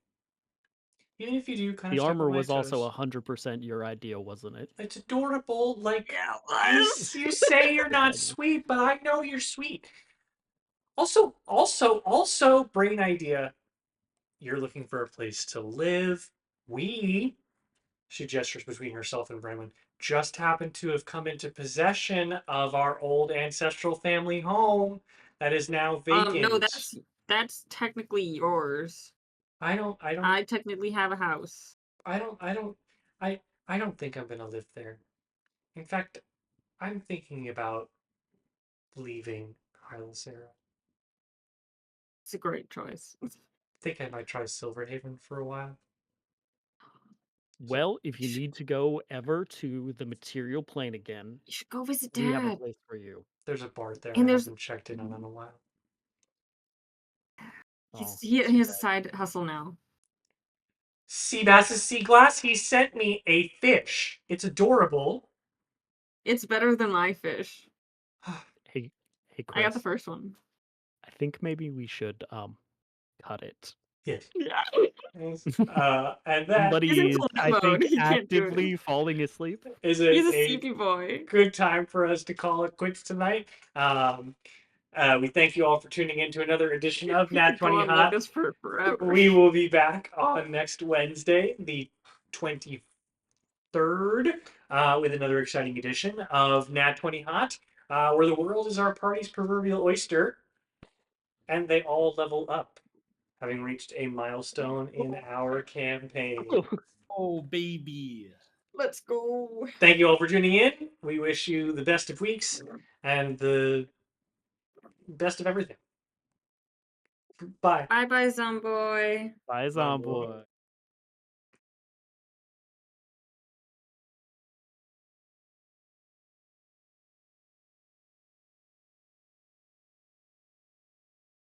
Even if you do kind The of step armor on my was also toes. 100% your idea, wasn't it? It's adorable. Like Yeah, you say you're not Yeah. sweet, but I know you're sweet. Also, brain idea. You're looking for a place to live. We, she gestures between herself and Branwen, just happen to have come into possession of our old ancestral family home that is now vacant. No, that's technically yours. I don't I technically have a house. I don't think I'm gonna live there. In fact, I'm thinking about leaving Hylasera. It's a great choice. I think I might try Silverhaven for a while. Well, if you need to go ever to the material plane again, You should go visit we have a Dad. place for you. There's a Bart there And I there's- haven't checked in on in a while. Oh, He too has a bad. side hustle now. Sea Bass's Sea Glass, he sent me a fish. It's adorable. It's better than my fish. Hey, I got the Chris. first one. I think maybe we should cut it. Yes. Yeah. And that Somebody He's in is, sleep I mode. think, He can't do it. actively falling asleep. is He's a a sleepy boy. good time for us to call it quits tonight. We thank you all for tuning in to another edition of We could go Nat20 on like Hot. this for forever. We will be back on next Wednesday, the 23rd, with another exciting edition of Nat20 Hot, where the world is our party's proverbial oyster, and they all level up, having reached a milestone in our campaign. Oh, baby. Let's go. Thank you all for tuning in. We wish you the best of weeks and the best of everything. Bye. Bye bye, Zomboy. Bye, Zomboy.